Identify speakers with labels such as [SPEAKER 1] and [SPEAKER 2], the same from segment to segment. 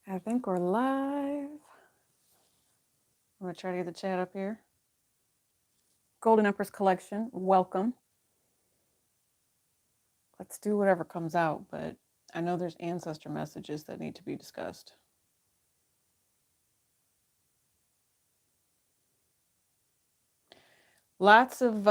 [SPEAKER 1] I think we're live. I'm going to try to get the chat up here. Golden Empress Collection, welcome. Let's do whatever comes out, but I know there's ancestor messages that need to be discussed. Lots of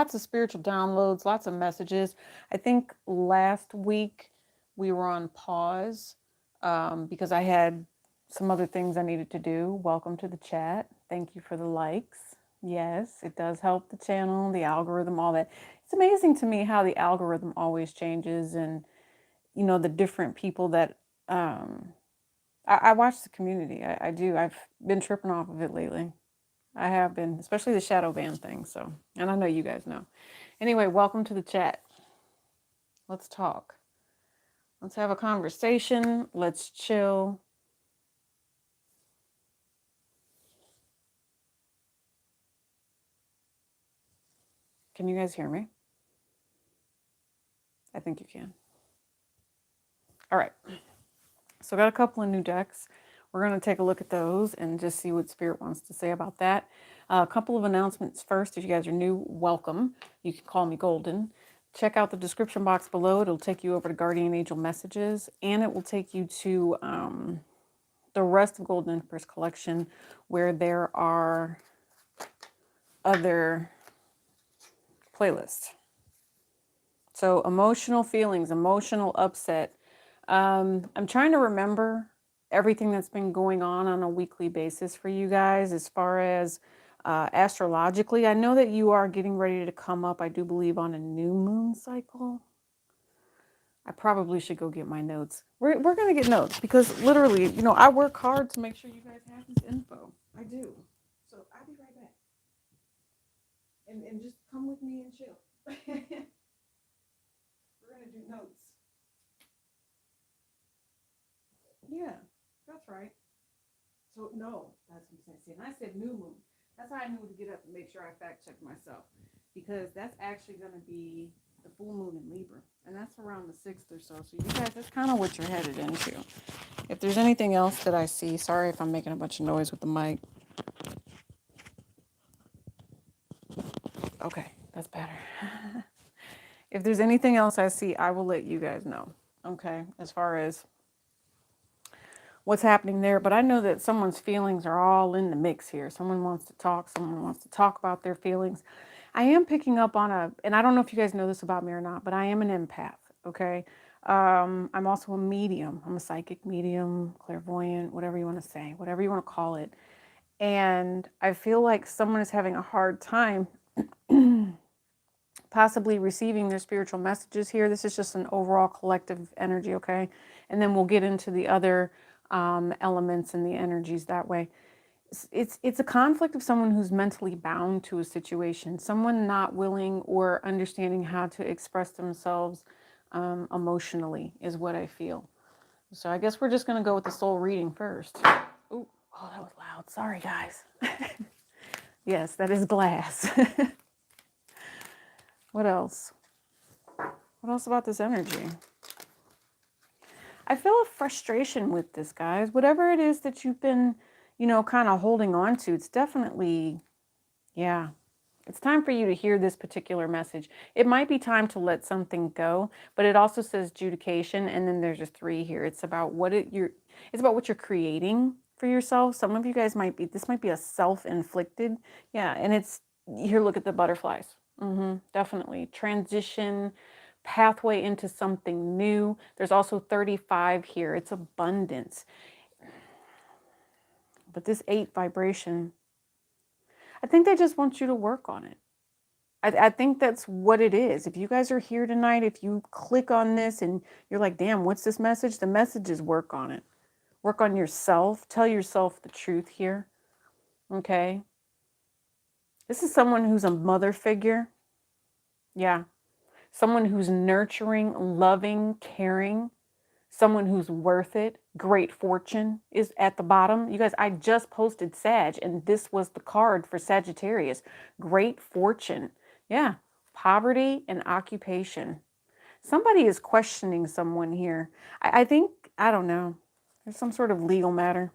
[SPEAKER 1] spiritual downloads, lots of messages. I think last week we were on pause because I had some other things I needed to do. Welcome to the chat. Thank you for the likes. Yes, it does help the channel, the algorithm, all that. It's amazing to me how the algorithm always changes, and the different people that I watch the community. I do. I've been tripping off of it lately. I have been, especially the shadow ban thing. So, and I know you guys know. Anyway, welcome to the chat. Let's talk. Let's have a conversation. Let's chill. Can you guys hear me? I think you can. All right. So I got a couple of new decks. We're going to take a look at those and just see what Spirit wants to say about that. A couple of announcements first. If you guys are new, welcome. You can call me Golden. Check out the description box below. It'll take you over to Guardian Angel Messages, and it will take you to the rest of Golden Empress Collection, where there are other playlists. So emotional feelings, emotional upset. I'm trying to remember everything that's been going on a weekly basis for you guys as far as astrologically. I know that you are getting ready to come up, I do believe, on a new moon cycle. I probably should go get my notes. We're going to get notes because literally, I work hard to make sure you guys have this info. I do. So I'll be right back. And just come with me and chill. We're going to do notes. Yeah, that's right. So no, that's what I'm saying. And I said new moon. That's how I knew to get up and make sure I fact checked myself, because that's actually going to be the full moon in Libra, and that's around the 6th or so. So you guys, that's kind of what you're headed into. If there's anything else that I see, sorry if I'm making a bunch of noise with the mic. Okay, that's better. If there's anything else I see, I will let you guys know. Okay, as far as what's happening there. But I know that someone's feelings are all in the mix here. Someone wants to talk. Someone wants to talk about their feelings. I am picking up on and I don't know if you guys know this about me or not, but I am an empath. Okay. I'm also a medium. I'm a psychic medium, clairvoyant, whatever you want to say, whatever you want to call it. And I feel like someone is having a hard time possibly receiving their spiritual messages here. This is just an overall collective energy, okay? And then we'll get into the other elements and the energies that way. It's a conflict of someone who's mentally bound to a situation, someone not willing or understanding how to express themselves emotionally is what I feel. So I guess we're just going to go with the soul reading first. Ooh, oh, that was loud. Sorry, guys. Yes, that is glass. What else? What else about this energy? I feel a frustration with this, guys. Whatever it is that you've been, kind of holding on to, it's definitely, yeah, it's time for you to hear this particular message. It might be time to let something go, but it also says adjudication, and then there's a 3 here. It's about it's about what you're creating for yourself. Some of you guys this might be a self-inflicted, yeah, and it's here. Look at the butterflies. Definitely transition, pathway into something new. There's also 35 here. It's abundance. But this 8 vibration, I think they just want you to work on it. I think that's what it is. If you guys are here tonight, if you click on this and you're like, damn, what's this message? The message is work on it. Work on yourself. Tell yourself the truth here. Okay. This is someone who's a mother figure. Yeah. Someone who's nurturing, loving, caring. Someone who's worth it. Great fortune is at the bottom. You guys, I just posted Sag, and this was the card for Sagittarius. Great fortune. Yeah. Poverty and occupation. Somebody is questioning someone here. I think, I don't know, there's some sort of legal matter.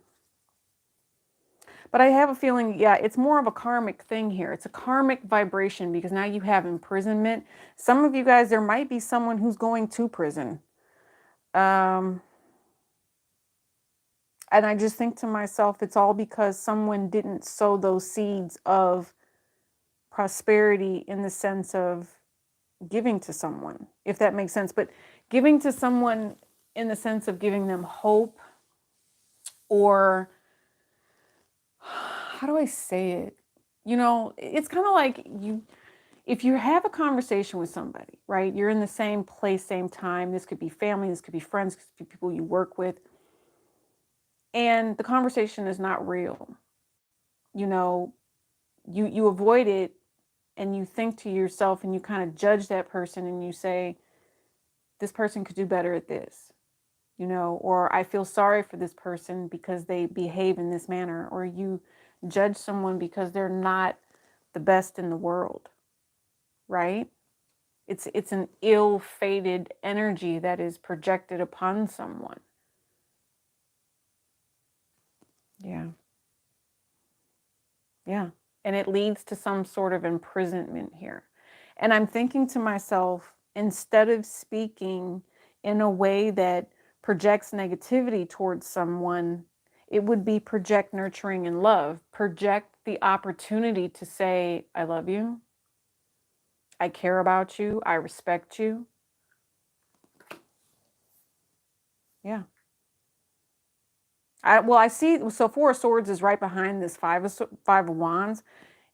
[SPEAKER 1] But I have a feeling, yeah, it's more of a karmic thing here. It's a karmic vibration because now you have imprisonment. Some of you guys, there might be someone who's going to prison. And I just think to myself, it's all because someone didn't sow those seeds of prosperity in the sense of giving to someone, if that makes sense. But giving to someone in the sense of giving them hope, or how do I say it? You know, it's kind of like if you have a conversation with somebody, right? You're in the same place, same time. This could be family, this could be friends, this could be people you work with. And the conversation is not real. You know, you avoid it and you think to yourself and you kind of judge that person and you say, this person could do better at this, you know, or I feel sorry for this person because they behave in this manner, or you judge someone because they're not the best in the world, right? It's an ill-fated energy that is projected upon someone. Yeah. Yeah. And it leads to some sort of imprisonment here. And I'm thinking to myself, instead of speaking in a way that projects negativity towards someone, it would be project nurturing and love. Project the opportunity to say, I love you. I care about you. I respect you. Yeah. I see. So Four of Swords is right behind this Five of Wands.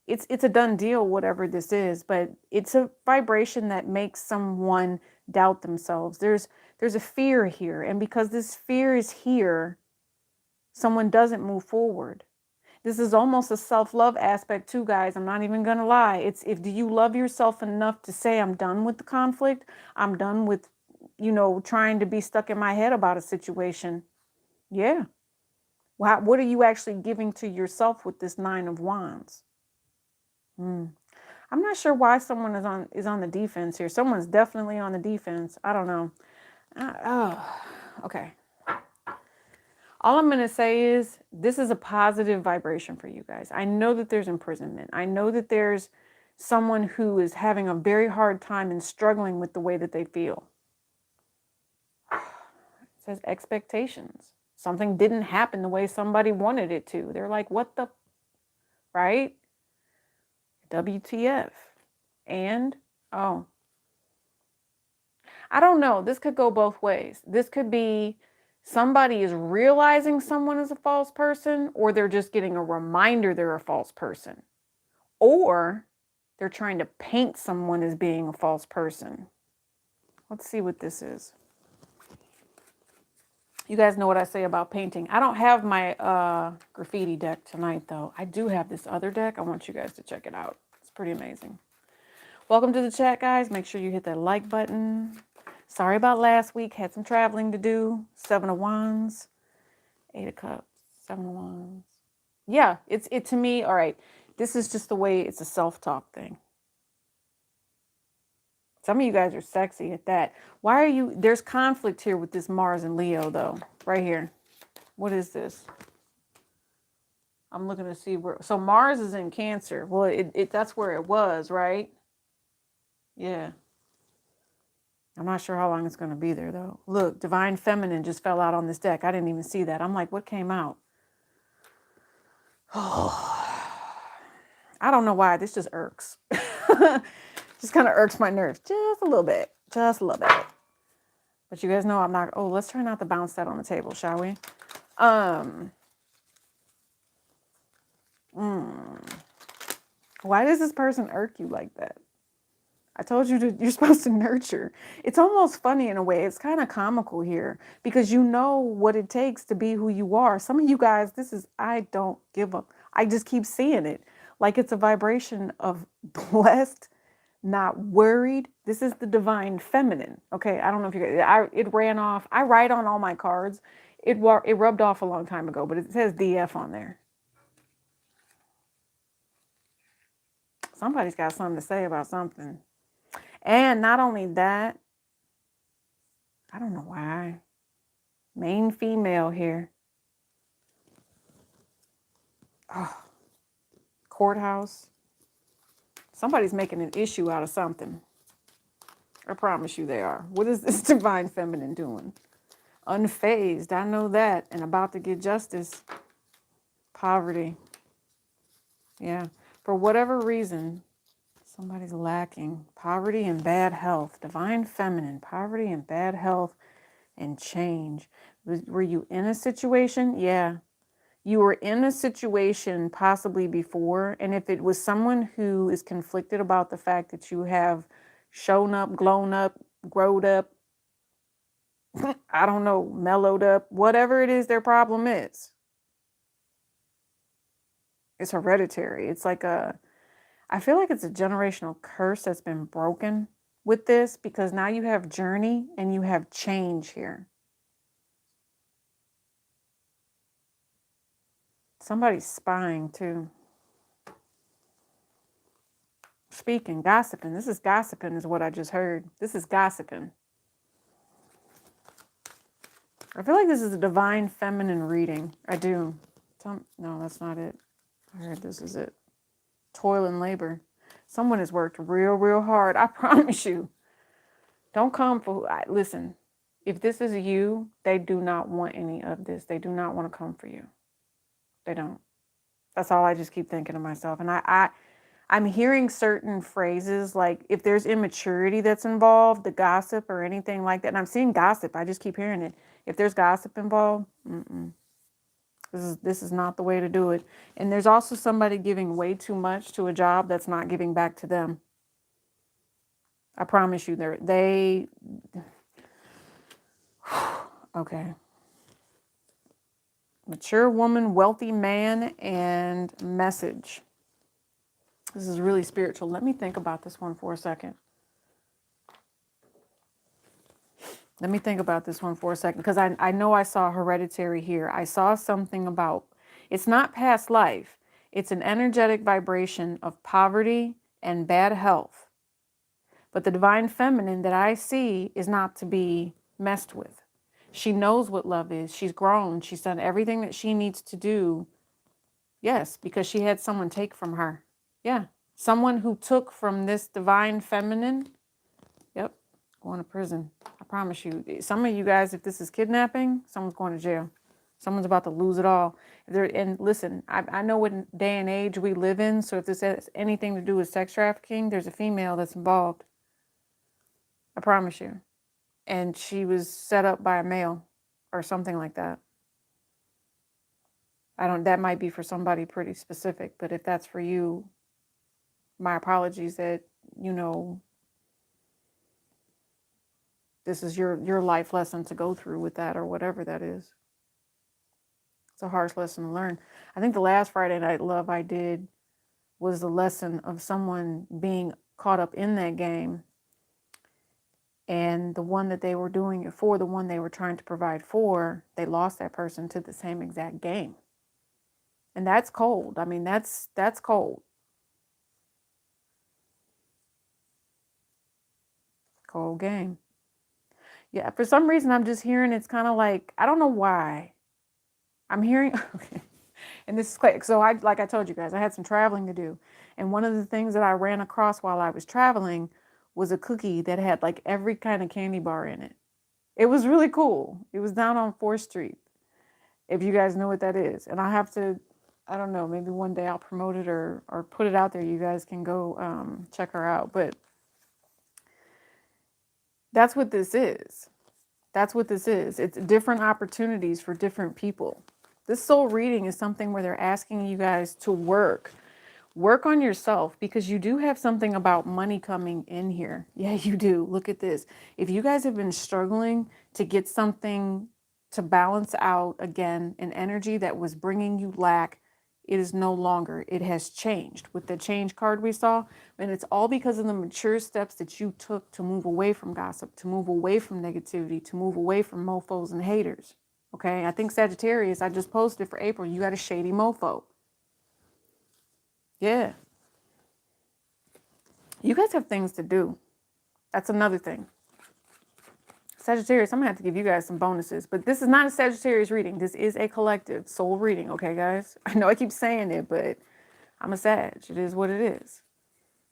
[SPEAKER 1] It's a done deal, whatever this is, but it's a vibration that makes someone doubt themselves. There's a fear here, and because this fear is here, someone doesn't move forward. This is almost a self-love aspect too, guys. I'm not even gonna lie. It's, if do you love yourself enough to say, I'm done with the conflict, I'm done with, you know, trying to be stuck in my head about a situation. Yeah. What are you actually giving to yourself with this Nine of Wands? I'm not sure why someone is on the defense here. Someone's definitely on the defense. I don't know. Okay. All I'm going to say is this is a positive vibration for you guys. I know that there's imprisonment. I know that there's someone who is having a very hard time and struggling with the way that they feel. It says expectations. Something didn't happen the way somebody wanted it to. They're like, what the, right? WTF. And, oh, I don't know. This could go both ways. This could be somebody is realizing someone is a false person, or they're just getting a reminder they're a false person, or they're trying to paint someone as being a false person. Let's see what this is. You guys know what I say about painting. I don't have my graffiti deck tonight, though. I do have this other deck. I want you guys to check it out. It's pretty amazing. Welcome to the chat, guys. Make sure you hit that like button. Sorry about last week. Had some traveling to do. Seven of Wands. Eight of Cups. Seven of Wands. Yeah, it's to me, all right, this is just the way, it's a self-talk thing. Some of you guys are sexy at that. Why are you, there's conflict here with this Mars and Leo, though. Right here. What is this? I'm looking to see where, so Mars is in Cancer. Well, that's where it was, right? Yeah. I'm not sure how long it's going to be there, though. Look, Divine Feminine just fell out on this deck. I didn't even see that. I'm like, what came out? Oh, I don't know why. This just irks. Just kind of irks my nerves. Just a little bit. Just a little bit. But you guys know I'm not... Oh, let's try not to bounce that on the table, shall we? Why does this person irk you like that? I told you you're supposed to nurture. It's almost funny in a way. It's kind of comical here because you know what it takes to be who you are. Some of you guys, this is, I don't give up. I just keep seeing it. Like it's a vibration of blessed, not worried. This is the Divine Feminine. Okay, I don't know if you guys, it ran off. I write on all my cards. It rubbed off a long time ago, but it says DF on there. Somebody's got something to say about something. And not only that, I don't know why. Main female here. Oh, courthouse. Somebody's making an issue out of something. I promise you they are. What is this divine feminine doing? Unfazed, I know that, and about to get justice. Poverty. Yeah. For whatever reason, somebody's lacking. Poverty and bad health. Divine feminine. Poverty and bad health and change. Were you in a situation? Yeah. You were in a situation possibly before, and if it was someone who is conflicted about the fact that you have shown up, grown up, growed up, I don't know, mellowed up, whatever it is their problem is, it's hereditary. It's like I feel like it's a generational curse that's been broken with this, because now you have journey and you have change here. Somebody's spying too. Speaking, gossiping. This is gossiping is what I just heard. This is gossiping. I feel like this is a divine feminine reading. I do. No, that's not it. I heard this is it. Toil and labor. Someone has worked real hard. I promise you. Don't come for, listen, if this is you, they do not want any of this. They do not want to come for you. They don't. That's all I just keep thinking to myself. And I'm hearing certain phrases, like if there's immaturity that's involved, the gossip or anything like that. And I'm seeing gossip. I just keep hearing it. If there's gossip involved, this is not the way to do it. And there's also somebody giving way too much to a job that's not giving back to them. I promise you, okay. Mature woman, wealthy man, and message. This is really spiritual. Let me think about this one for a second. Because I know I saw hereditary here. I saw something about, it's not past life. It's an energetic vibration of poverty and bad health. But the divine feminine that I see is not to be messed with. She knows what love is. She's grown. She's done everything that she needs to do. Yes, because she had someone take from her. Yeah. Someone who took from this divine feminine. Yep. Going to prison. I promise you. Some of you guys, if this is kidnapping, someone's going to jail. Someone's about to lose it all. And listen, I know what day and age we live in. So if this has anything to do with sex trafficking, there's a female that's involved. I promise you. And she was set up by a male or something like that. That might be for somebody pretty specific, but if that's for you, my apologies that, this is your life lesson to go through with that or whatever that is. It's a harsh lesson to learn. I think the last Friday Night Love I did was the lesson of someone being caught up in that game. And the one that they were doing it for, the one they were trying to provide for, they lost that person to the same exact game. And that's cold. I mean, that's cold. Cold game. Yeah, for some reason, I'm just hearing it's kind of like, I don't know why. I'm hearing, okay. And this is quick. So like I told you guys, I had some traveling to do. And one of the things that I ran across while I was traveling was a cookie that had like every kind of candy bar in it. It was really cool. It was down on 4th Street, if you guys know what that is. And I have to, I don't know, maybe one day I'll promote it or put it out there. You guys can go check her out. But that's what this is. That's what this is. It's different opportunities for different people. This soul reading is something where they're asking you guys to work on yourself, because you do have something about money coming in here. Yeah, you do. Look at this. If you guys have been struggling to get something to balance out again, an energy that was bringing you lack, it is no longer. It has changed with the change card we saw. And it's all because of the mature steps that you took to move away from gossip, to move away from negativity, to move away from mofos and haters. Okay, I think Sagittarius, I just posted for April, you got a shady mofo. Yeah. You guys have things to do. That's another thing. Sagittarius, I'm gonna have to give you guys some bonuses, but this is not a Sagittarius reading. This is a collective soul reading, okay, guys? I know I keep saying it, but I'm a Sag. It is what it is,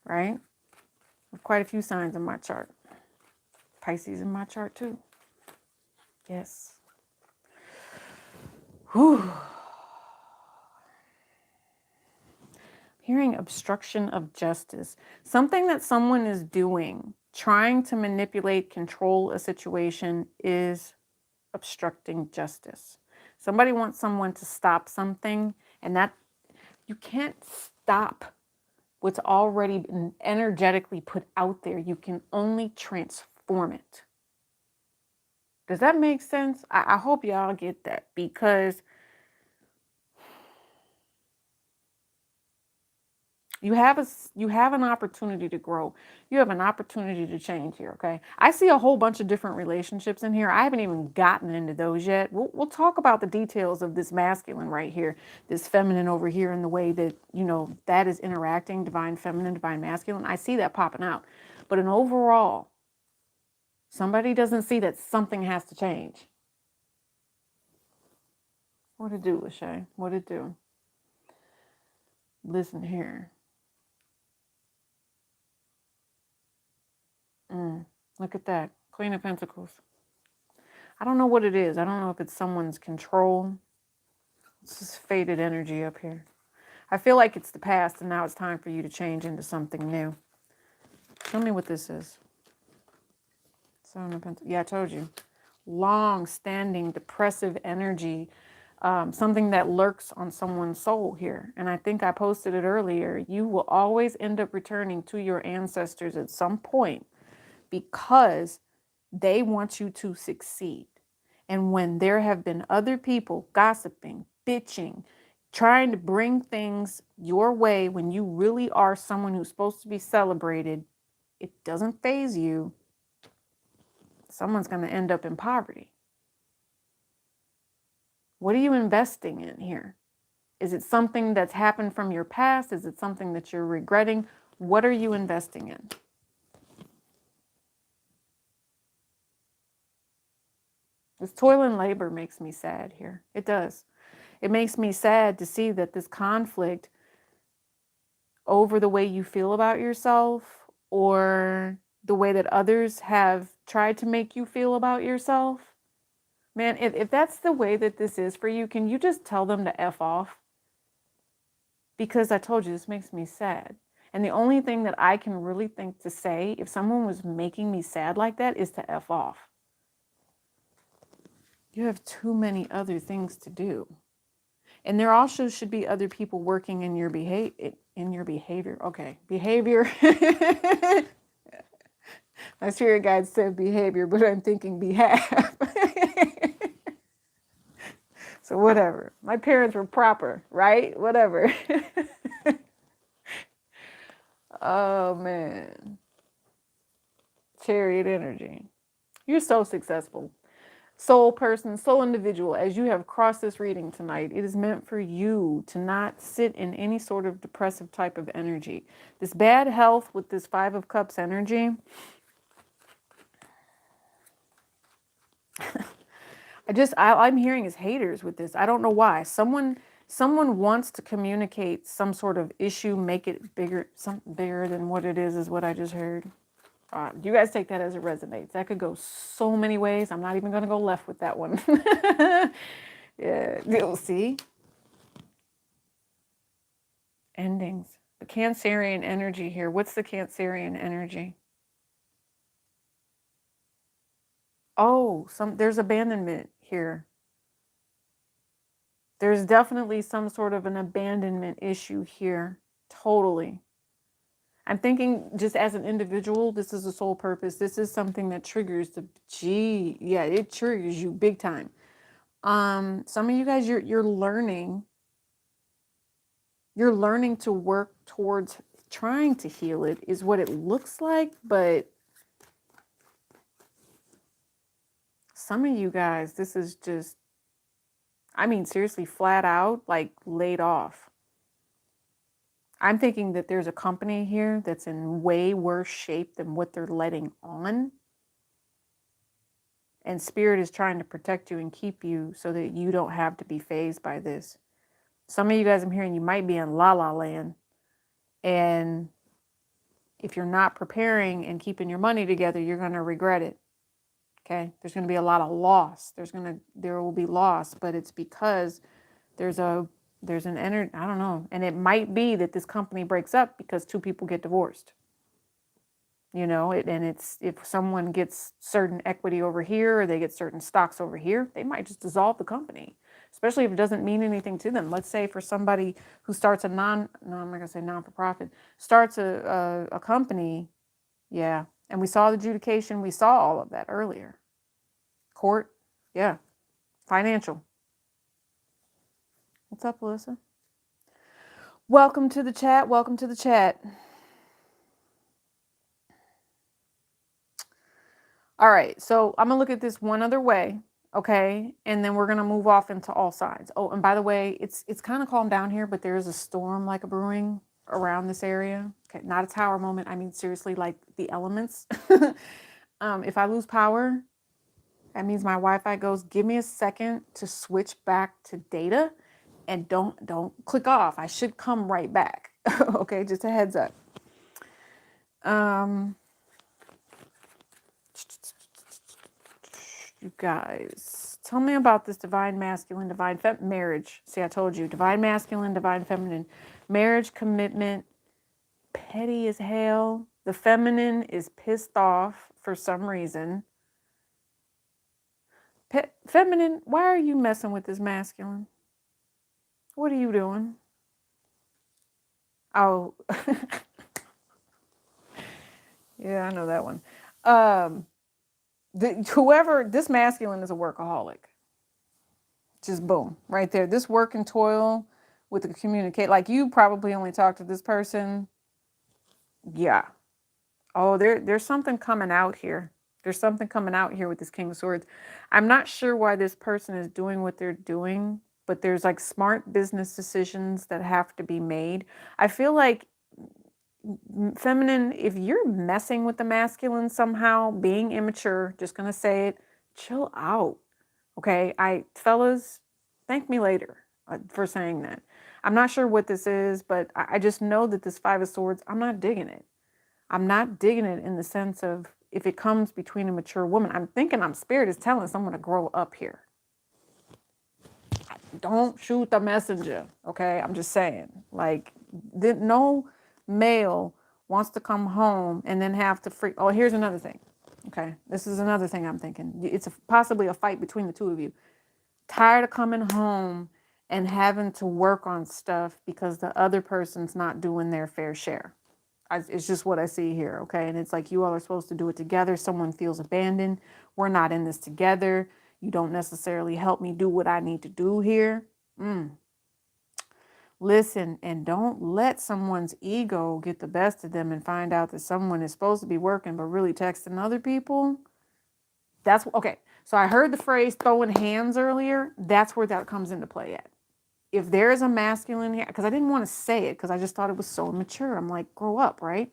[SPEAKER 1] right? I have quite a few signs in my chart. Pisces in my chart too. Yes. Whew. Hearing obstruction of justice. Something that someone is doing, trying to manipulate, control a situation, is obstructing justice. Somebody wants someone to stop something, and that you can't stop what's already been energetically put out there. You can only transform it. Does that make sense? I hope y'all get that, because you have an opportunity to grow. You have an opportunity to change here, okay? I see a whole bunch of different relationships in here. I haven't even gotten into those yet. We'll talk about the details of this masculine right here, this feminine over here, and the way that, that is interacting, divine feminine, divine masculine. I see that popping out. But in overall, somebody doesn't see that something has to change. What it do, Lachey? What it do? Listen here. Look at that. Queen of Pentacles. I don't know what it is. I don't know if it's someone's control. It's just faded energy up here. I feel like it's the past, and now it's time for you to change into something new. Tell me what this is. Seven of Pentacles. Yeah, I told you. Long-standing depressive energy. Something that lurks on someone's soul here. And I think I posted it earlier. You will always end up returning to your ancestors at some point, because they want you to succeed. And when there have been other people gossiping, bitching, trying to bring things your way when you really are someone who's supposed to be celebrated, it doesn't faze you. Someone's going to end up in poverty. What are you investing in here? Is it something that's happened from your past? Is it something that you're regretting? What are you investing in? This toil and labor makes me sad here. It does. It makes me sad to see that this conflict over the way you feel about yourself, or the way that others have tried to make you feel about yourself. Man, if that's the way that this is for you, can you just tell them to F off? Because I told you, this makes me sad. And the only thing that I can really think to say, if someone was making me sad like that, is to F off. You have too many other things to do. And there also should be other people working in your behavior. Okay, behavior. My spirit guide said behavior, but I'm thinking behalf. So whatever. My parents were proper, right? Whatever. Oh, man. Chariot energy. You're so successful. Soul person, soul individual, as you have crossed this reading tonight, it is meant for you to not sit in any sort of depressive type of energy. This bad health with this Five of Cups energy, I'm hearing is haters with this. I don't know why. Someone wants to communicate some sort of issue, make it bigger, something bigger than what it is what I just heard. You guys take that as it resonates. That could go so many ways. I'm not even going to go left with that one. Yeah, you'll see. Endings. The Cancerian energy here. What's the Cancerian energy? Oh, there's abandonment here. There's definitely some sort of an abandonment issue here. Totally. I'm thinking just as an individual, this is a soul purpose. This is something that triggers it triggers you big time. Some of you guys, you're learning to work towards trying to heal it, is what it looks like. But some of you guys, this is just, I mean, seriously, flat out, like laid off. I'm thinking that there's a company here that's in way worse shape than what they're letting on. And spirit is trying to protect you and keep you so that you don't have to be fazed by this. Some of you guys I'm hearing, you might be in la la land. And if you're not preparing and keeping your money together, you're going to regret it. Okay. There's going to be a lot of loss. There will be loss, but it's because there's an energy, I don't know. And it might be that this company breaks up because two people get divorced. And it's, if someone gets certain equity over here, or they get certain stocks over here, they might just dissolve the company, especially if it doesn't mean anything to them. Let's say for somebody who starts I'm not going to say non-for-profit, starts a company. Yeah. And we saw the adjudication. We saw all of that earlier. Court. Yeah. Financial. What's up, Alyssa? Welcome to the chat. Welcome to the chat. All right, so I'm going to look at this one other way, okay? And then we're going to move off into all sides. Oh, and by the way, it's kind of calmed down here, but there is a storm like a brewing around this area. Okay, not a tower moment. I mean, seriously, like the elements. If I lose power, that means my Wi-Fi goes. Give me a second to switch back to data, and don't click off. I should come right back. Okay, just a heads up. You guys, tell me about this divine masculine, divine marriage. See, I told you, divine masculine, divine feminine, marriage, commitment, petty as hell. The feminine is pissed off for some reason. Feminine, why are you messing with this masculine? What are you doing? Oh, yeah, I know that one. This masculine is a workaholic. Just boom, right there. This work and toil with the communicate, like you probably only talk to this person. Yeah. Oh, there's something coming out here. There's something coming out here with this King of Swords. I'm not sure why this person is doing what they're doing, but there's like smart business decisions that have to be made. I feel like feminine, if you're messing with the masculine somehow, being immature, just going to say it, chill out. Okay. Fellas, thank me later for saying that. I'm not sure what this is, but I just know that this Five of Swords, I'm not digging it. I'm not digging it in the sense of if it comes between a mature woman. I'm thinking spirit is telling someone to grow up here. Don't shoot the messenger. Okay. I'm just saying, like, no male wants to come home and then have to freak. Oh, here's another thing. Okay. This is another thing I'm thinking. It's possibly a fight between the two of you. Tired of coming home and having to work on stuff because the other person's not doing their fair share. It's just what I see here. Okay. And it's like, you all are supposed to do it together. Someone feels abandoned. We're not in this together. You don't necessarily help me do what I need to do here. Listen, and don't let someone's ego get the best of them and find out that someone is supposed to be working but really texting other people. That's okay. So I heard the phrase throwing hands earlier. That's where that comes into play at. If there is a masculine here, because I didn't want to say it because I just thought it was so immature. I'm like, grow up, right?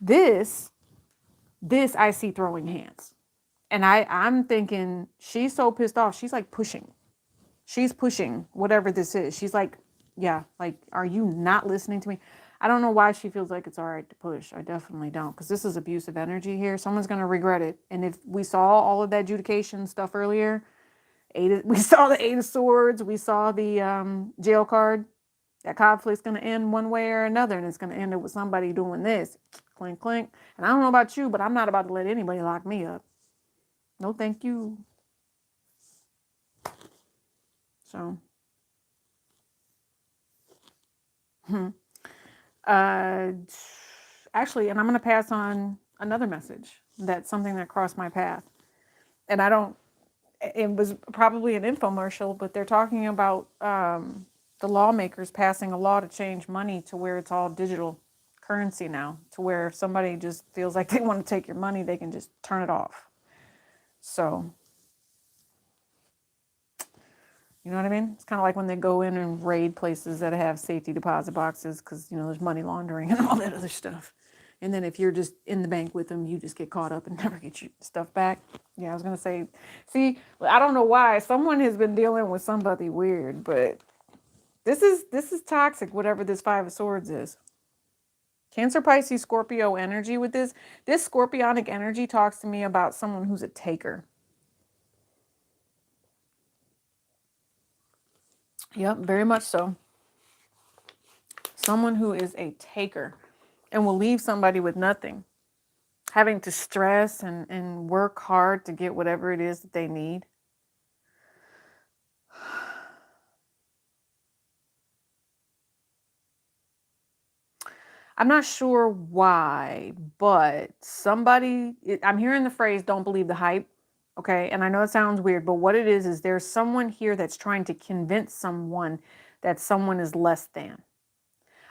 [SPEAKER 1] This I see throwing hands. And I'm thinking she's so pissed off. She's like pushing. She's pushing whatever this is. She's like, yeah, like, are you not listening to me? I don't know why she feels like it's all right to push. I definitely don't, because this is abusive energy here. Someone's going to regret it. And if we saw all of that adjudication stuff earlier, we saw the Eight of Swords, we saw the jail card. That conflict's going to end one way or another, and it's going to end up with somebody doing this. Clink, clink. And I don't know about you, but I'm not about to let anybody lock me up. No, thank you. So, actually, and I'm going to pass on another message. That's something that crossed my path. And it was probably an infomercial, but they're talking about the lawmakers passing a law to change money to where it's all digital currency now, to where if somebody just feels like they want to take your money, they can just turn it off. So, you know what I mean? It's kind of like when they go in and raid places that have safety deposit boxes because, there's money laundering and all that other stuff. And then if you're just in the bank with them, you just get caught up and never get your stuff back. Yeah, I was going to say, see, I don't know why someone has been dealing with somebody weird, but this is toxic, whatever this Five of Swords is. Cancer, Pisces, Scorpio energy with this. This scorpionic energy talks to me about someone who's a taker. Yep, very much so. Someone who is a taker and will leave somebody with nothing, having to stress and work hard to get whatever it is that they need. I'm not sure why, but I'm hearing the phrase, don't believe the hype. Okay. And I know it sounds weird, but what it is there's someone here that's trying to convince someone that someone is less than.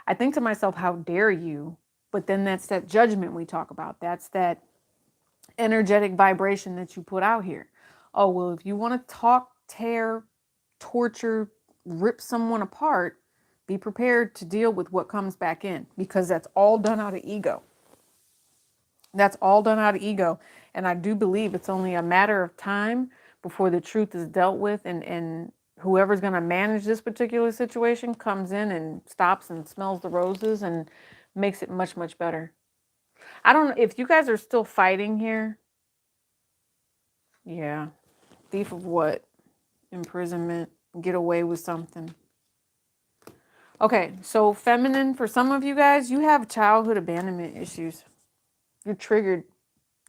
[SPEAKER 1] I think to myself, how dare you? But then that's that judgment we talk about. That's that energetic vibration that you put out here. Oh, well, if you want to talk, tear, torture, rip someone apart, be prepared to deal with what comes back in, because that's all done out of ego. That's all done out of ego. And I do believe it's only a matter of time before the truth is dealt with, and whoever's going to manage this particular situation comes in and stops and smells the roses and makes it much, much better. I don't know if you guys are still fighting here. Yeah. Thief of what? Imprisonment. Get away with something. Okay, so feminine, for some of you guys, you have childhood abandonment issues. You're triggered.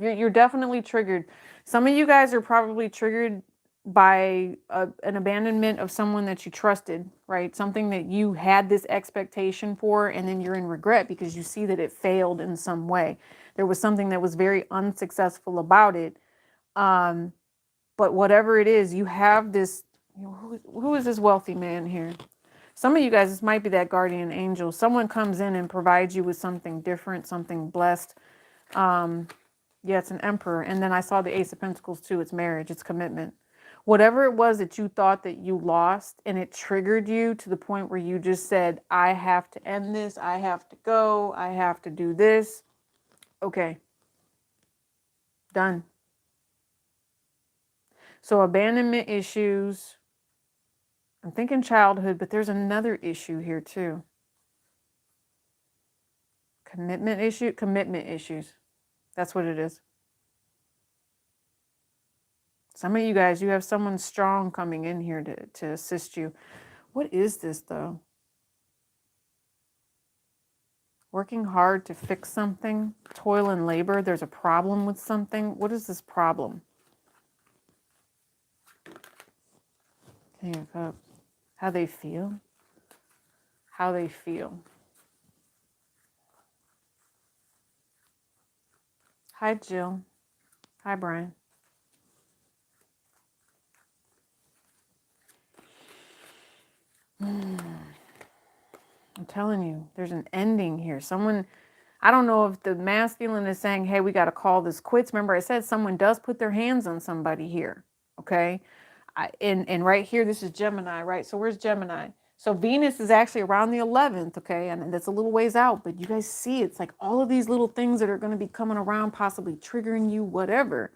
[SPEAKER 1] You're definitely triggered. Some of you guys are probably triggered by an abandonment of someone that you trusted, right? Something that you had this expectation for, and then you're in regret because you see that it failed in some way. There was something that was very unsuccessful about it. But whatever it is, you have this, who is this wealthy man here? Some of you guys, this might be that guardian angel. Someone comes in and provides you with something different, something blessed. Yeah, it's an emperor. And then I saw the Ace of Pentacles too. It's marriage, it's commitment. Whatever it was that you thought that you lost, and it triggered you to the point where you just said, I have to end this. I have to go. I have to do this. Okay. Done. So abandonment issues. I'm thinking childhood, but there's another issue here too. Commitment issues. That's what it is. Some of you guys, you have someone strong coming in here to assist you. What is this though? Working hard to fix something, toil and labor. There's a problem with something. What is this problem? King of Cups. How they feel. How they feel. Hi, Jill. Hi, Brian. I'm telling you, there's an ending here. Someone, I don't know if the masculine is saying, hey, we got to call this quits. Remember, I said someone does put their hands on somebody here. Okay. And right here, this is Gemini, right? So where's Gemini? So Venus is actually around the 11th, okay? And that's a little ways out, but you guys see it's like all of these little things that are going to be coming around, possibly triggering you, whatever.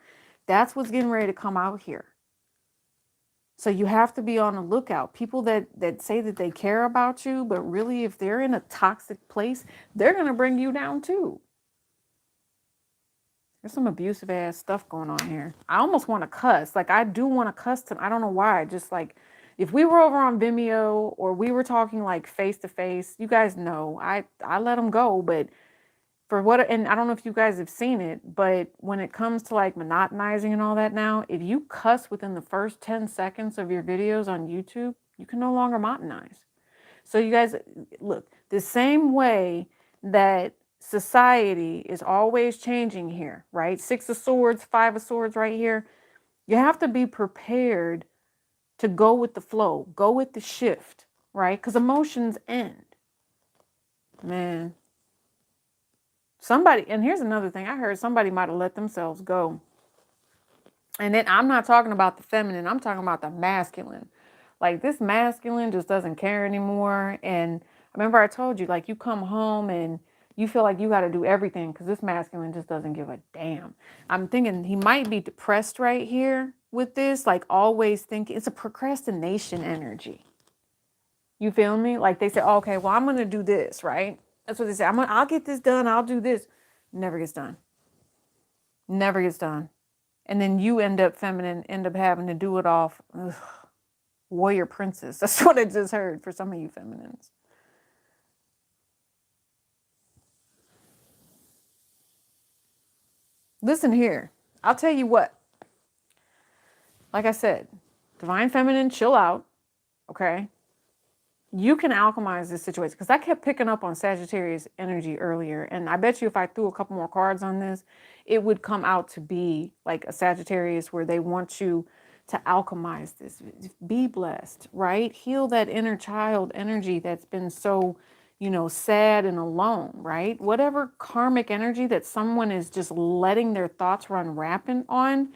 [SPEAKER 1] That's what's getting ready to come out here. So you have to be on the lookout. People that say that they care about you, but really if they're in a toxic place, they're going to bring you down too. There's some abusive ass stuff going on here. I almost want to cuss. Like I do want to cuss them. I don't know why. Just like if we were over on Vimeo or we were talking like face to face, you guys know I let them go. But for what, and I don't know if you guys have seen it, but when it comes to like monotonizing and all that now, if you cuss within the first 10 seconds of your videos on YouTube, you can no longer monetize. So you guys, look, the same way that society is always changing here, right? 6 of Swords, 5 of Swords right here. You have to be prepared to go with the flow, go with the shift, right? Because emotions end. Man. Somebody, and here's another thing. I heard somebody might have let themselves go. And then I'm not talking about the feminine. I'm talking about the masculine. Like this masculine just doesn't care anymore. And I remember I told you, like you come home and You feel like you got to do everything because this masculine just doesn't give a damn. I'm thinking he might be depressed right here with this, like always thinking it's a procrastination energy. You feel me? Like they say, oh, okay, well, I'm going to do this, right? That's what they say. I'll get this done. I'll do this. Never gets done. Never gets done. And then you end up feminine, end up having to do it all. Ugh, warrior princess. That's what I just heard for some of you feminines. Listen here. I'll tell you what. Like I said, divine feminine, chill out. Okay. You can alchemize this situation because I kept picking up on Sagittarius energy earlier. And I bet you if I threw a couple more cards on this, it would come out to be like a Sagittarius where they want you to alchemize this. Be blessed, right? Heal that inner child energy that's been so, sad and alone, right? Whatever karmic energy that someone is just letting their thoughts run rampant on,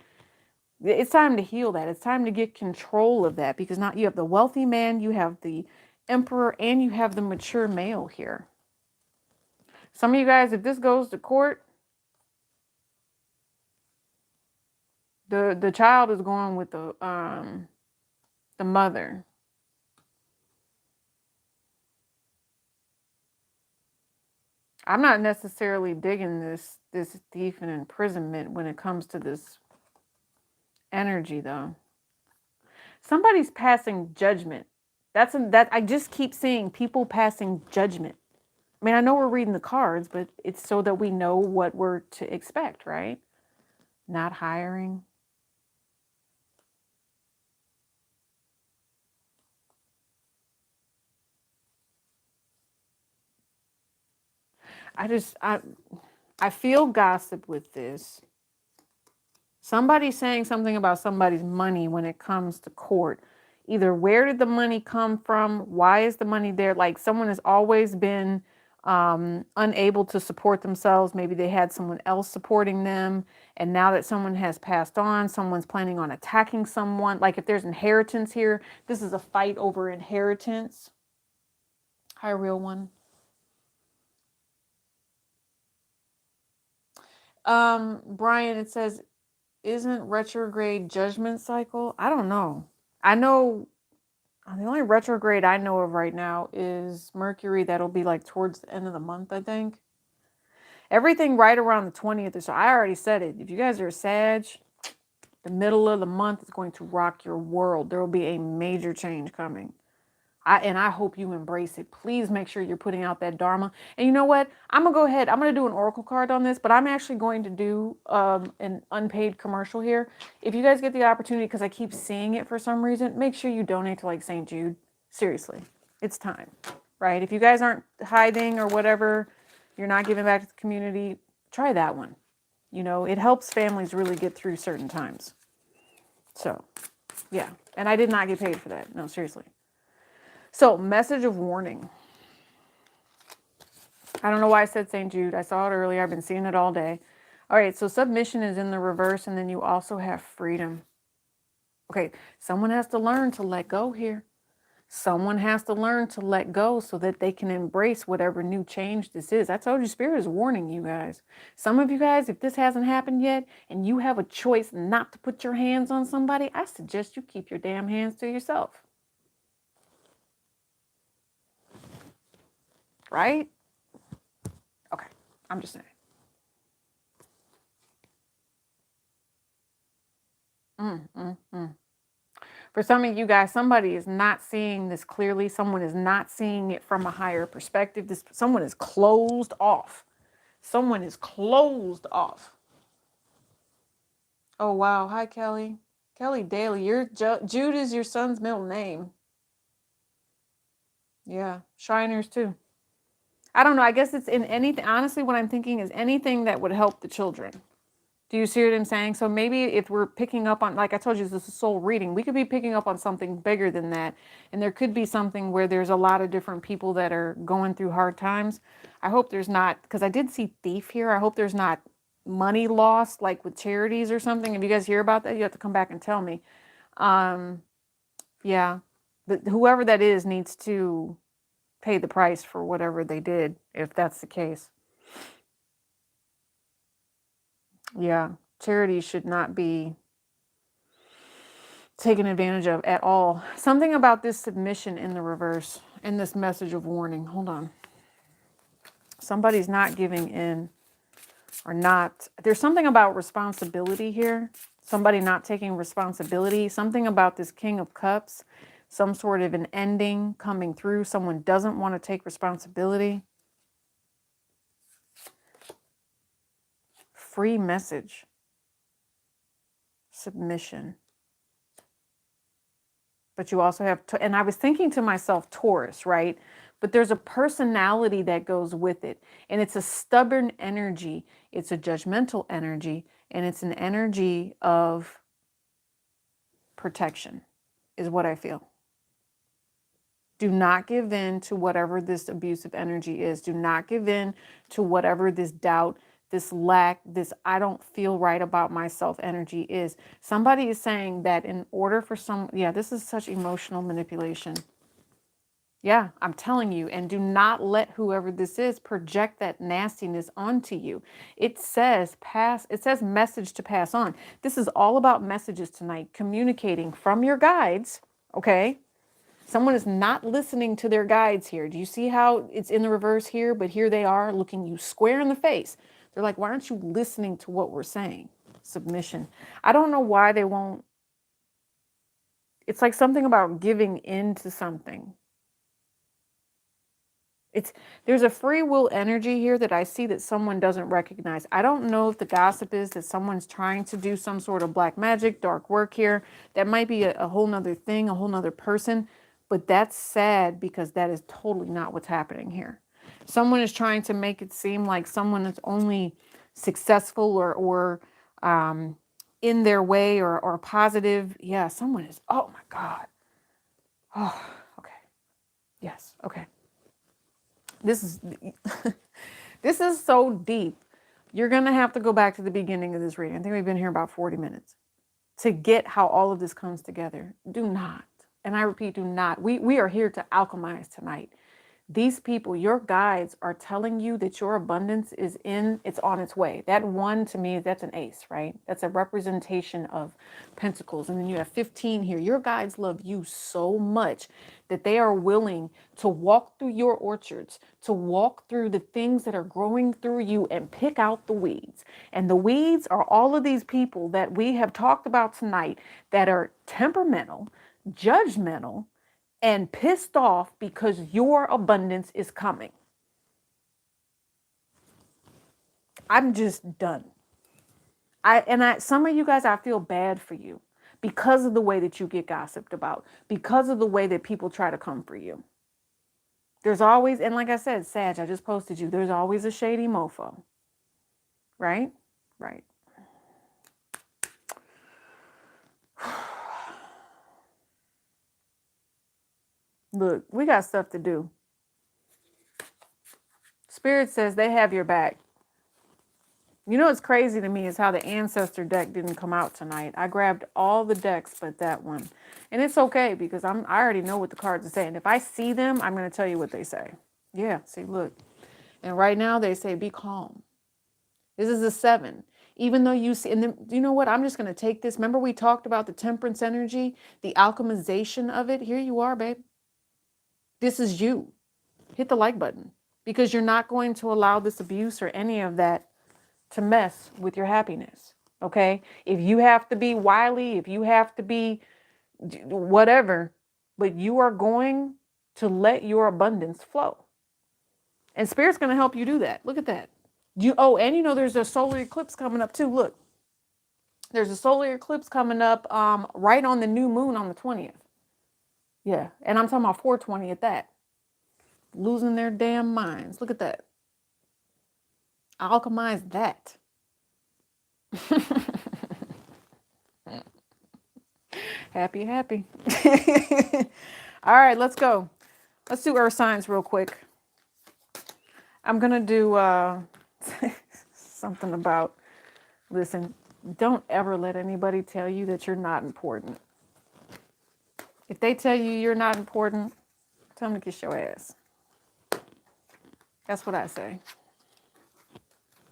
[SPEAKER 1] it's time to heal that. It's time to get control of that because now you have the wealthy man, you have the emperor, and you have the mature male here. Some of you guys, if this goes to court, the child is going with the mother. I'm not necessarily digging this thief and imprisonment when it comes to this energy though. Somebody's passing judgment. That I just keep seeing people passing judgment. I mean, I know we're reading the cards, but it's so that we know what we're to expect, right? Not hiring. I feel gossip with this. Somebody's saying something about somebody's money when it comes to court. Either where did the money come from? Why is the money there? Like someone has always been unable to support themselves. Maybe they had someone else supporting them. And now that someone has passed on, someone's planning on attacking someone. Like if there's inheritance here, this is a fight over inheritance. Hi, real one. Brian, it says, isn't retrograde judgment cycle? I don't know. I know the only retrograde I know of right now is Mercury. That'll be like towards the end of the month, I think. Everything right around the 20th or so. I already said it. If you guys are a Sag, the middle of the month is going to rock your world. There will be a major change coming. I hope you embrace it. Please make sure you're putting out that Dharma. And you know what? I'm going to go ahead. I'm going to do an oracle card on this, but I'm actually going to do an unpaid commercial here. If you guys get the opportunity, because I keep seeing it for some reason, make sure you donate to like St. Jude. Seriously, it's time, right? If you guys aren't hiding or whatever, you're not giving back to the community, try that one. It helps families really get through certain times. So, yeah. And I did not get paid for that. No, seriously. So, message of warning. I don't know why I said St. Jude. I saw it earlier. I've been seeing it all day. All right, so submission is in the reverse, and then you also have freedom. Okay, someone has to learn to let go here. Someone has to learn to let go so that they can embrace whatever new change this is. I told you, Spirit is warning you guys. Some of you guys, if this hasn't happened yet, and you have a choice not to put your hands on somebody, I suggest you keep your damn hands to yourself. Right? Okay, I'm just saying. For some of you guys, somebody is not seeing this clearly. Someone is not seeing it from a higher perspective. Someone is closed off. Someone is closed off. Oh, wow. Hi, Kelly. Kelly Daly. Jude is your son's middle name. Yeah. Shriners, too. I don't know. I guess it's in anything. Honestly, what I'm thinking is anything that would help the children. Do you see what I'm saying? So maybe if we're picking up on, like I told you, this is soul reading, we could be picking up on something bigger than that. And there could be something where there's a lot of different people that are going through hard times. I hope there's not, because I did see thief here. I hope there's not money lost, like with charities or something. If you guys hear about that, you have to come back and tell me. Yeah, but whoever that is needs to pay the price for whatever they did, if that's the case. Yeah. Charity should not be taken advantage of at all. Something about this submission in the reverse, in this message of warning. Hold on. Somebody's not giving in or not. There's something about responsibility here. Somebody not taking responsibility. Something about this King of Cups. Some sort of an ending coming through. Someone doesn't want to take responsibility. Free message. Submission. But you also have, and I was thinking to myself, Taurus, right? But there's a personality that goes with it. And it's a stubborn energy. It's a judgmental energy. And it's an energy of protection, is what I feel. Do not give in to whatever this abusive energy is. Do not give in to whatever this doubt, this lack, this I don't feel right about myself energy is. Somebody is saying that in order for yeah, this is such emotional manipulation. Yeah, I'm telling you. And do not let whoever this is project that nastiness onto you. It says message to pass on. This is all about messages tonight, communicating from your guides, okay? Someone is not listening to their guides here. Do you see how it's in the reverse here? But here they are looking you square in the face. They're like, why aren't you listening to what we're saying? Submission. I don't know why they won't. It's like something about giving in to something. There's a free will energy here that I see that someone doesn't recognize. I don't know if the gossip is that someone's trying to do some sort of black magic, dark work here. That might be a whole nother thing, a whole nother person. But that's sad because that is totally not what's happening here. Someone is trying to make it seem like someone is only successful or in their way or positive. Yeah, someone is. Oh my God. Oh, okay. Yes. Okay. This is this is so deep. You're going to have to go back to the beginning of this reading. I think we've been here about 40 minutes to get how all of this comes together. Do not, and I repeat, do not. We are here to alchemize tonight. These people, your guides, are telling you that your abundance it's on its way. That one, to me, that's an ace, right? That's a representation of pentacles. And then you have 15 here. Your guides love you so much that they are willing to walk through your orchards, to walk through the things that are growing through you and pick out the weeds. And the weeds are all of these people that we have talked about tonight that are temperamental, judgmental, and pissed off because your abundance is coming. I'm just done. Some of you guys, I feel bad for you because of the way that you get gossiped about, because of the way that people try to come for you. There's always, and like I said, Sag, I just posted you, there's always a shady mofo. Right? Right. Look, we got stuff to do. Spirit says they have your back. You know what's crazy to me is how the ancestor deck didn't come out tonight. I grabbed all the decks but that one. And it's okay because I already know what the cards are saying. If I see them, I'm going to tell you what they say. Yeah, see, look. And right now they say, be calm. This is a 7. Even though you see, and then, you know what? I'm just going to take this. Remember we talked about the temperance energy, the alchemization of it? Here you are, babe. This is you. Hit the like button because you're not going to allow this abuse or any of that to mess with your happiness. Okay? If you have to be wily, if you have to be whatever, but you are going to let your abundance flow. And Spirit's going to help you do that. Look at that. And you know there's a solar eclipse coming up too. Look. There's a solar eclipse coming up right on the new moon on the 20th. Yeah. And I'm talking about 420 at that. Losing their damn minds. Look at that. Alchemize that. Happy. All right, let's go. Let's do earth signs real quick. I'm going to do something about, listen, don't ever let anybody tell you that you're not important. If they tell you you're not important, tell them to kiss your ass. That's what I say.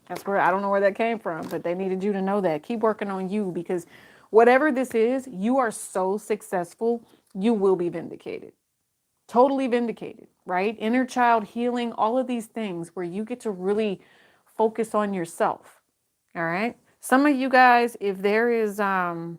[SPEAKER 1] That's where, I don't know where that came from, but they needed you to know that. Keep working on you, because whatever this is, you are so successful, you will be vindicated. Totally vindicated, right? Inner child healing, all of these things where you get to really focus on yourself. All right. Some of you guys, if there is someone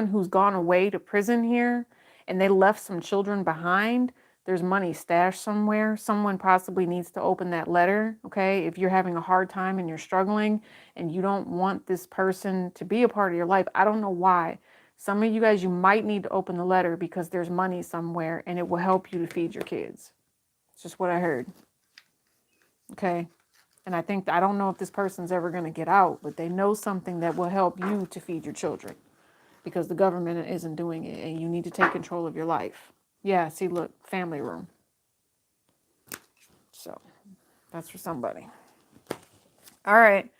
[SPEAKER 1] who's gone away to prison here and they left some children behind, there's money stashed somewhere. Someone possibly needs to open that letter. Okay. If you're having a hard time and you're struggling and you don't want this person to be a part of your life, I don't know why. Some of you guys, you might need to open the letter because there's money somewhere and it will help you to feed your kids. It's just what I heard. Okay. And I don't know if this person's ever going to get out, but they know something that will help you to feed your children, because the government isn't doing it and you need to take control of your life. Yeah, see, look, family room. So that's for somebody. All right.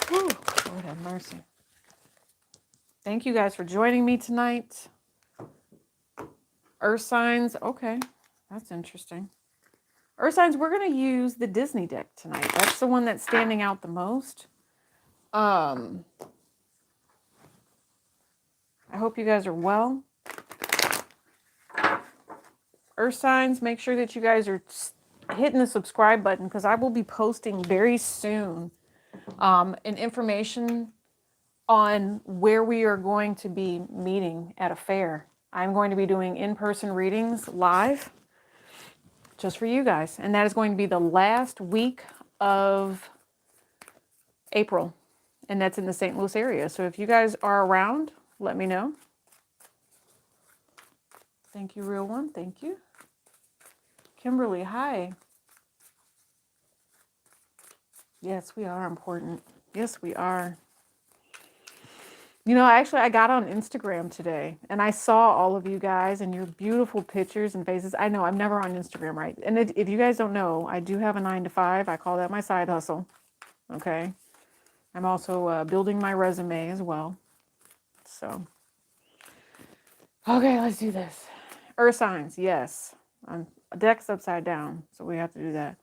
[SPEAKER 1] Whew, Lord have mercy. Thank you guys for joining me tonight. Earth signs. Okay, that's interesting. Earth signs, we're going to use the Disney deck tonight. That's the one that's standing out the most. I hope you guys are well. Earth signs, make sure that you guys are hitting the subscribe button, because I will be posting very soon an information on where we are going to be meeting at a fair. I'm going to be doing in-person readings live just for you guys. And that is going to be the last week of April. And that's in the St. Louis area. So if you guys are around, let me know. Thank you, real one. Thank you. Kimberly, hi. Yes, we are important. Yes, we are. You know, actually, I got on Instagram today and I saw all of you guys and your beautiful pictures and faces. I know I'm never on Instagram, right? And if you guys don't know, I do have a 9-to-5. I call that my side hustle. Okay. I'm also building my resume as well. So, okay, let's do this. Earth signs, yes. Deck's upside down, so we have to do that.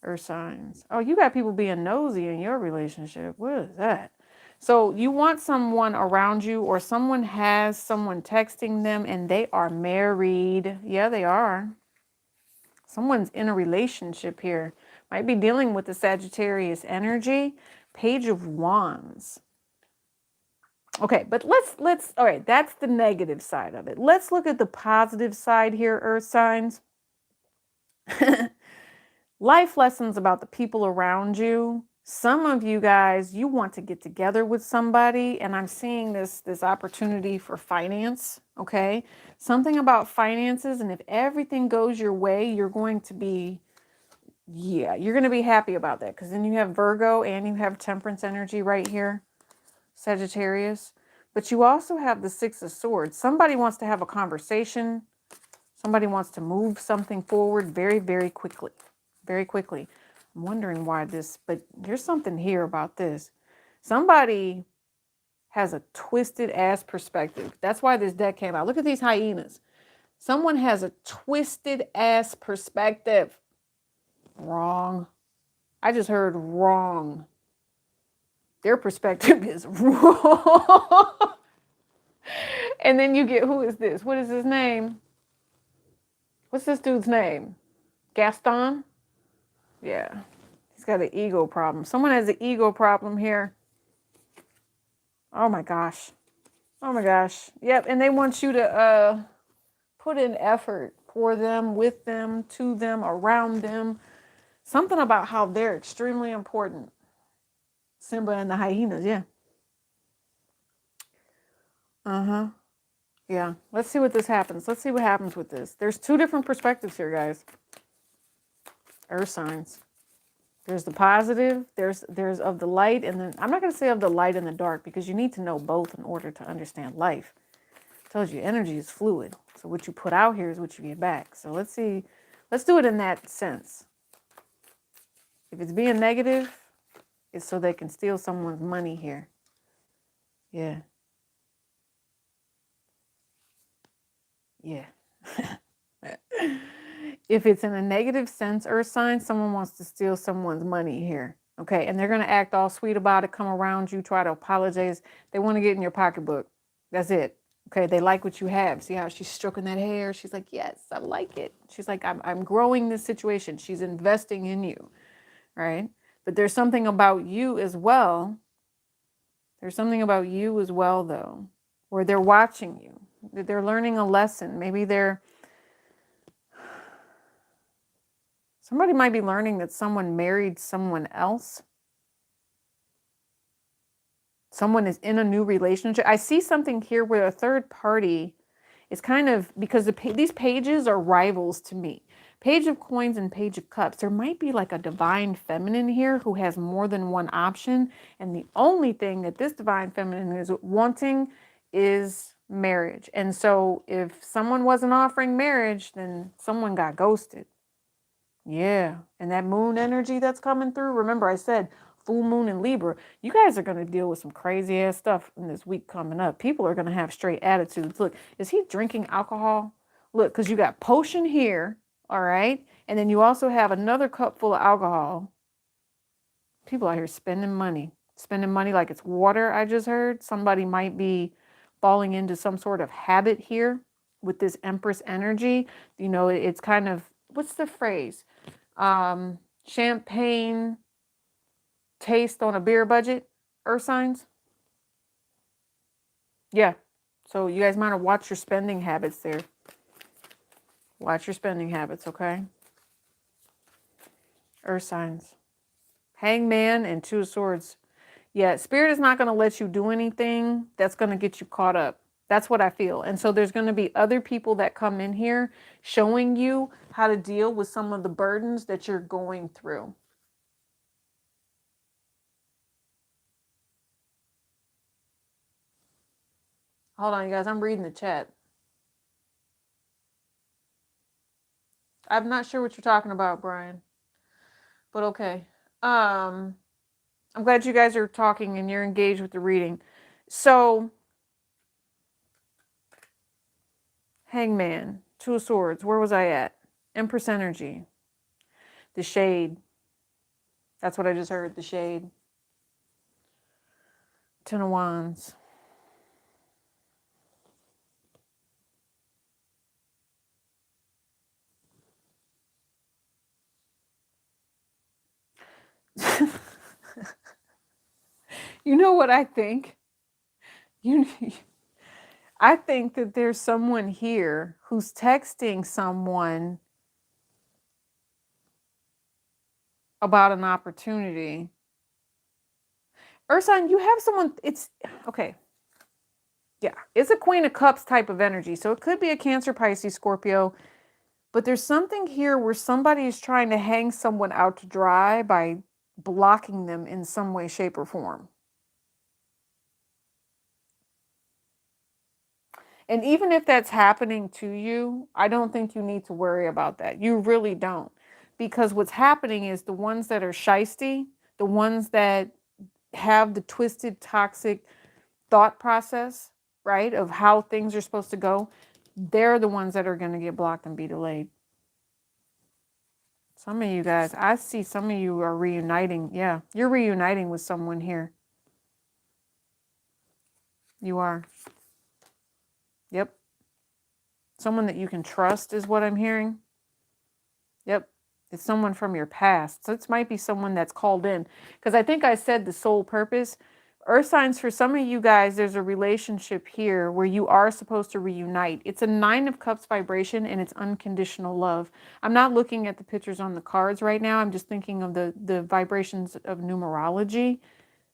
[SPEAKER 1] Earth signs. Oh, you got people being nosy in your relationship. What is that? So you want someone around you, or someone has someone texting them and they are married. Yeah, they are. Someone's in a relationship here. Might be dealing with the Sagittarius energy. Page of Wands. Okay, but let's all right, that's the negative side of it. Let's look at the positive side here, Earth signs. Life lessons about the people around you. Some of you guys, you want to get together with somebody, and I'm seeing this opportunity for finance, okay? Something about finances, and if everything goes your way, you're going to be, you're going to be happy about that, because then you have Virgo and you have Temperance energy right here, Sagittarius. But you also have the Six of Swords. Somebody wants to have a conversation. Somebody wants to move something forward very, very quickly. Very quickly. I'm wondering why this, but there's something here about this. Somebody has a twisted ass perspective. That's why this deck came out. Look at these hyenas. Someone has a twisted ass perspective. Wrong. I just heard wrong. Their perspective is wrong. And then you get, who is this? What is his name? What's this dude's name? Gaston? Yeah. He's got an ego problem. Someone has an ego problem here. Oh my gosh. Oh my gosh. Yep. And they want you to put in effort for them, with them, to them, around them. Something about how they're extremely important. Simba and the hyenas. Yeah. Uh-huh. Yeah. Let's see what this happens. Let's see what happens with this. There's two different perspectives here, guys. Earth signs. There's the positive, there's of the light, and then I'm not going to say of the light and the dark, because you need to know both in order to understand life. It tells you energy is fluid. So what you put out here is what you get back. So let's see. Let's do it in that sense. If it's being negative, it's so they can steal someone's money here. Yeah. Yeah. If it's in a negative sense, earth sign, someone wants to steal someone's money here. Okay. And they're going to act all sweet about it, come around you, try to apologize. They want to get in your pocketbook. That's it. Okay. They like what you have. See how she's stroking that hair? She's like, yes, I like it. She's like, I'm growing this situation. She's investing in you. Right. But there's something about you as well. There's something about you as well, though, where they're watching you. They're learning a lesson. Maybe somebody might be learning that someone married someone else. Someone is in a new relationship. I see something here where a third party is kind of, because these pages are rivals to me. Page of Coins and Page of Cups. There might be like a divine feminine here who has more than one option. And the only thing that this divine feminine is wanting is marriage. And so if someone wasn't offering marriage, then someone got ghosted. Yeah. And that moon energy that's coming through. Remember, I said full moon in Libra. You guys are going to deal with some crazy ass stuff in this week coming up. People are going to have straight attitudes. Look, is he drinking alcohol? Look, because you got potion here. All right. And then you also have another cup full of alcohol. People out here spending money like it's water. I just heard somebody might be falling into some sort of habit here with this Empress energy. You know, it's kind of, what's the phrase? Champagne taste on a beer budget, earth signs. Yeah. So you guys might have watched your spending habits there. Watch your spending habits, okay? Earth signs. Hangman and Two of Swords. Yeah, Spirit is not going to let you do anything that's going to get you caught up. That's what I feel. And so there's going to be other people that come in here showing you how to deal with some of the burdens that you're going through. Hold on, you guys. I'm reading the chat. I'm not sure what you're talking about, Brian. But okay. I'm glad you guys are talking and you're engaged with the reading. So, Hangman, Two of Swords. Where was I at? Empress energy. The Shade. That's what I just heard. The Shade. Ten of Wands. You know what I think? I think that there's someone here who's texting someone about an opportunity. Ursan, you have someone, it's, okay. Yeah, it's a Queen of Cups type of energy. So it could be a Cancer, Pisces, Scorpio. But there's something here where somebody is trying to hang someone out to dry by blocking them in some way, shape, or form. And even if that's happening to you, I don't think you need to worry about that. You really don't. Because what's happening is the ones that are shisty, the ones that have the twisted, toxic thought process, right, of how things are supposed to go, they're the ones that are going to get blocked and be delayed. Some of you guys, I see some of you are reuniting. Yeah, you're reuniting with someone here. You are. Yep. Someone that you can trust is what I'm hearing. Yep. It's someone from your past. So this might be someone that's called in. Because I think I said the sole purpose. Earth signs, for some of you guys, there's a relationship here where you are supposed to reunite. It's a 9 of Cups vibration and it's unconditional love. I'm not looking at the pictures on the cards right now. I'm just thinking of the vibrations of numerology.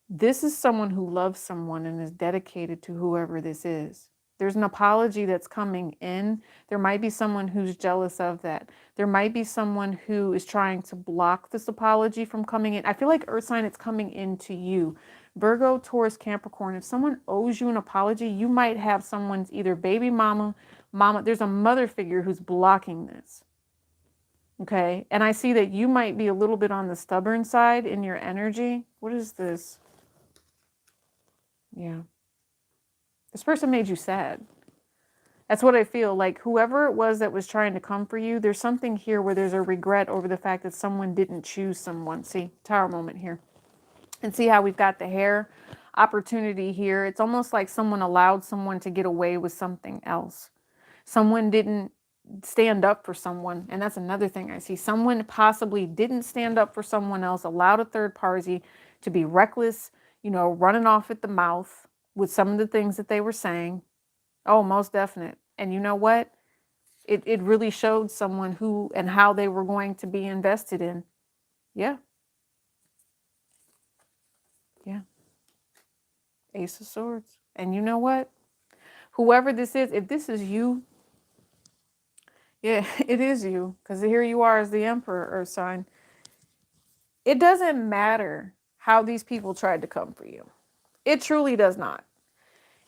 [SPEAKER 1] This is someone who loves someone and is dedicated to whoever this is. There's an apology that's coming in. There might be someone who's jealous of that. There might be someone who is trying to block this apology from coming in. I feel like Earth sign, it's coming into you. Virgo, Taurus, Capricorn, if someone owes you an apology, you might have someone's either baby mama, there's a mother figure who's blocking this. Okay. And I see that you might be a little bit on the stubborn side in your energy. What is this? Yeah. This person made you sad. That's what I feel like. Whoever it was that was trying to come for you, there's something here where there's a regret over the fact that someone didn't choose someone. See, Tower moment here. And see how we've got the hair opportunity here. It's almost like someone allowed someone to get away with something else. Someone didn't stand up for someone. And that's another thing I see. Someone possibly didn't stand up for someone else, allowed a third party to be reckless, running off at the mouth with some of the things that they were saying. Oh, most definite. And you know what? It really showed someone who and how they were going to be invested in. Yeah. Yeah. Ace of Swords. And you know what? Whoever this is, if this is you, yeah, it is you. Because here you are as the Emperor, Earth sign. It doesn't matter how these people tried to come for you. It truly does not.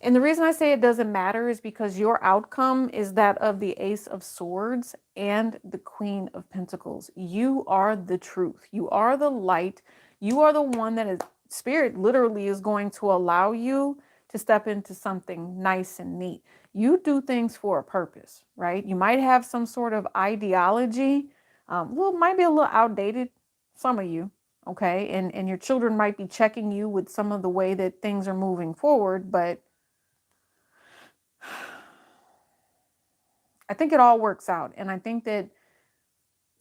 [SPEAKER 1] And the reason I say it doesn't matter is because your outcome is that of the Ace of Swords and the Queen of Pentacles. You are the truth. You are the light. You are the one that is, Spirit literally is going to allow you to step into something nice and neat. You do things for a purpose, right? You might have some sort of ideology. Might be a little outdated, some of you, okay? And your children might be checking you with some of the way that things are moving forward, but I think it all works out. And I think that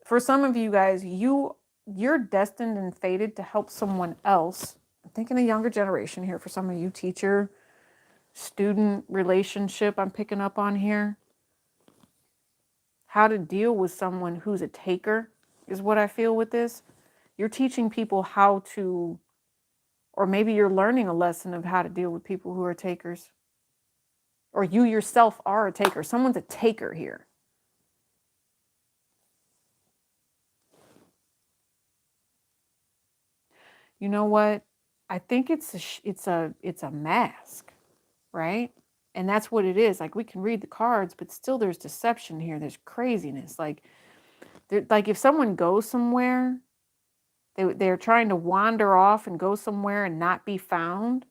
[SPEAKER 1] for some of you guys, you're destined and fated to help someone else. I'm thinking a younger generation here for some of you, teacher, student relationship I'm picking up on here. How to deal with someone who's a taker is what I feel with this. You're teaching people how to, or maybe you're learning a lesson of how to deal with people who are takers. Or you yourself are a taker. Someone's a taker here. You know what? I think it's a mask, right? And that's what it is. Like we can read the cards, but still there's deception here. There's craziness. Like if someone goes somewhere, they're trying to wander off and go somewhere and not be found.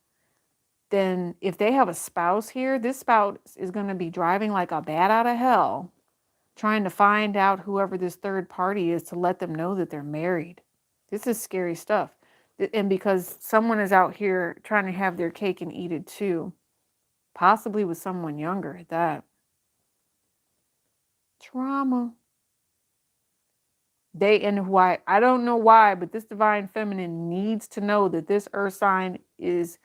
[SPEAKER 1] Then if they have a spouse here, this spouse is going to be driving like a bat out of hell, trying to find out whoever this third party is to let them know that they're married. This is scary stuff. And because someone is out here trying to have their cake and eat it too, possibly with someone younger at that. Trauma. And why, I don't know why, but this divine feminine needs to know that this earth sign is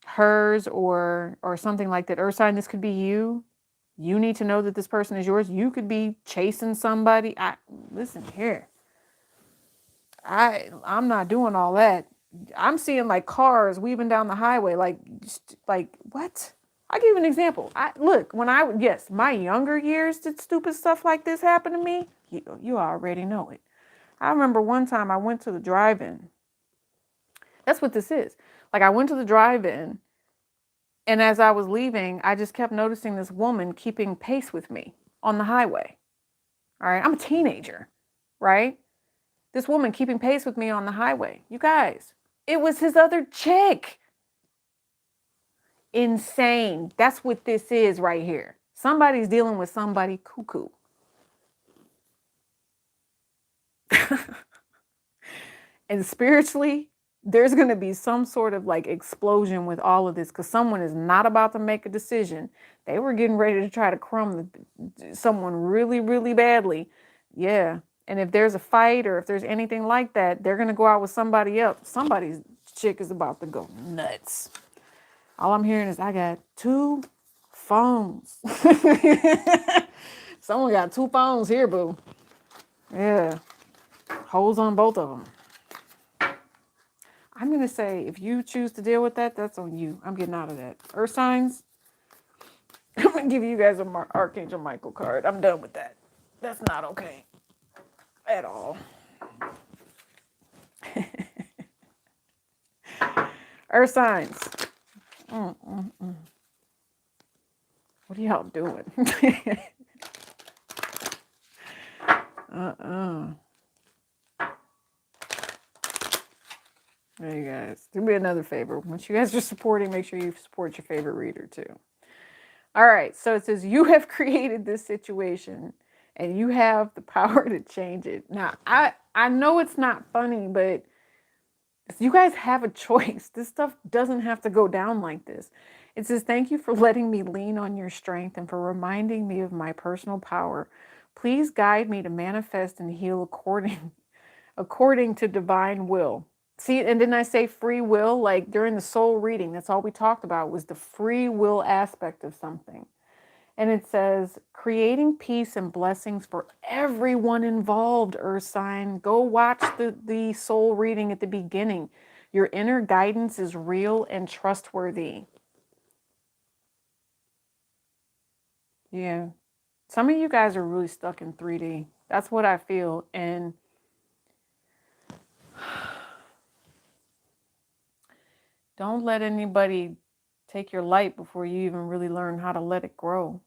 [SPEAKER 1] hers or something like that. Earth sign, this could be you. You need to know that this person is yours. You could be chasing somebody. Listen here. I'm not doing all that. I'm seeing like cars weaving down the highway, like what? I'll give you an example. Yes, my younger years did stupid stuff like this happen to me. You already know it. I remember one time I went to the drive-in. That's what this is. Like I went to the drive-in, and as I was leaving, I just kept noticing this woman keeping pace with me on the highway. All right, I'm a teenager, right? This woman keeping pace with me on the highway. You guys, it was his other chick. Insane. That's what this is right here. Somebody's dealing with somebody cuckoo. And spiritually, there's going to be some sort of like explosion with all of this because someone is not about to make a decision. They were getting ready to try to crumb someone really, really badly. Yeah. And if there's a fight or if there's anything like that, they're going to go out with somebody else. Somebody's chick is about to go nuts. All I'm hearing is I got 2 phones. Someone got 2 phones here, boo. Yeah. Holes on both of them. I'm going to say if you choose to deal with that, that's on you. I'm getting out of that. Earth signs, I'm going to give you guys an Archangel Michael card. I'm done with that. That's not okay at all. Earth signs. What are y'all doing? Hey guys, do me another favor. Once you guys are supporting, make sure you support your favorite reader too. All right. So it says, you have created this situation and you have the power to change it. Now, I know it's not funny, but you guys have a choice. This stuff doesn't have to go down like this. It says, thank you for letting me lean on your strength and for reminding me of my personal power. Please guide me to manifest and heal according to divine will. See, and didn't I say free will? Like during the soul reading, that's all we talked about was the free will aspect of something. And it says, creating peace and blessings for everyone involved, Earth sign. Go watch the soul reading at the beginning. Your inner guidance is real and trustworthy. Yeah. Some of you guys are really stuck in 3D. That's what I feel. And don't let anybody take your light before you even really learn how to let it grow.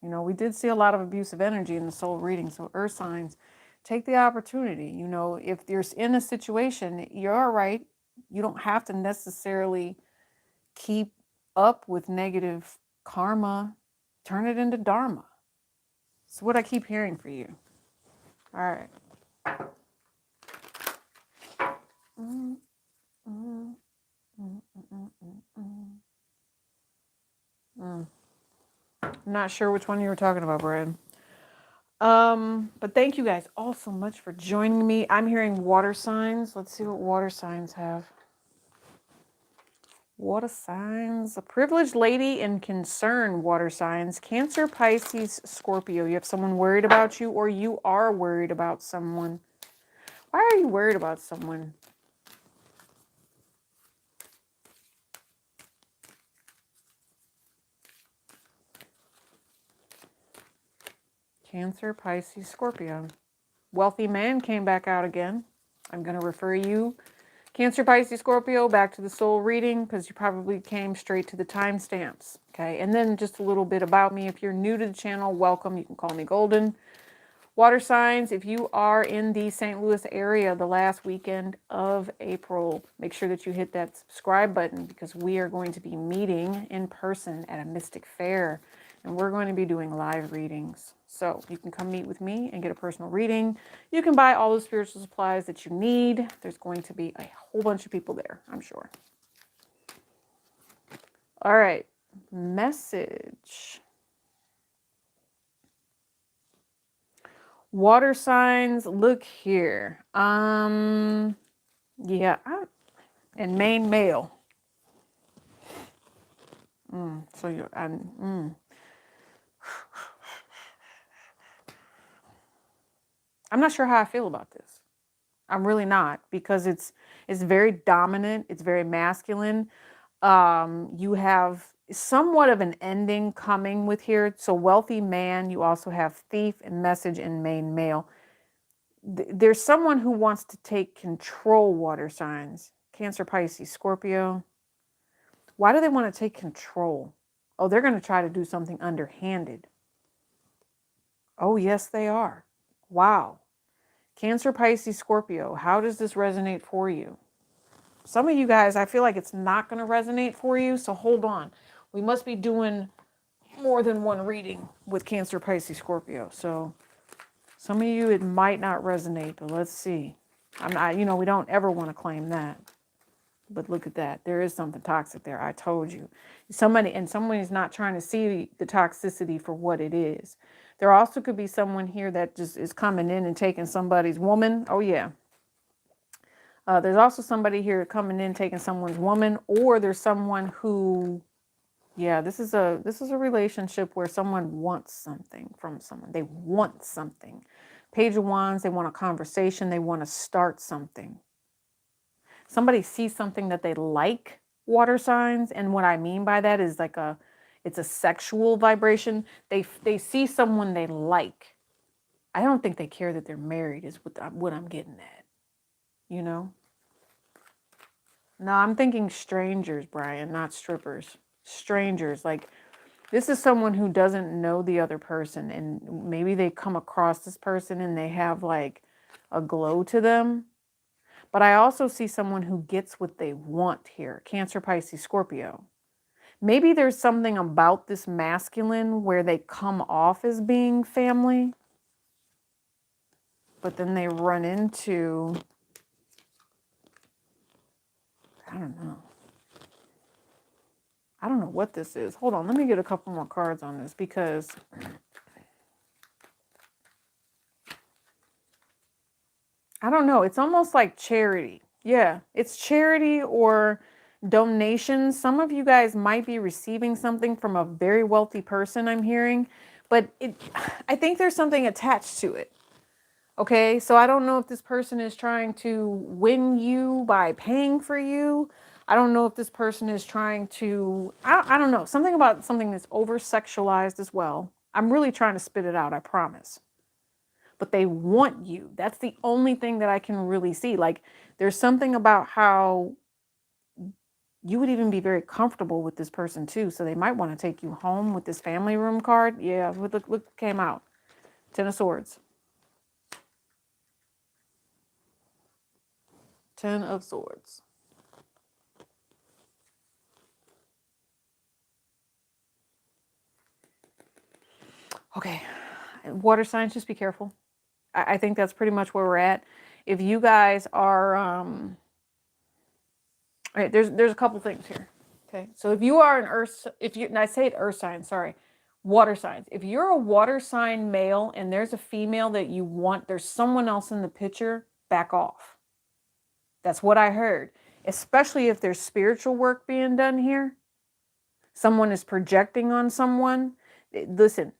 [SPEAKER 1] You know, we did see a lot of abusive energy in the soul reading. So earth signs, take the opportunity. You know, if you're in a situation, you're all right. You don't have to necessarily keep up with negative karma. Turn it into dharma. It's what I keep hearing for you. All right. I'm not sure which one you were talking about, Brad. But thank you guys all so much for joining me. I'm hearing water signs. Let's see what water signs have. Water signs. A privileged lady in concern, water signs. Cancer, Pisces, Scorpio. You have someone worried about you or you are worried about someone. Why are you worried about someone? Cancer, Pisces, Scorpio. Wealthy man came back out again. I'm going to refer you, Cancer, Pisces, Scorpio, back to the soul reading because you probably came straight to the timestamps. Okay, and then just a little bit about me. If you're new to the channel, welcome. You can call me Golden. Water signs, if you are in the St. Louis area the last weekend of April, make sure that you hit that subscribe button because we are going to be meeting in person at a Mystic Fair. And we're going to be doing live readings. So you can come meet with me and get a personal reading. You can buy all the spiritual supplies that you need. There's going to be a whole bunch of people there, I'm sure. All right. Message. Water signs, look here. Yeah, and main male. So you're, I'm not sure how I feel about this. I'm really not because it's very dominant. It's very masculine. You have somewhat of an ending coming with here. So wealthy man, you also have thief and message and main male. There's someone who wants to take control, water signs. Cancer, Pisces, Scorpio. Why do they want to take control? Oh, they're going to try to do something underhanded. Oh, yes, they are. Wow. Cancer, Pisces, Scorpio. How does this resonate for you? Some of you guys, I feel like it's not going to resonate for you. So hold on. We must be doing more than one reading with Cancer, Pisces, Scorpio. So some of you, it might not resonate, but let's see. I'm not, we don't ever want to claim that. But look at that. There is something toxic there. I told you. Somebody's not trying to see the toxicity for what it is. There also could be someone here that just is coming in and taking somebody's woman. Oh, yeah. There's also somebody here coming in, taking someone's woman, or there's someone who, yeah, this is a relationship where someone wants something from someone. They want something. Page of Wands, they want a conversation. They want to start something. Somebody sees something that they like, water signs, and what I mean by that is it's a sexual vibration. They see someone they like. I don't think they care that they're married is what I'm getting at. No, I'm thinking strangers, Brian, not strippers. Strangers, like this is someone who doesn't know the other person and maybe they come across this person and they have like a glow to them. But I also see someone who gets what they want here. Cancer, Pisces, Scorpio. Maybe there's something about this masculine where they come off as being family, but then they run into, I don't know. I don't know what this is. Hold on, let me get a couple more cards on this because I don't know. It's almost like charity. Yeah, it's charity or donations. Some of you guys might be receiving something from a very wealthy person, I'm hearing, but I think there's something attached to it. Okay, so I don't know if this person is trying to win you by paying for you. I don't know if this person is trying to, I don't know, something about something that's over sexualized as well. I'm really trying to spit it out, I promise. But they want you. That's the only thing that I can really see. Like, there's something about how you would even be very comfortable with this person too. So they might want to take you home with this family room card. Yeah, look what came out. Ten of Swords. Ten of Swords. Okay. Water signs, just be careful. I think that's pretty much where we're at. If you guys are, right, there's a couple things here. Okay. So if you are an earth, and I say it earth sign, sorry, water signs. If you're a water sign male and there's a female that you want, there's someone else in the picture, back off. That's what I heard. Especially if there's spiritual work being done here. Someone is projecting on someone. Listen,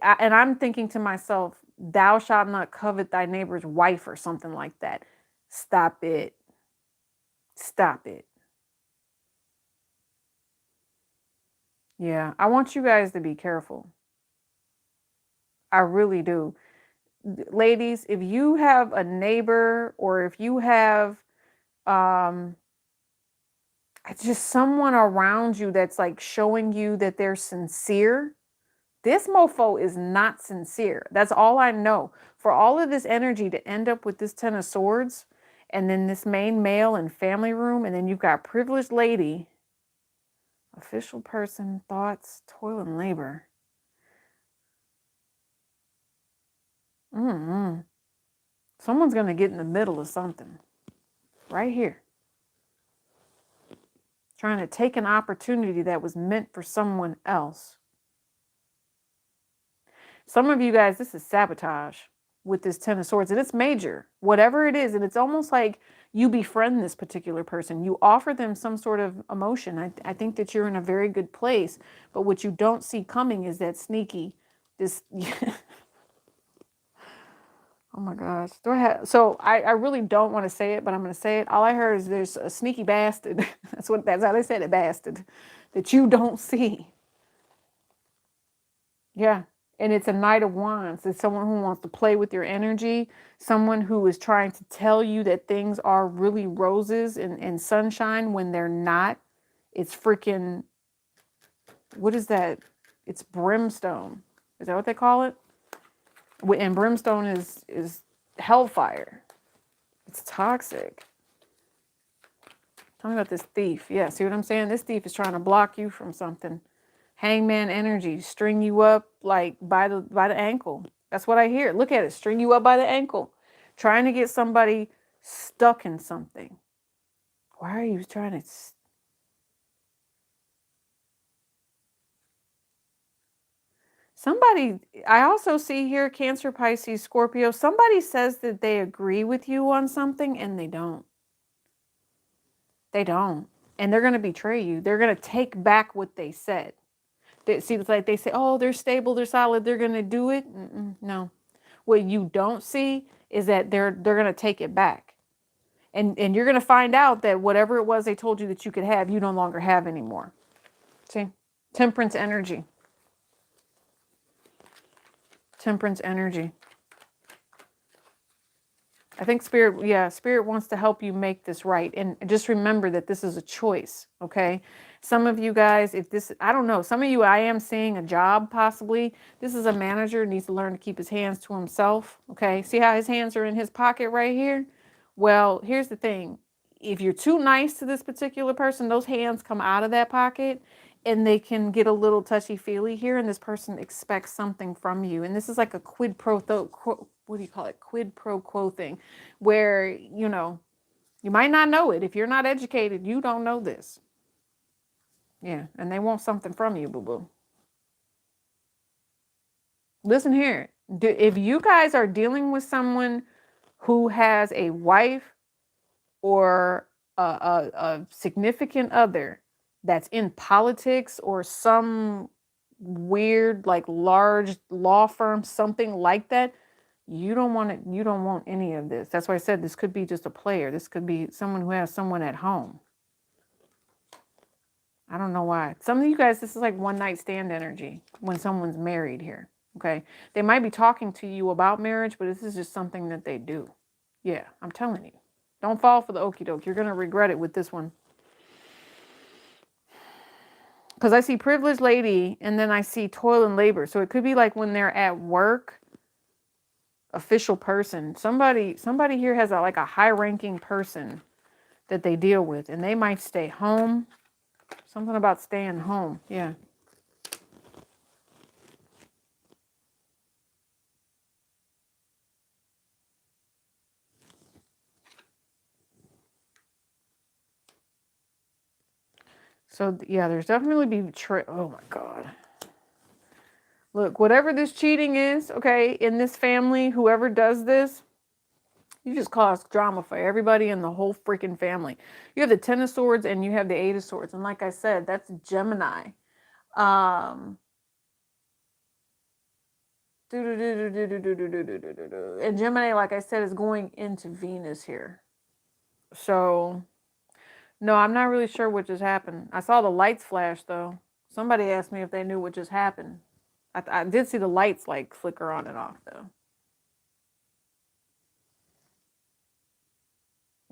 [SPEAKER 1] and I'm thinking to myself, thou shalt not covet thy neighbor's wife or something like that. Stop it. Stop it. Yeah, I want you guys to be careful. I really do. Ladies, if you have a neighbor or if you have just someone around you that's like showing you that they're sincere, this mofo is not sincere. That's all I know. For all of this energy to end up with this Ten of Swords and then this main male and family room, and then you've got privileged lady, official person, thoughts, toil and labor. Someone's going to get in the middle of something right here. Trying to take an opportunity that was meant for someone else. Some of you guys, this is sabotage with this Ten of Swords, and it's major, whatever it is. And it's almost like you befriend this particular person. You offer them some sort of emotion. I think that you're in a very good place, but what you don't see coming is that sneaky, this, oh my gosh. So I really don't want to say it, but I'm going to say it. All I heard is there's a sneaky bastard. That's how they said it, bastard, that you don't see. Yeah. And it's a Knight of Wands. It's someone who wants to play with your energy. Someone who is trying to tell you that things are really roses and sunshine when they're not. It's freaking, what is that? It's brimstone. Is that what they call it? And brimstone is hellfire. It's toxic. Tell me about this thief. Yeah, see what I'm saying? This thief is trying to block you from something. Hangman energy, string you up like by the ankle. That's what I hear. Look at it, string you up by the ankle. Trying to get somebody stuck in something. Why are you trying to? Somebody, I also see here, Cancer, Pisces, Scorpio, somebody says that they agree with you on something and they don't. They don't. And they're going to betray you. They're going to take back what they said. It seems like they say, oh, they're stable, they're solid, they're going to do it. No. What you don't see is that they're going to take it back. And you're going to find out that whatever it was they told you that you could have, you no longer have anymore. See? Temperance energy. Temperance energy. I think Spirit wants to help you make this right. And just remember that this is a choice, okay? Some of you guys, I don't know, some of you, I am seeing a job possibly. This is a manager, needs to learn to keep his hands to himself, okay? See how his hands are in his pocket right here? Well, here's the thing. If you're too nice to this particular person, those hands come out of that pocket and they can get a little touchy-feely here, and this person expects something from you. And this is like a quid pro quo, what do you call it? Quid pro quo thing, where, you know, you might not know it. If you're not educated, you don't know this. Yeah, and they want something from you, boo-boo. Listen here. If you guys are dealing with someone who has a wife or a significant other that's in politics or some weird, like large law firm, something like that, you don't want it. You don't want any of this. That's why I said this could be just a player. This could be someone who has someone at home. I don't know why. Some of you guys, this is like one night stand energy when someone's married here. Okay. They might be talking to you about marriage, but this is just something that they do. Yeah, I'm telling you. Don't fall for the okie doke. You're going to regret it with this one. Because I see privileged lady and then I see toil and labor. So it could be like when they're at work, official person. Somebody here has like a high ranking person that they deal with, and they might stay home. Something about staying home. Yeah. So yeah, there's definitely oh my God. Look, whatever this cheating is, okay, in this family, whoever does this, you just cause drama for everybody in the whole freaking family. You have the Ten of Swords and you have the Eight of Swords. And like I said, that's Gemini. And Gemini, like I said, is going into Venus here. So, no, I'm not really sure what just happened. I saw the lights flash, though. Somebody asked me if they knew what just happened. I did see the lights, like, flicker on and off, though.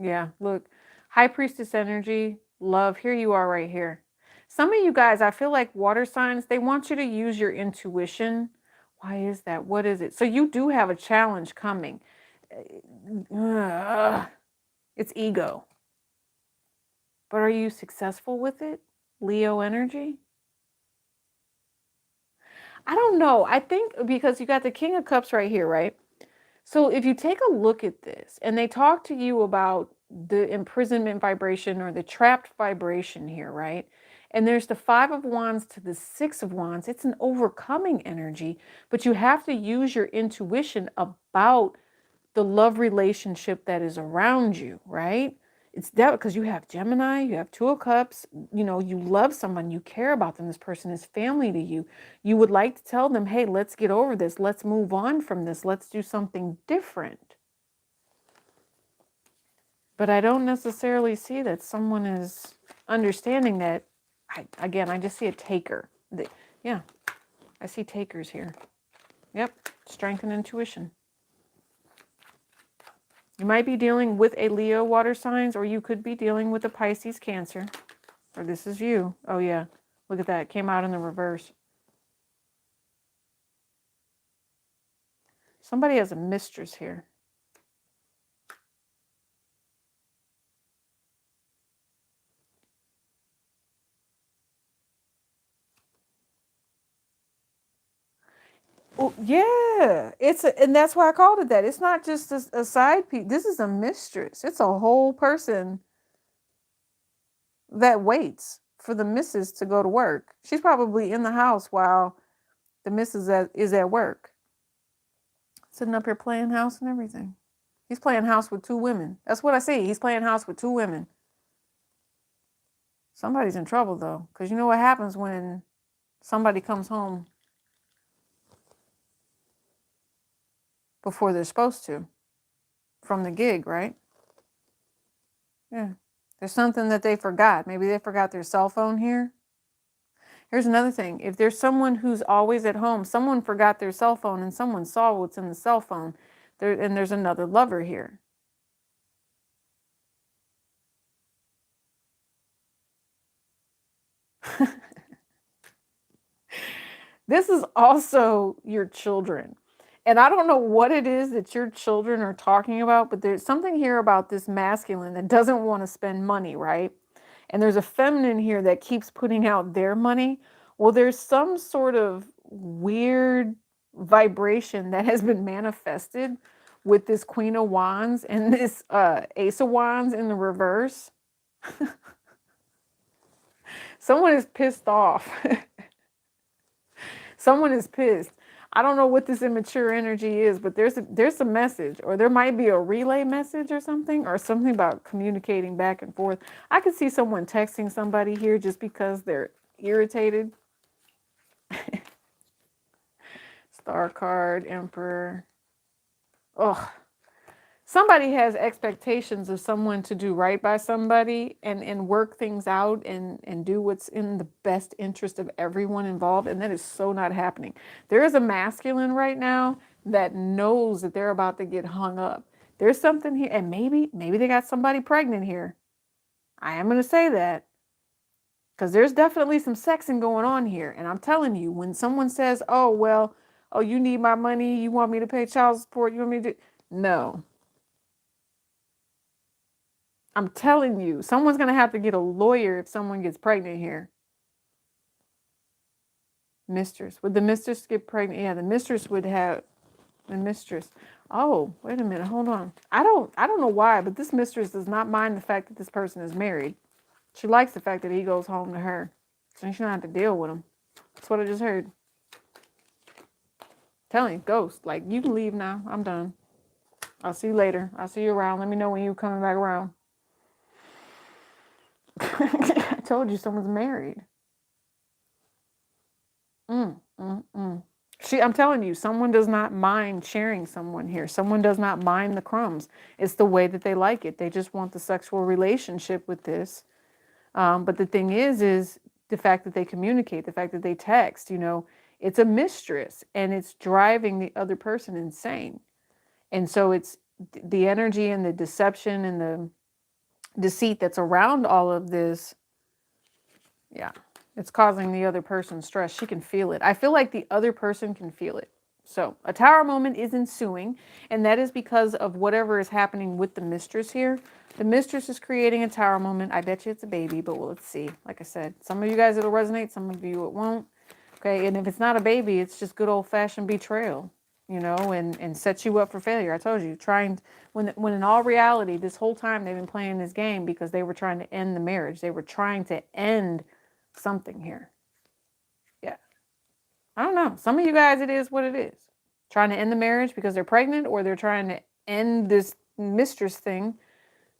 [SPEAKER 1] Yeah, look. High Priestess energy, love, here you are right here. Some of you guys, I feel like water signs, they want you to use your intuition. Why is that? What is it? So you do have a challenge coming. It's ego. But are you successful with it? Leo energy? I don't know. I think because you got the King of Cups right here, right? So if you take a look at this and they talk to you about the imprisonment vibration or the trapped vibration here, right? And there's the Five of Wands to the Six of Wands. It's an overcoming energy, but you have to use your intuition about the love relationship that is around you, right? It's that because you have Gemini, you have Two of Cups, you know, you love someone, you care about them. This person is family to you. You would like to tell them, hey, let's get over this. Let's move on from this. Let's do something different. But I don't necessarily see that someone is understanding that. I just see a taker. Yeah, I see takers here. Yep, strength and intuition. You might be dealing with a Leo water signs, or you could be dealing with a Pisces Cancer. Or this is you. Oh, yeah. Look at that. It came out in the reverse. Somebody has a mistress here. Oh, yeah. And that's why I called it that. It's not just a side piece. This is a mistress. It's a whole person that waits for the missus to go to work. She's probably in the house while the missus is at work. Sitting up here playing house and everything. He's playing house with two women. That's what I see. He's playing house with two women. Somebody's in trouble, though. Because you know what happens when somebody comes home before they're supposed to from the gig, right? Yeah. There's something that they forgot. Maybe they forgot their cell phone here. Here's another thing. If there's someone who's always at home, someone forgot their cell phone and someone saw what's in the cell phone. And there's another lover here. This is also your children. And I don't know what it is that your children are talking about, but there's something here about this masculine that doesn't want to spend money, right? and there's a feminine here that keeps putting out their money. Well, there's some sort of weird vibration that has been manifested with this Queen of Wands and this Ace of Wands in the reverse. Someone is pissed off. Someone is pissed. I don't know what this immature energy is, but there's a message, or there might be a relay message or something about communicating back and forth. I could see someone texting somebody here just because they're irritated. Star card, Emperor. Ugh. Somebody has expectations of someone to do right by somebody and work things out and do what's in the best interest of everyone involved. And that is so not happening. There is a masculine right now that knows that they're about to get hung up. There's something here, and maybe they got somebody pregnant here. I am going to say that because there's definitely some sexing going on here. And I'm telling you, when someone says, oh, well, oh, you need my money, you want me to pay child support, you want me to do... No. I'm telling you, someone's going to have to get a lawyer if someone gets pregnant here. Mistress. Would the mistress get pregnant? Yeah, the mistress would have... The mistress. Oh, wait a minute. Hold on. I don't know why, but this mistress does not mind the fact that this person is married. She likes the fact that he goes home to her. So she don't have to deal with him. That's what I just heard. Telling you, ghost. Like, you can leave now. I'm done. I'll see you later. I'll see you around. Let me know when you're coming back around. I told you someone's married. I'm telling you, someone does not mind sharing someone here. Someone does not mind the crumbs. It's the way that they like it. They just want the sexual relationship with this. But the thing is the fact that they communicate, the fact that they text, it's a mistress and it's driving the other person insane. And so it's the energy and the deception and the deceit that's around all of this. Yeah. It's causing the other person stress. She can feel it. I feel like the other person can feel it. So a tower moment is ensuing, and that is because of whatever is happening with the mistress here. The mistress is creating a tower moment. I bet you it's a baby, but let's see. Like I said, some of you guys it'll resonate, some of you it won't. Okay, and if it's not a baby, it's just good old-fashioned betrayal, and sets you up for failure. I told you, when in all reality, this whole time they've been playing this game because they were trying to end the marriage. They were trying to end something here. Yeah. I don't know. Some of you guys, it is what it is. Trying to end the marriage because they're pregnant, or they're trying to end this mistress thing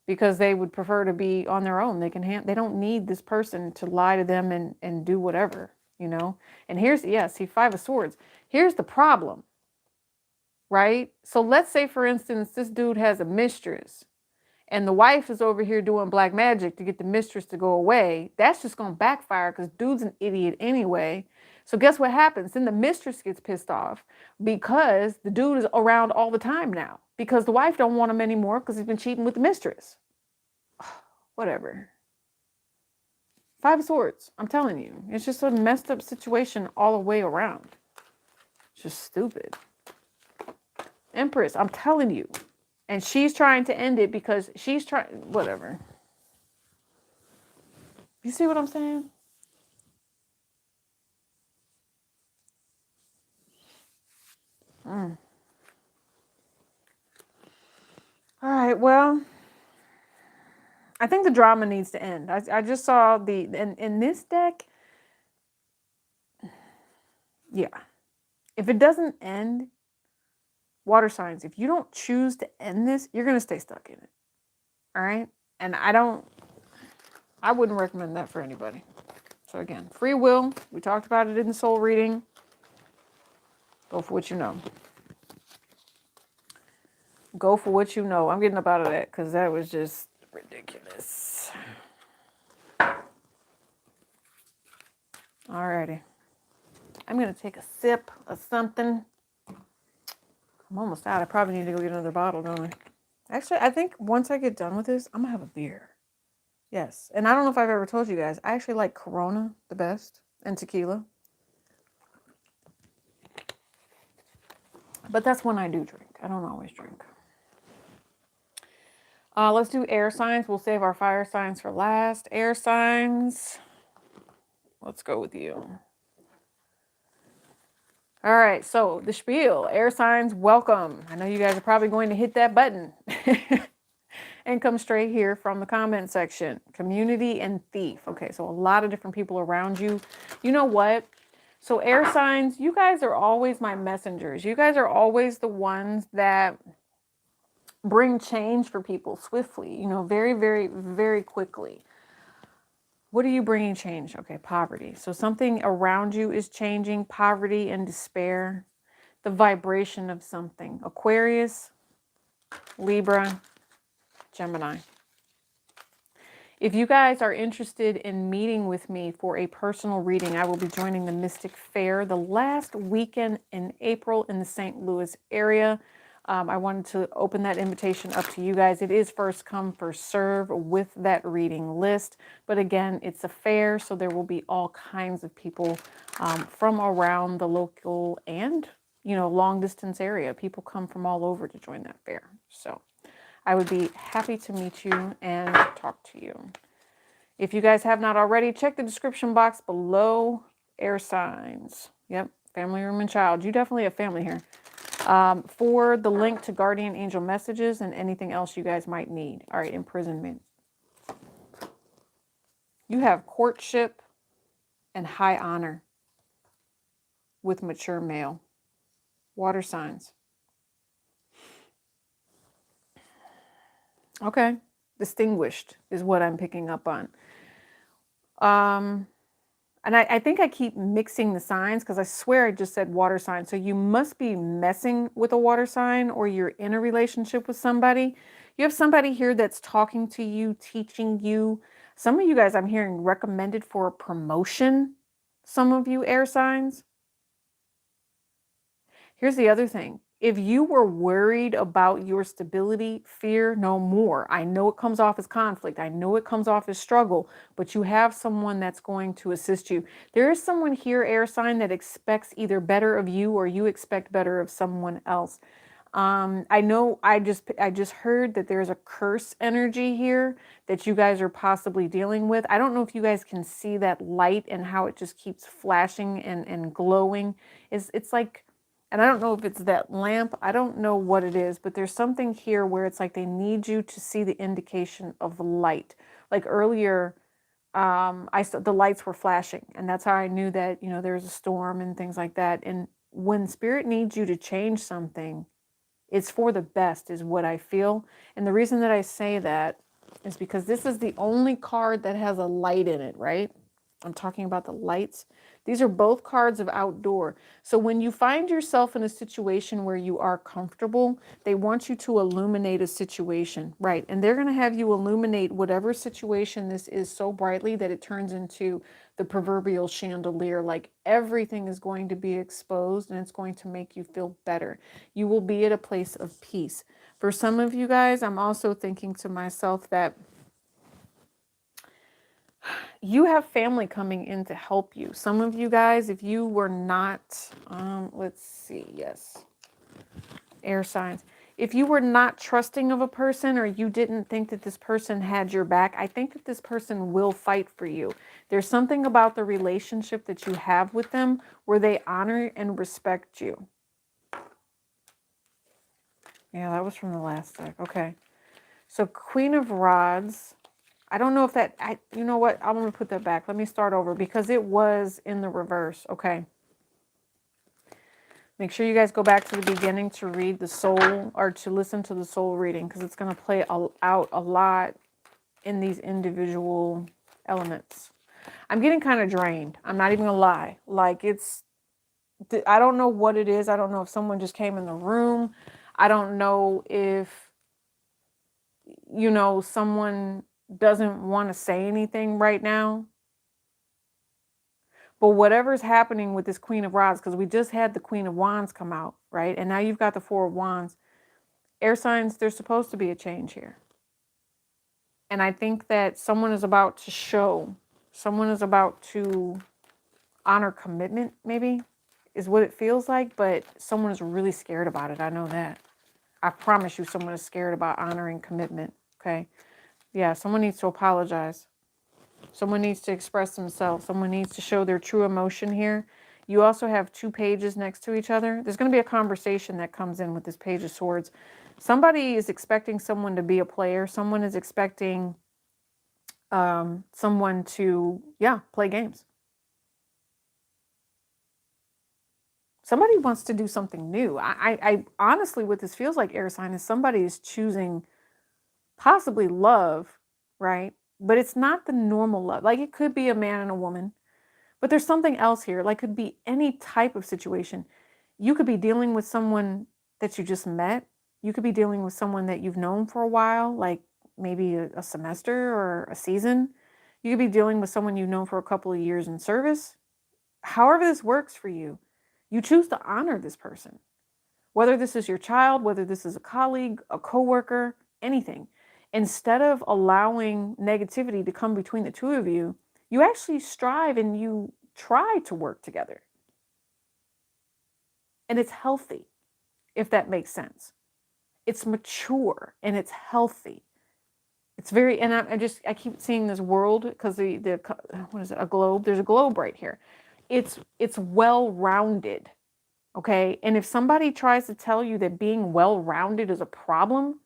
[SPEAKER 1] because they would prefer to be on their own. They don't need this person to lie to them and do whatever, And see, Five of Swords. Here's the problem, right? So let's say, for instance, this dude has a mistress and the wife is over here doing black magic to get the mistress to go away. That's just going to backfire because dude's an idiot anyway. So guess what happens? Then the mistress gets pissed off because the dude is around all the time now because the wife don't want him anymore because he's been cheating with the mistress. Whatever. Five of Swords. I'm telling you. It's just a messed up situation all the way around. It's just stupid. Empress. I'm telling you. And she's trying to end it because she's trying... Whatever. You see what I'm saying? All right, well, I think the drama needs to end. I just saw in this deck, yeah. If it doesn't end, water signs, if you don't choose to end this, you're going to stay stuck in it. All right? And I wouldn't recommend that for anybody. So again, free will. We talked about it in the soul reading. Go for what you know. Go for what you know. I'm getting up out of that because that was just ridiculous. Alrighty. I'm going to take a sip of something. I'm almost out. I probably need to go get another bottle, don't I? Actually, I think once I get done with this, I'm going to have a beer. Yes. And I don't know if I've ever told you guys, I actually like Corona the best and tequila. But that's when I do drink. I don't always drink. Let's do air signs. We'll save our fire signs for last. Air signs. Let's go with you. All right, so the spiel, air signs, welcome. I know you guys are probably going to hit that button and come straight here from the comment section. Community and thief. Okay, so a lot of different people around you. You know what? So air signs, you guys are always my messengers. You guys are always the ones that bring change for people swiftly, you know, very, very, very quickly. What are you bringing change? Okay, poverty. So something around you is changing, poverty and despair, the vibration of something. Aquarius, Libra, Gemini. If you guys are interested in meeting with me for a personal reading, I will be joining the Mystic Fair the last weekend in April in the St. Louis area. I wanted to open that invitation up to you guys. It is first come, first serve with that reading list. But again, it's a fair, so there will be all kinds of people from around the local and, you know, long distance area. People come from all over to join that fair. So I would be happy to meet you and talk to you. If you guys have not already, check the description box below. Air signs. Yep, family, room, and child. You definitely have family here. For the link to guardian angel messages and anything else you guys might need. All right, imprisonment. You have courtship and high honor with mature male. Water signs. Okay, distinguished is what I'm picking up on. And I think I keep mixing the signs because I swear I just said water sign. So you must be messing with a water sign, or you're in a relationship with somebody. You have somebody here that's talking to you, teaching you. Some of you guys I'm hearing recommended for a promotion. Some of you air signs. Here's the other thing. If you were worried about your stability, fear no more. I know it comes off as conflict. I know it comes off as struggle, but you have someone that's going to assist you. There is someone here, air sign, that expects either better of you or you expect better of someone else. I know I just heard that there's a curse energy here that you guys are possibly dealing with. I don't know if you guys can see that light and how it just keeps flashing and glowing. It's like, and I don't know if it's that lamp. I don't know what it is, but there's something here where it's like they need you to see the indication of light. Like earlier, I saw the lights were flashing, and that's how I knew that, you know, there's a storm and things like that. And when spirit needs you to change something, it's for the best is what I feel. And the reason that I say that is because this is the only card that has a light in it, right? I'm talking about the lights. These are both cards of outdoor. So when you find yourself in a situation where you are comfortable, they want you to illuminate a situation, right? And they're going to have you illuminate whatever situation this is so brightly that it turns into the proverbial chandelier. Like everything is going to be exposed and it's going to make you feel better. You will be at a place of peace. For some of you guys, I'm also thinking to myself that you have family coming in to help you. Some of you guys, if you were not, let's see, yes, air signs. If you were not trusting of a person or you didn't think that this person had your back, I think that this person will fight for you. There's something about the relationship that you have with them where they honor and respect you. Yeah, that was from the last deck. Okay. So Queen of Rods. I don't know if that, you know what? I'm going to put that back. Let me start over because it was in the reverse. Okay. Make sure you guys go back to the beginning to read the soul or to listen to the soul reading because it's going to play out a lot in these individual elements. I'm getting kind of drained. I'm not even going to lie. Like I don't know what it is. I don't know if someone just came in the room. I don't know if, you know, someone doesn't want to say anything right now. But whatever's happening with this Queen of Rods, because we just had the Queen of Wands come out, right? And now you've got the Four of Wands. Air signs, there's supposed to be a change here. And I think that someone is about to show, someone is about to honor commitment, maybe, is what it feels like. But someone is really scared about it. I know that. I promise you someone is scared about honoring commitment. Okay. Yeah, someone needs to apologize. Someone needs to express themselves. Someone needs to show their true emotion here. You also have two pages next to each other. There's going to be a conversation that comes in with this Page of Swords. Somebody is expecting someone to be a player. Someone is expecting someone to, play games. Somebody wants to do something new. I honestly, what this feels like, air sign, is somebody is choosing possibly love, right? But it's not the normal love. Like, it could be a man and a woman, but there's something else here. Like, could be any type of situation. You could be dealing with someone that you just met. You could be dealing with someone that you've known for a while, like maybe a semester or a season. You could be dealing with someone you've known for a couple of years in service. However this works for you, you choose to honor this person. Whether this is your child, whether this is a colleague, a coworker, anything. Instead of allowing negativity to come between the two of you, you actually strive and you try to work together. And it's healthy, if that makes sense. It's mature and it's healthy. It's very, and I keep seeing this world because what is it, a globe? There's a globe right here. It's well-rounded, okay? And if somebody tries to tell you that being well-rounded is a problem,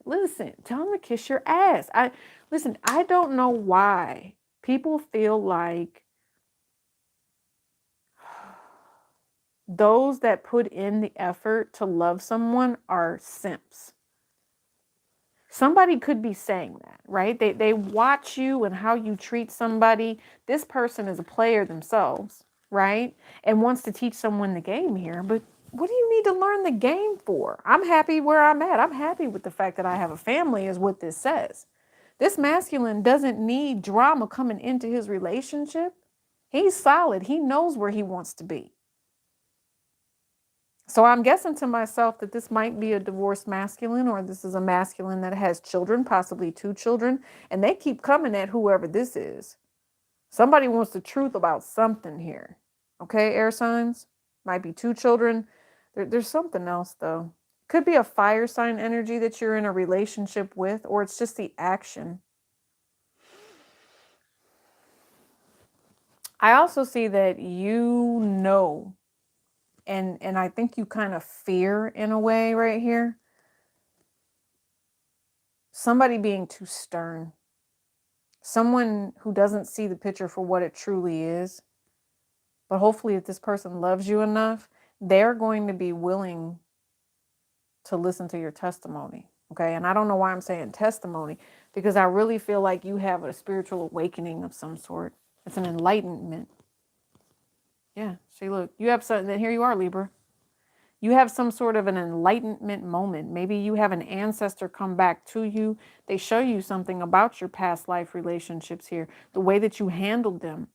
[SPEAKER 1] listen, tell them to kiss your ass. I don't know why people feel like those that put in the effort to love someone are simps. Somebody could be saying that, right? They watch you and how you treat somebody. This person is a player themselves, right? And wants to teach someone the game here. But what do you need to learn the game for? I'm happy where I'm at. I'm happy with the fact that I have a family, is what this says. This masculine doesn't need drama coming into his relationship. He's solid. He knows where he wants to be. So I'm guessing to myself that this might be a divorced masculine, or this is a masculine that has children, possibly 2 children, and they keep coming at whoever this is. Somebody wants the truth about something here. Okay, air signs? Might be 2 children. There's something else, though. Could be a fire sign energy that you're in a relationship with, or it's just the action. I also see that you know, and I think you kind of fear in a way right here, somebody being too stern. Someone who doesn't see the picture for what it truly is. But hopefully, if this person loves you enough, they're going to be willing to listen to your testimony. Okay. And I don't know why I'm saying testimony, because I really feel like you have a spiritual awakening of some sort. It's an enlightenment. Yeah. See, look, you have something. Then here you are, Libra. You have some sort of an enlightenment moment. Maybe you have an ancestor come back to you. They show you something about your past life relationships here, the way that you handled them.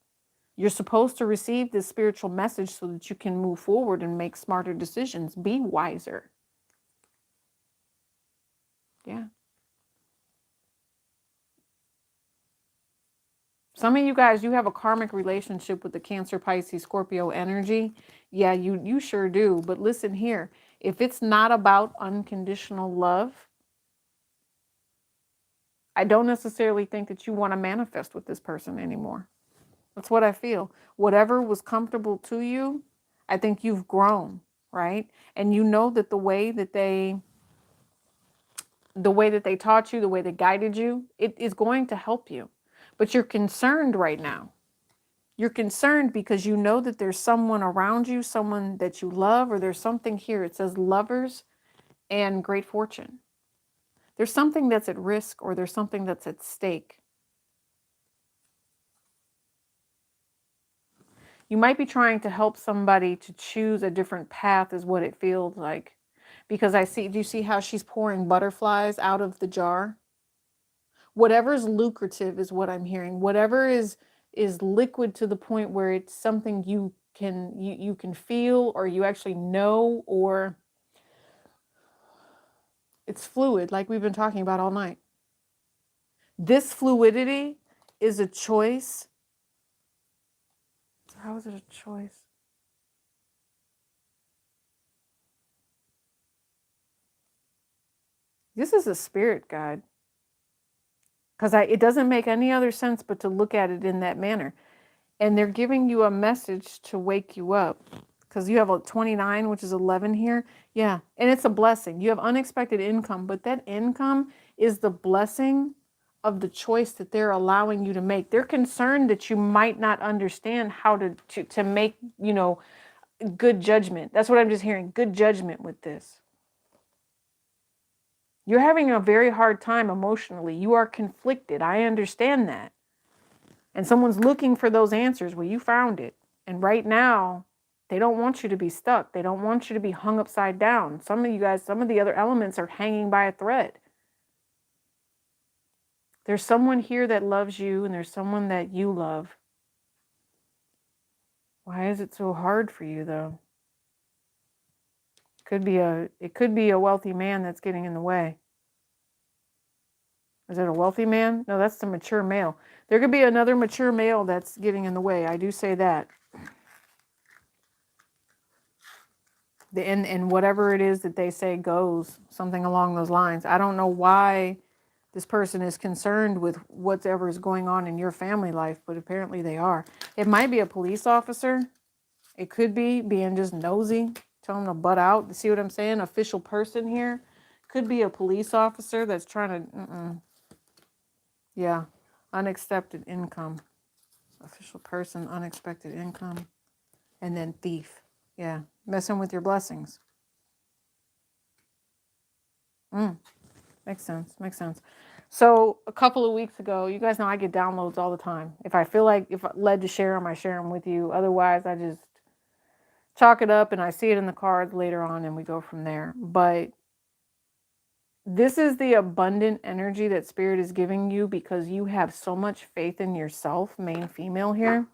[SPEAKER 1] You're supposed to receive this spiritual message so that you can move forward and make smarter decisions. Be wiser. Yeah. Some of you guys, you have a karmic relationship with the Cancer, Pisces, Scorpio energy. Yeah, you sure do. But listen here, if it's not about unconditional love, I don't necessarily think that you want to manifest with this person anymore. That's what I feel. Whatever was comfortable to you, I think you've grown, right? And you know that the way that they taught you, the way they guided you, it is going to help you. But you're concerned right now. You're concerned because you know that there's someone around you, someone that you love, or there's something here. It says lovers and great fortune. There's something that's at risk, or there's something that's at stake. You might be trying to help somebody to choose a different path, is what it feels like. Because do you see how she's pouring butterflies out of the jar? Whatever's lucrative is what I'm hearing. Whatever is liquid to the point where it's something you can feel, or you actually know, or it's fluid, like we've been talking about all night. This fluidity is a choice. How is it a choice? This is a spirit guide. Because it doesn't make any other sense but to look at it in that manner. And they're giving you a message to wake you up. Because you have a 29, which is 11 here. Yeah, and it's a blessing. You have unexpected income, but that income is the blessing of the choice that they're allowing you to make. They're concerned that you might not understand how to make, good judgment. That's what I'm just hearing. Good judgment with this. You're having a very hard time emotionally. You are conflicted. I understand that. And someone's looking for those answers. Well, you found it. And right now, they don't want you to be stuck. They don't want you to be hung upside down. Some of you guys, some of the other elements are hanging by a thread. There's someone here that loves you, and there's someone that you love. Why is it so hard for you, though? It could be a wealthy man that's getting in the way. Is it a wealthy man? No, that's the mature male. There could be another mature male that's getting in the way. I do say that. And whatever it is that they say goes, something along those lines. I don't know why this person is concerned with whatever is going on in your family life, but apparently they are. It might be a police officer. It could be being just nosy, tell them to butt out. See what I'm saying? Official person here. Could be a police officer that's trying to, yeah, unexpected income. Official person, unexpected income. And then thief. Yeah, messing with your blessings. Makes sense. Makes sense. So a couple of weeks ago, you guys know I get downloads all the time. If I feel like if I'm led to share them, I share them with you. Otherwise, I just chalk it up and I see it in the cards later on and we go from there. But this is the abundant energy that Spirit is giving you because you have so much faith in yourself, main female here,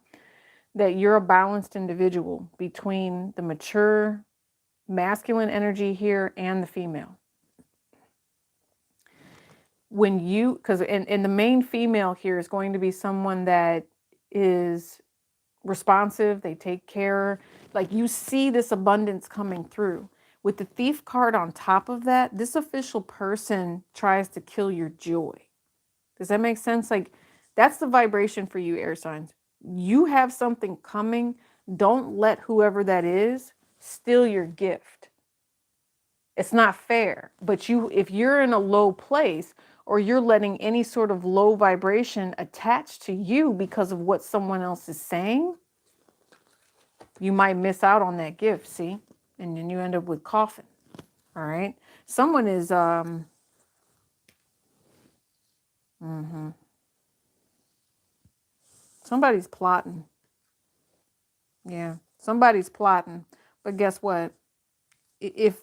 [SPEAKER 1] that you're a balanced individual between the mature masculine energy here and the female. When you, because and the main female here is going to be someone that is responsive, they take care, like you see this abundance coming through. With the thief card on top of that, this official person tries to kill your joy. Does that make sense? Like that's the vibration for you, air signs. You have something coming. Don't let whoever that is steal your gift. It's not fair. But if you're in a low place or you're letting any sort of low vibration attach to you because of what someone else is saying, you might miss out on that gift, see? And then you end up with coffin. All right. Someone is somebody's plotting. Yeah. Somebody's plotting. But guess what? If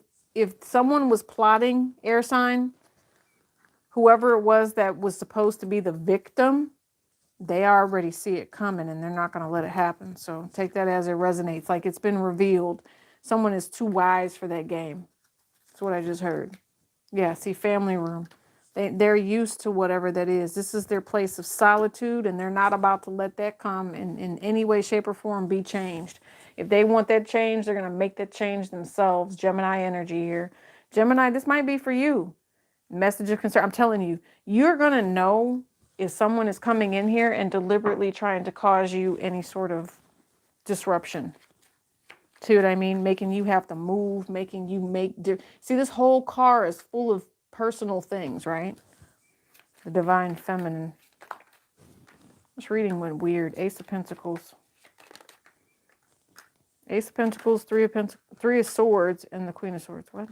[SPEAKER 1] someone was plotting, air sign, whoever it was that was supposed to be the victim, they already see it coming and they're not going to let it happen. So take that as it resonates. Like it's been revealed. Someone is too wise for that game. That's what I just heard. Yeah, see, family room. They're used to whatever that is. This is their place of solitude, and they're not about to let that come in any way, shape, or form be changed. If they want that change, they're going to make that change themselves. Gemini energy here. Gemini, this might be for you. Message of concern. I'm telling you, you're going to know if someone is coming in here and deliberately trying to cause you any sort of disruption. See what I mean? Making you have to move, making you see, this whole car is full of personal things, right? The divine feminine. This reading went weird. Ace of Pentacles. Ace of Pentacles, Three of Swords, and the Queen of Swords. What?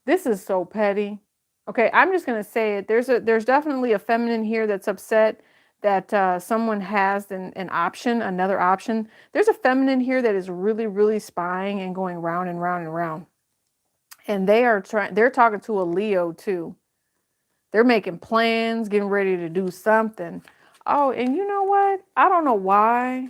[SPEAKER 1] This is so petty. Okay, I'm just going to say it. There's definitely a feminine here that's upset that someone has an option, another option. There's a feminine here that is really, really spying and going round and round and round. And they're talking to a Leo too. They're making plans, getting ready to do something. Oh, and you know what? I don't know why.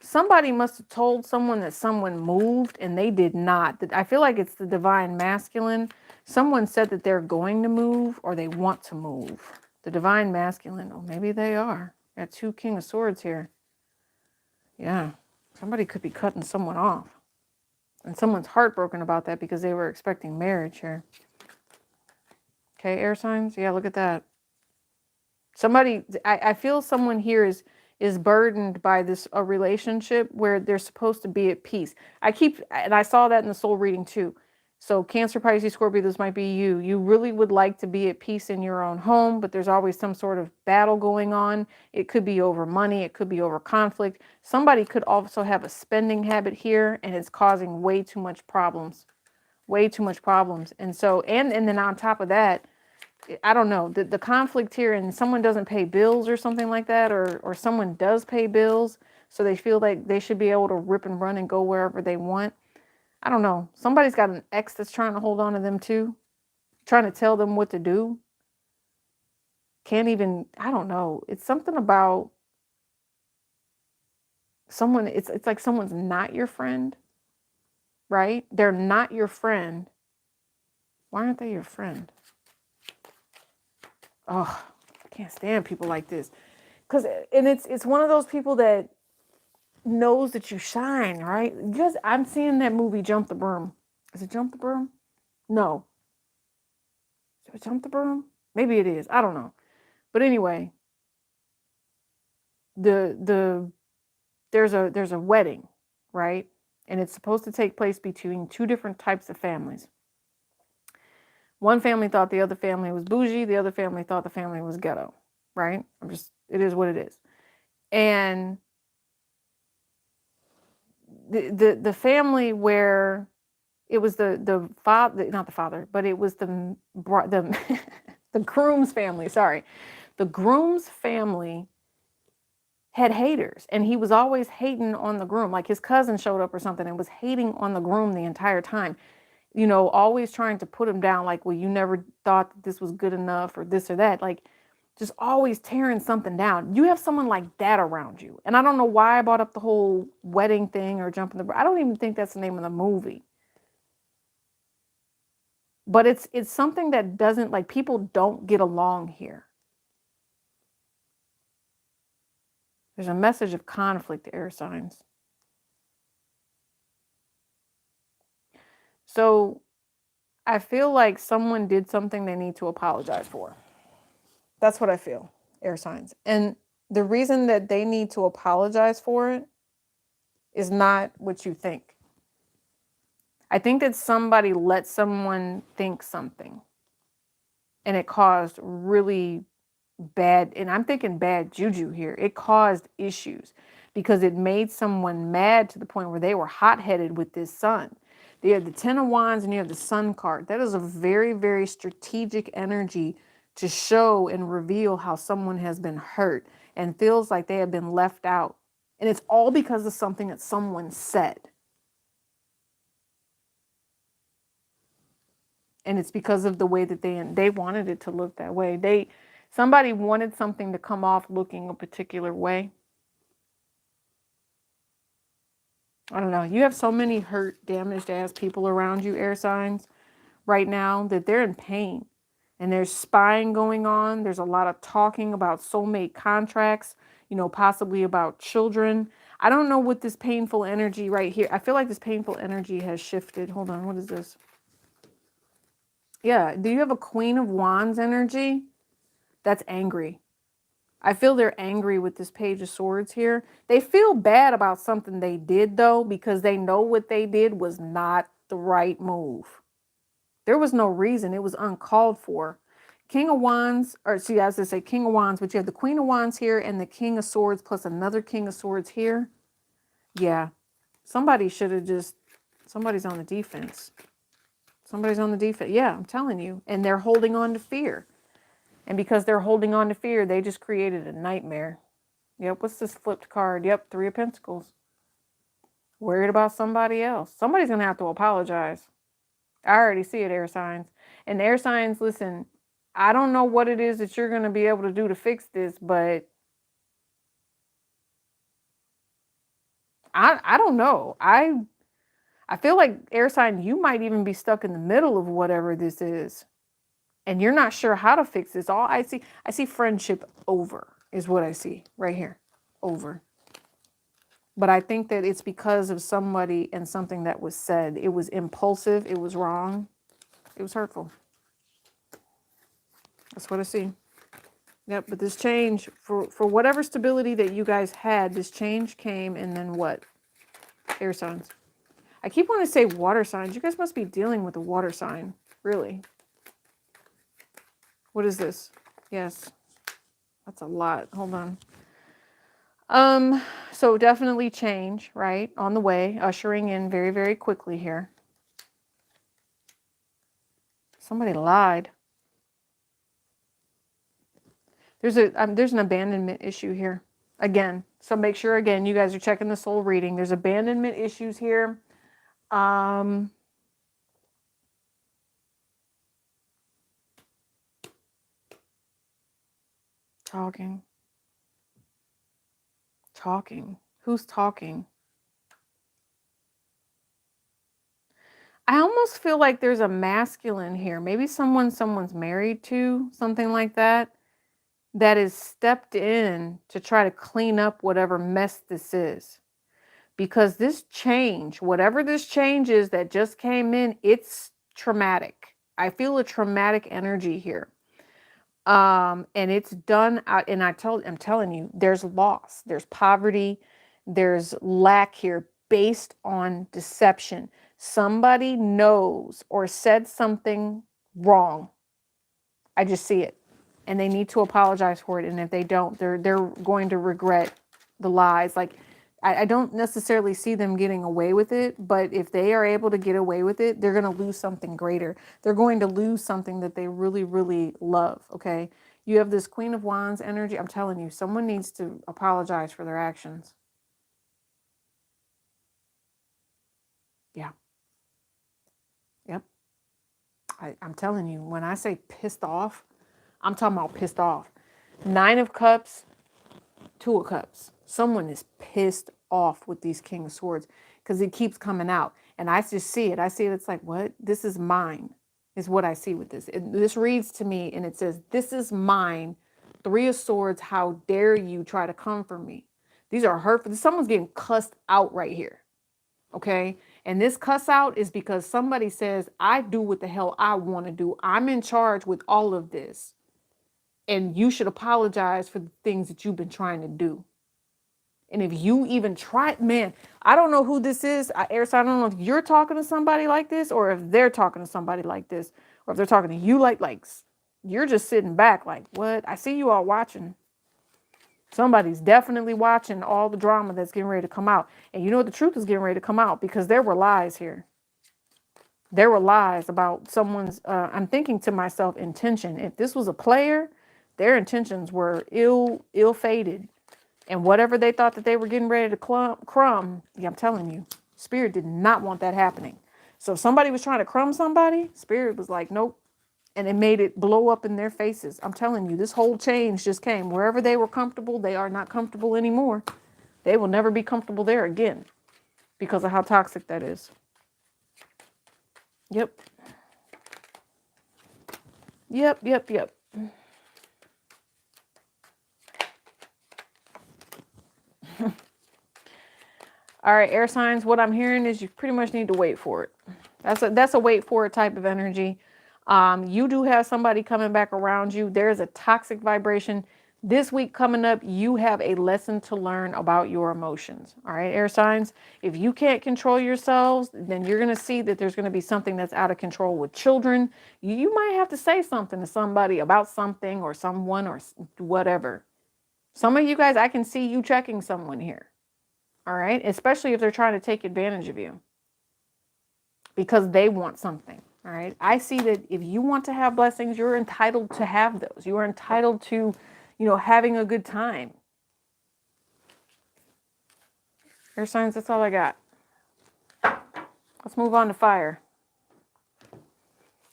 [SPEAKER 1] Somebody must have told someone that someone moved and they did not. I feel like it's the divine masculine. Someone said that they're going to move or they want to move. The divine masculine. Oh, maybe they are. Got 2 King of Swords here. Yeah. Somebody could be cutting someone off. And someone's heartbroken about that because they were expecting marriage here. Okay, air signs. Yeah, look at that. Somebody, I feel someone here is burdened by this a relationship where they're supposed to be at peace. And I saw that in the soul reading too. So Cancer, Pisces, Scorpio, this might be you. You really would like to be at peace in your own home, but there's always some sort of battle going on. It could be over money. It could be over conflict. Somebody could also have a spending habit here, and it's causing way too much problems. Way too much problems. And so, and then on top of that, I don't know, the conflict here, and someone doesn't pay bills or something like that, or someone does pay bills, so they feel like they should be able to rip and run and go wherever they want. I don't know. Somebody's got an ex that's trying to hold on to them too, trying to tell them what to do. Can't even, I don't know. It's something about someone, it's like someone's not your friend, right? They're not your friend. Why aren't they your friend? Oh, I can't stand people like this. And it's one of those people that knows that you shine, right? Because I'm seeing that movie Jump the Broom. Is it Jump the Broom? No. Is it Jump the Broom? Maybe it is. I don't know. But anyway, there's a wedding, right? And it's supposed to take place between two different types of families. One family thought the other family was bougie. The other family thought the family was ghetto, right? It is what it is. And the family where it was the father, not the father, but it was the the groom's family. Sorry, the groom's family had haters, and he was always hating on the groom. Like his cousin showed up or something and was hating on the groom the entire time. You know, always trying to put him down. Like, well, you never thought that this was good enough, or this or that. Like, just always tearing something down. You have someone like that around you, and I don't know why I brought up the whole wedding thing or jumping the. I don't even think that's the name of the movie. But it's something that doesn't, like, people don't get along here. There's a message of conflict, air signs. So I feel like someone did something they need to apologize for. That's what I feel, air signs. And the reason that they need to apologize for it is not what you think. I think that somebody let someone think something, and it caused really bad, and I'm thinking bad juju here. It caused issues because it made someone mad to the point where they were hot-headed with this sun. You have the Ten of Wands and you have the Sun card. That is a very, very strategic energy to show and reveal how someone has been hurt and feels like they have been left out. And it's all because of something that someone said. And it's because of the way that they wanted it to look that way. Somebody wanted something to come off looking a particular way. I don't know. You have so many hurt, damaged ass people around you, air signs, right now, that they're in pain. And there's spying going on. There's a lot of talking about soulmate contracts, possibly about children. I don't know what this painful energy right here. I feel like this painful energy has shifted. Hold on. What is this? Yeah. Do you have a Queen of Wands energy? That's angry. I feel they're angry with this Page of Swords here. They feel bad about something they did, though, because they know what they did was not the right move. There was no reason. It was uncalled for. King of Wands, or see, as I say, King of Wands, but you have the Queen of Wands here and the King of Swords plus another King of Swords here. Yeah. Somebody should have somebody's on the defense. Somebody's on the defense. Yeah, I'm telling you. And they're holding on to fear. And because they're holding on to fear, they just created a nightmare. Yep, what's this flipped card? Yep, Three of Pentacles. Worried about somebody else. Somebody's going to have to apologize. I already see it, air signs. And air signs, listen, I don't know what it is that you're going to be able to do to fix this, but I don't know. I feel like, air sign, you might even be stuck in the middle of whatever this is. And you're not sure how to fix this. All I see friendship over is what I see right here. Over. But I think that it's because of somebody and something that was said. It was impulsive. It was wrong. It was hurtful. That's what I see. Yep, but this change, for whatever stability that you guys had, this change came, and then what? Air signs. I keep wanting to say water signs. You guys must be dealing with a water sign. Really. What is this? Yes. That's a lot. Hold on. So definitely change, right? On the way, ushering in very, very quickly here. Somebody lied. There's an abandonment issue here. Again, so make sure, again, you guys are checking the soul reading. There's abandonment issues here. Talking. Who's talking? I almost feel like there's a masculine here. Maybe someone's married to, something like that, that is stepped in to try to clean up whatever mess this is. Because this change, whatever this change is that just came in, it's traumatic. I feel a traumatic energy here. And it's done out, and I'm telling you, there's loss, there's poverty, there's lack here based on deception. Somebody knows or said something wrong. I just see it. And they need to apologize for it. And if they don't, they're going to regret the lies. Like, I don't necessarily see them getting away with it, but if they are able to get away with it, they're going to lose something greater. They're going to lose something that they really, really love. Okay. You have this Queen of Wands energy. I'm telling you, someone needs to apologize for their actions. Yeah. Yep. I'm telling you, when I say pissed off, I'm talking about pissed off. 9 of Cups, 2 of Cups. Someone is pissed off with these King of Swords because it keeps coming out. And I just see it. I see it. It's like, what? This is mine, is what I see with this. This reads to me and it says, this is mine. 3 of Swords. How dare you try to come for me? These are hurtful. Someone's getting cussed out right here. Okay. And this cuss out is because somebody says, I do what the hell I want to do. I'm in charge with all of this. And you should apologize for the things that you've been trying to do. And if you even try, man, I don't know who this is. Eris, I don't know if you're talking to somebody like this or if they're talking to somebody like this or if they're talking to you like you're just sitting back like, what? I see you all watching. Somebody's definitely watching all the drama that's getting ready to come out. And you know what? The truth is getting ready to come out because there were lies here. There were lies about someone's, I'm thinking to myself, intention. If this was a player, their intentions were ill-fated. And whatever they thought that they were getting ready to crumb, yeah, I'm telling you, Spirit did not want that happening. So if somebody was trying to crumb somebody, Spirit was like, nope. And it made it blow up in their faces. I'm telling you, this whole change just came. Wherever they were comfortable, they are not comfortable anymore. They will never be comfortable there again because of how toxic that is. Yep. Yep. All right, air signs, what I'm hearing is you pretty much need to wait for it. That's a wait for it type of energy. You do have somebody coming back around you. There's a toxic vibration. This week coming up, you have a lesson to learn about your emotions. All right, air signs. If you can't control yourselves, then you're going to see that there's going to be something that's out of control with children. You might have to say something to somebody about something or someone or whatever. Some of you guys, I can see you checking someone here. All right, especially if they're trying to take advantage of you because they want something. All right, I see that if you want to have blessings, you're entitled to have those. You are entitled to, having a good time. Air signs, that's all I got. Let's move on to fire.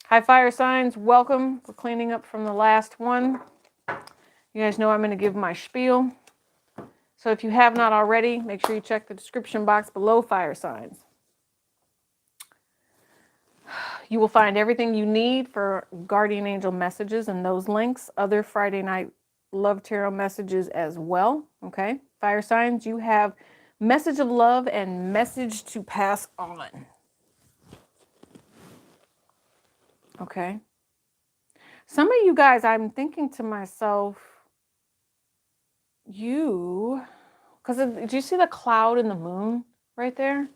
[SPEAKER 1] Hi, fire signs. Welcome. We're cleaning up from the last one. You guys know I'm going to give my spiel. So if you have not already, make sure you check the description box below, fire signs. You will find everything you need for guardian angel messages and those links, other Friday night love tarot messages as well. Okay, fire signs, you have message of love and message to pass on. Okay. Some of you guys, I'm thinking to myself, because do you see the cloud and the moon right there?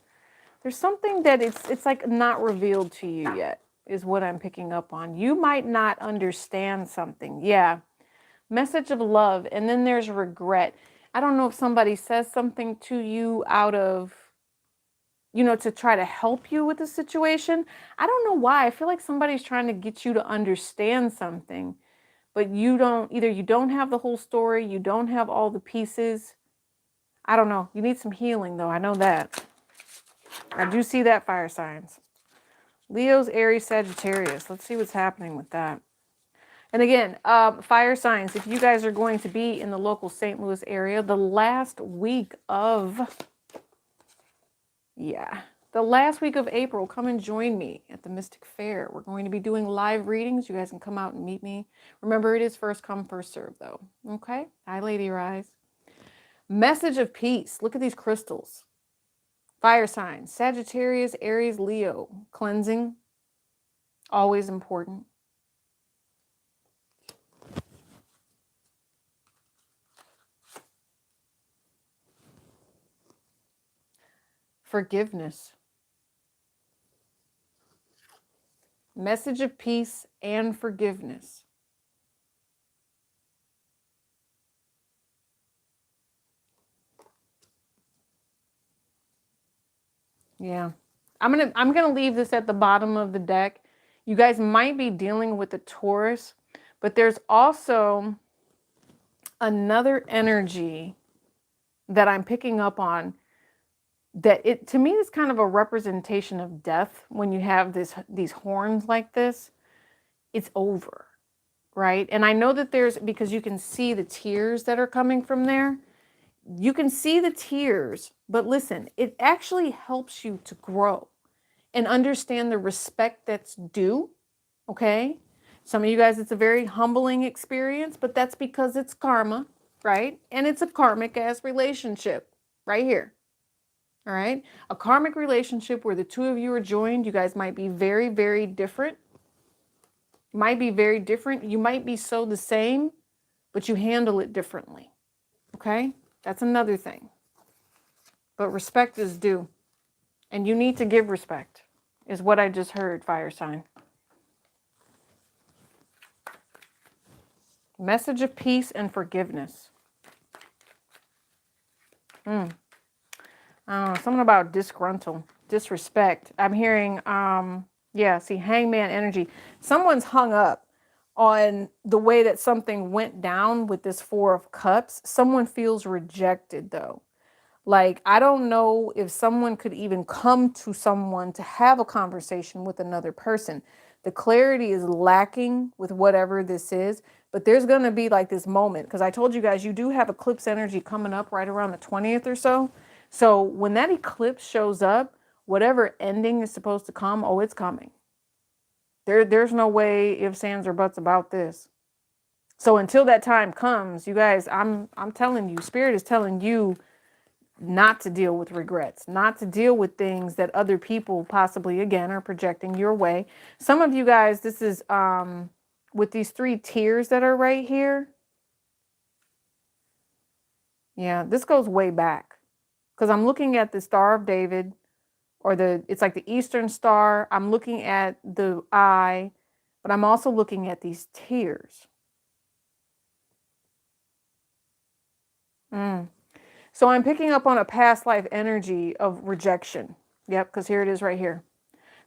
[SPEAKER 1] There's something that it's like not revealed to you yet, is what I'm picking up on. You might not understand something. Yeah. Message of love. And then there's regret. I don't know if somebody says something to you out of, to try to help you with the situation. I don't know why. I feel like somebody's trying to get you to understand something, but you don't have the whole story. You don't have all the pieces. I don't know. You need some healing though. I know that. I do see that, fire signs. Leo's, Aries, Sagittarius. Let's see what's happening with that. And again, fire signs, if you guys are going to be in the local St. Louis area, the last week of April, come and join me at the Mystic Fair. We're going to be doing live readings. You guys can come out and meet me. Remember, it is first come, first serve, though. Okay? Hi, Lady Rise. Message of peace. Look at these crystals. Fire signs, Sagittarius, Aries, Leo. Cleansing, always important. Forgiveness. Message of peace and forgiveness. Yeah. I'm gonna leave this at the bottom of the deck. You guys might be dealing with a Taurus, but there's also another energy that I'm picking up on that to me is kind of a representation of death. When you have these horns like this, it's over, right? And I know that because you can see the tears that are coming from there. You can see the tears, but listen, it actually helps you to grow and understand the respect that's due, okay? Some of you guys, it's a very humbling experience, but that's because it's karma, right? And it's a karmic ass relationship right here, all right? A karmic relationship where the two of you are joined. You guys might be very, very different. You might be so the same, but you handle it differently, okay? That's another thing. But respect is due. And you need to give respect, is what I just heard, fire sign. Message of peace and forgiveness. I don't know, something about disrespect. I'm hearing, see, hangman energy. Someone's hung up on the way that something went down with this Four of Cups. Someone feels rejected, though. Like, I don't know if someone could even come to someone to have a conversation with another person. The clarity is lacking with whatever this is, but there's going to be like this moment, because I told you guys, you do have eclipse energy coming up right around the 20th or so. So when that eclipse shows up, whatever ending is supposed to come, it's coming. There's no way ifs, ands, or buts about this. So until that time comes, you guys, I'm telling you, Spirit is telling you not to deal with regrets, not to deal with things that other people possibly, again, are projecting your way. Some of you guys, this is with these 3 tiers that are right here. Yeah, this goes way back, because I'm looking at the Star of David, or it's like the Eastern Star. I'm looking at the eye, but I'm also looking at these tiers. So I'm picking up on a past life energy of rejection. Yep, because here it is right here.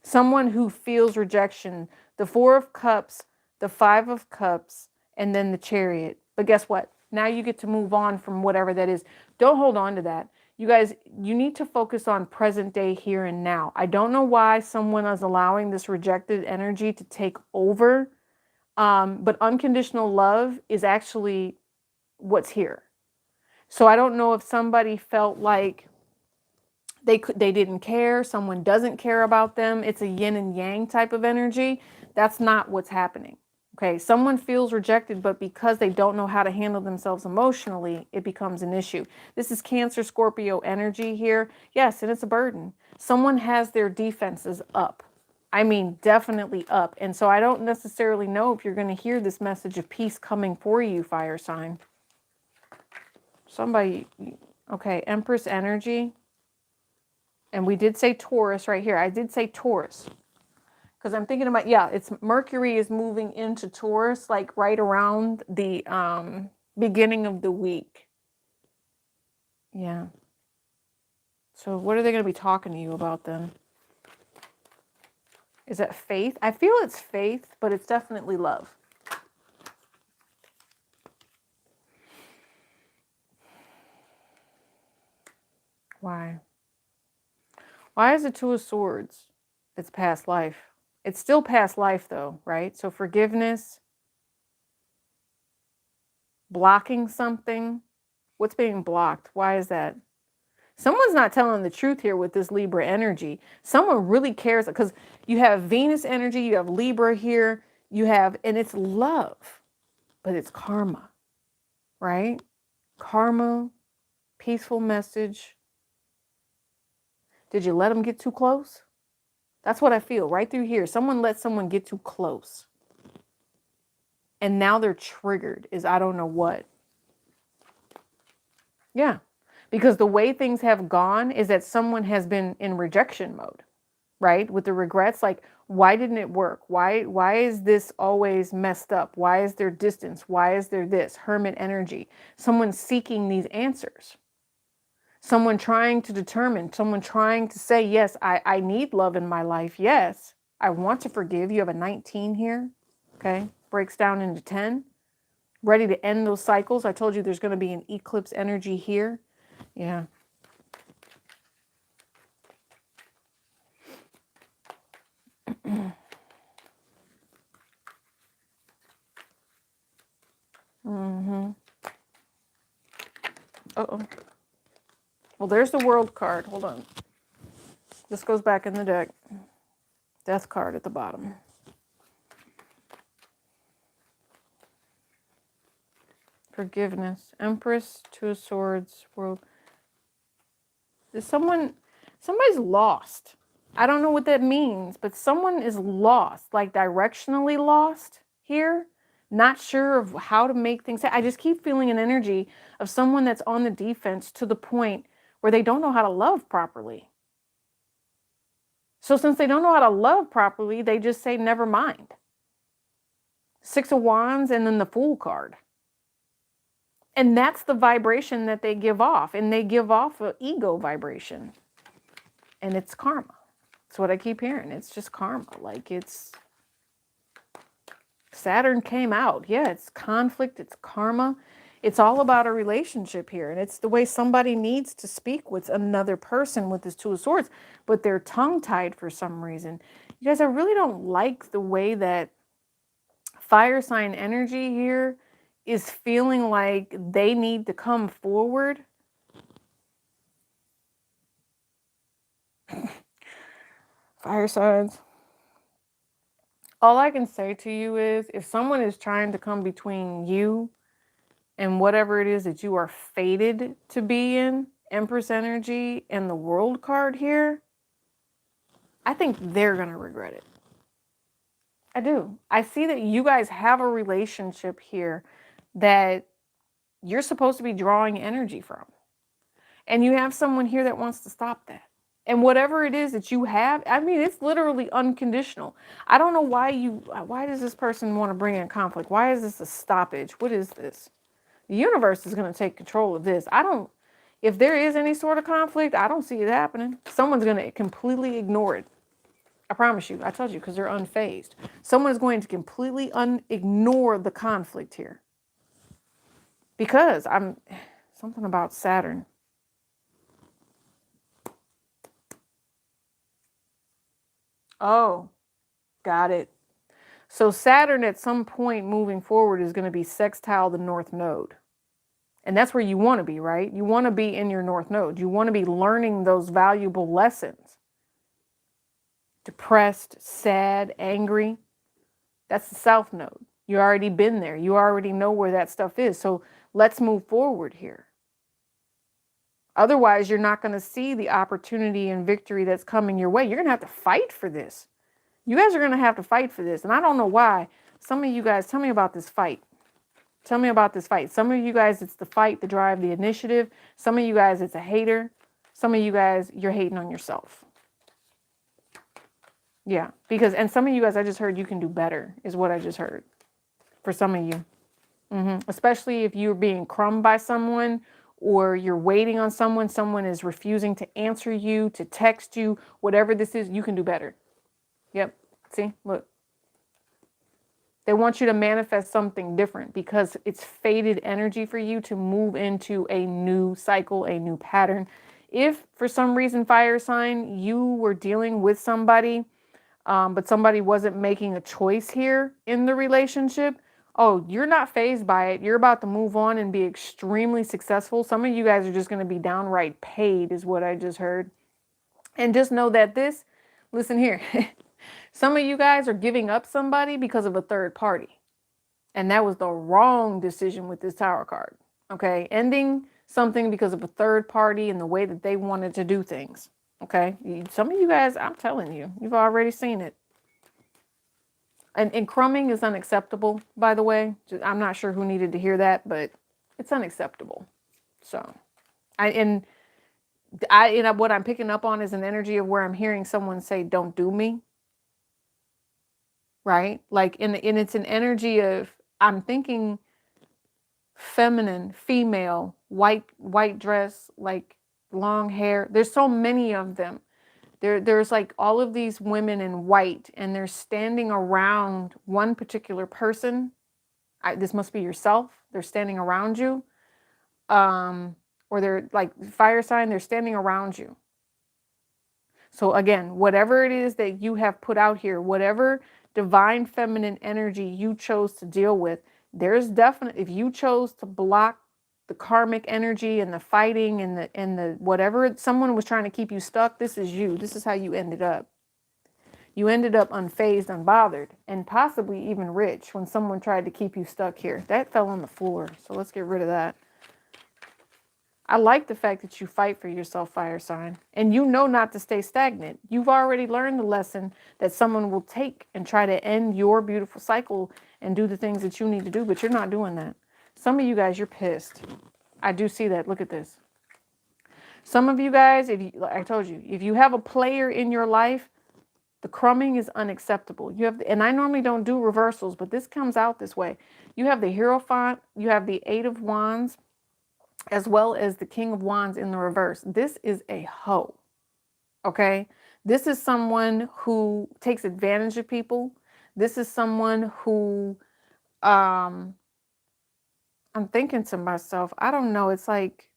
[SPEAKER 1] Someone who feels rejection. The 4 of Cups, the 5 of Cups, and then the Chariot. But guess what? Now you get to move on from whatever that is. Don't hold on to that. You guys, you need to focus on present day, here and now. I don't know why someone is allowing this rejected energy to take over, but unconditional love is actually what's here. So I don't know if somebody felt like they didn't care, someone doesn't care about them. It's a yin and yang type of energy. That's not what's happening. Okay, someone feels rejected, but because they don't know how to handle themselves emotionally, it becomes an issue. This is Cancer, Scorpio energy here. Yes, and it's a burden. Someone has their defenses up. I mean, definitely up. And so I don't necessarily know if you're going to hear this message of peace coming for you, fire sign. Somebody, okay, Empress energy. And we did say Taurus right here. I did say Taurus. Because I'm thinking about, yeah, it's Mercury is moving into Taurus, like right around the beginning of the week. Yeah. So what are they going to be talking to you about then? Is that faith? I feel it's faith, but it's definitely love. Why? Why is the Two of Swords? It's past life. It's still past life though, right? So forgiveness, blocking something. What's being blocked? Why is that? Someone's not telling the truth here with this Libra energy. Someone really cares because you have Venus energy, you have Libra here, you have, and it's love, but it's karma, right? Karma, peaceful message. Did you let them get too close? That's what I feel right through here. Someone let someone get too close. And now they're triggered is I don't know what. Yeah. Because the way things have gone is that someone has been in rejection mode, right? With the regrets, like, why didn't it work? Why is this always messed up? Why is there distance? Why is there this? Hermit energy. Someone seeking these answers. Someone trying to determine, someone trying to say, yes, I need love in my life. Yes, I want to forgive. You have a 19 here, okay? Breaks down into 10. Ready to end those cycles. I told you there's going to be an eclipse energy here. Yeah. Mm-hmm. Uh-oh. Well, there's the World card. Hold on. This goes back in the deck. Death card at the bottom. Forgiveness. Empress, Two of Swords, World. Is somebody's lost. I don't know what that means, but someone is lost, like directionally lost here. Not sure of how to make things. I just keep feeling an energy of someone that's on the defense to the point where they don't know how to love properly. So since they don't know how to love properly, they just say, never mind. Six of Wands and then the Fool card. And that's the vibration that they give off. And they give off an ego vibration. And it's karma. That's what I keep hearing. It's just karma. Like it's Saturn came out. Yeah, it's conflict. It's karma. It's all about a relationship here. And it's the way somebody needs to speak with another person with this Two of Swords. But they're tongue-tied for some reason. You guys, I really don't like the way that fire sign energy here is feeling like they need to come forward. Fire signs. All I can say to you is if someone is trying to come between you and whatever it is that you are fated to be in, Empress energy and the World card here, I think they're going to regret it. I do. I see that you guys have a relationship here that you're supposed to be drawing energy from. And you have someone here that wants to stop that. And whatever it is that you have, I mean, it's literally unconditional. I don't know why does this person want to bring in conflict? Why is this a stoppage? What is this? The universe is going to take control of this. If there is any sort of conflict, I don't see it happening. Someone's going to completely ignore it. I promise you. I told you because they're unfazed. Someone is going to completely ignore the conflict here. Because something about Saturn. Oh, got it. So Saturn at some point moving forward is going to be sextile the North Node. And that's where you want to be, right? You want to be in your North Node. You want to be learning those valuable lessons. Depressed, sad, angry. That's the South Node. You've already been there. You already know where that stuff is. So let's move forward here. Otherwise, you're not going to see the opportunity and victory that's coming your way. You're going to have to fight for this. You guys are going to have to fight for this. And I don't know why. Some of you guys, tell me about this fight. Tell me about this fight. Some of you guys, it's the fight, the drive, the initiative. Some of you guys, it's a hater. Some of you guys, you're hating on yourself. Yeah, because, and some of you guys, I just heard you can do better, is what I just heard. For some of you. Especially if you're being crumbed by someone, or you're waiting on someone, someone is refusing to answer you, to text you, whatever this is, you can do better. Yep. See, look. They want you to manifest something different because it's faded energy for you to move into a new cycle, a new pattern. If for some reason, fire sign, you were dealing with somebody, but somebody wasn't making a choice here in the relationship, oh, you're not fazed by it. You're about to move on and be extremely successful. Some of you guys are just going to be downright paid, is what I just heard. And just know that this, listen here. Some of you guys are giving up somebody because of a third party. And that was the wrong decision with this Tower card. Okay. Ending something because of a third party and the way that they wanted to do things. Okay. Some of you guys, I'm telling you, you've already seen it. And crumbing is unacceptable, by the way. I'm not sure who needed to hear that, but it's unacceptable. So, what I'm picking up on is an energy of where I'm hearing someone say, don't do me. Right? Like, and it's an energy of, I'm thinking feminine, female, white dress, like long hair. There's so many of them. There's like all of these women in white, and they're standing around one particular person. This must be yourself. They're standing around you. Or they're like fire sign, they're standing around you. So again, whatever it is that you have put out here, whatever divine feminine energy you chose to deal with, there's definitely, if you chose to block the karmic energy and the fighting and the whatever someone was trying to keep you stuck, this is you. This is how you ended up. You ended up unfazed, unbothered, and possibly even rich when someone tried to keep you stuck here. That fell on the floor. So let's get rid of that. I like the fact that you fight for yourself, fire sign, and you know not to stay stagnant. You've already learned the lesson that someone will take and try to end your beautiful cycle and do the things that you need to do, but you're not doing that. Some of you guys, you're pissed. I do see that. Look at this. Some of you guys, like I told you, if you have a player in your life, the crumbing is unacceptable. You have, and I normally don't do reversals, but this comes out this way. You have the Hierophant, you have the Eight of Wands, as well as the King of Wands in the reverse. This is a hoe, okay? This is someone who takes advantage of people. This is someone who, I'm thinking to myself, I don't know, it's like,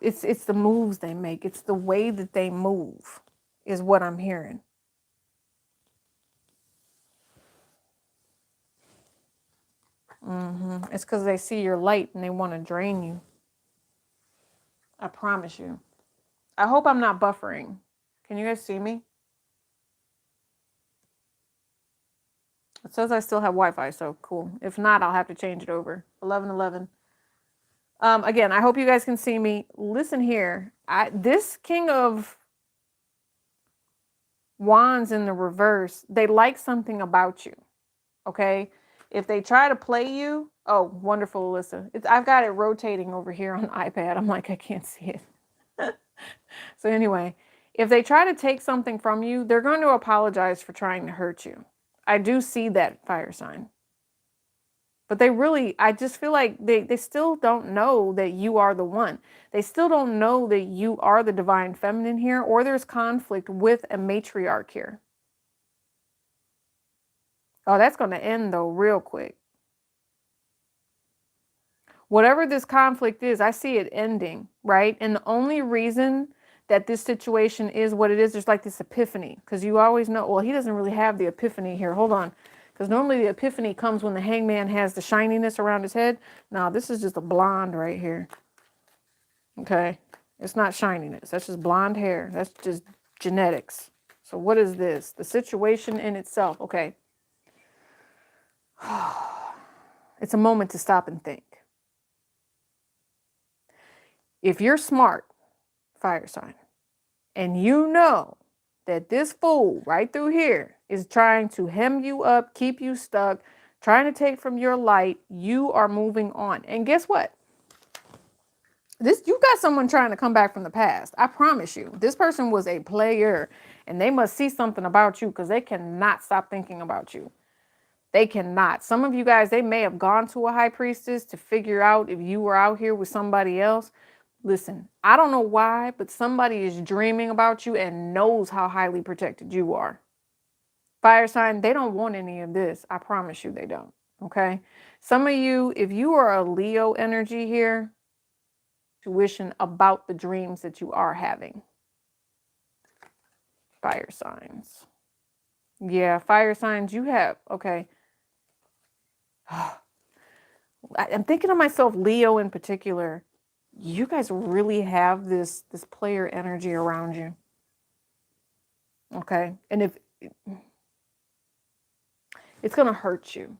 [SPEAKER 1] it's the moves they make. It's the way that they move is what I'm hearing. It's because they see your light and they want to drain you. I promise you. I hope I'm not buffering. Can you guys see me? It says I still have Wi-Fi, so cool. If not, I'll have to change it over. 11:11. Again, I hope you guys can see me. Listen here. This King of Wands in the reverse, they like something about you. Okay? If they try to play you, oh, wonderful, Alyssa. I've got it rotating over here on the iPad. I'm like, I can't see it. So anyway, if they try to take something from you, they're going to apologize for trying to hurt you. I do see that, fire sign. But they really, I just feel like they still don't know that you are the one. They still don't know that you are the divine feminine here, or there's conflict with a matriarch here. Oh, that's going to end, though, real quick. Whatever this conflict is, I see it ending, right? And the only reason that this situation is what it is, there's like this epiphany. Because you always know, well, he doesn't really have the epiphany here. Hold on. Because normally the epiphany comes when the hangman has the shininess around his head. No, this is just a blonde right here. Okay? It's not shininess. That's just blonde hair. That's just genetics. So what is this? The situation in itself. Okay. It's a moment to stop and think. If you're smart, fire sign, and you know that this fool right through here is trying to hem you up, keep you stuck, trying to take from your light, you are moving on. And guess what? You got someone trying to come back from the past. I promise you. This person was a player, and they must see something about you because they cannot stop thinking about you. They cannot. Some of you guys, they may have gone to a high priestess to figure out if you were out here with somebody else. Listen, I don't know why, but somebody is dreaming about you and knows how highly protected you are. Fire sign, they don't want any of this. I promise you they don't. Okay? Some of you, if you are a Leo energy here, intuition about the dreams that you are having. Fire signs. Yeah, fire signs you have. Okay. I'm thinking of myself, Leo in particular. You guys really have this player energy around you. Okay. And if it's going to hurt you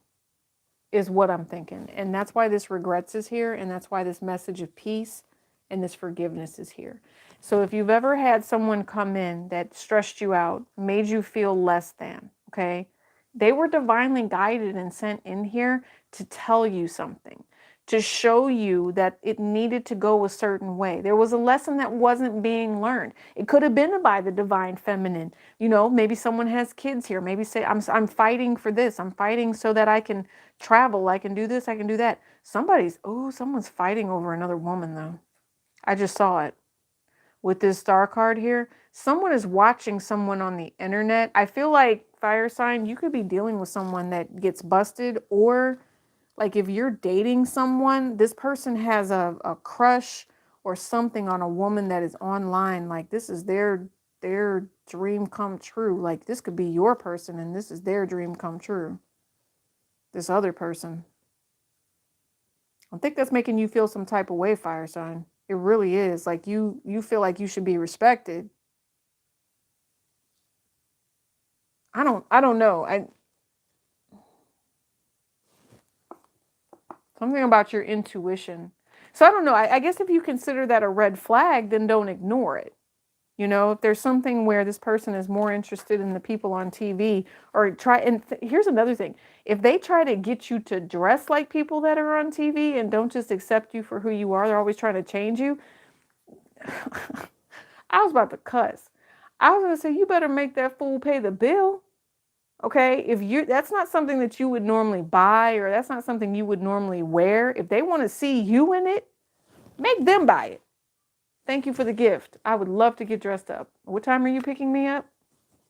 [SPEAKER 1] is what I'm thinking. And that's why this regrets is here. And that's why this message of peace and this forgiveness is here. So if you've ever had someone come in that stressed you out, made you feel less than, okay, they were divinely guided and sent in here to tell you something, to show you that it needed to go a certain way. There was a lesson that wasn't being learned. It could have been by the divine feminine. You know, maybe someone has kids here. Maybe say, I'm fighting for this. I'm fighting so that I can travel. I can do this. I can do that. Someone's fighting over another woman though. I just saw it with this star card here. Someone is watching someone on the internet. I feel like, fire sign, you could be dealing with someone that gets busted, or like if you're dating someone, this person has a crush or something on a woman that is online. Like this is their dream come true. Like this could be your person and this is their dream come true. This other person. I think that's making you feel some type of way, fire sign. It really is. Like you feel like you should be respected. I don't know. Something about your intuition. So I don't know. I guess if you consider that a red flag, then don't ignore it. You know, if there's something where this person is more interested in the people on TV, or here's another thing. If they try to get you to dress like people that are on TV and don't just accept you for who you are, they're always trying to change you. I was about to cuss. I was going to say, you better make that fool pay the bill. Okay, that's not something that you would normally buy, or that's not something you would normally wear. If they want to see you in it, make them buy it. Thank you for the gift. I would love to get dressed up. What time are you picking me up?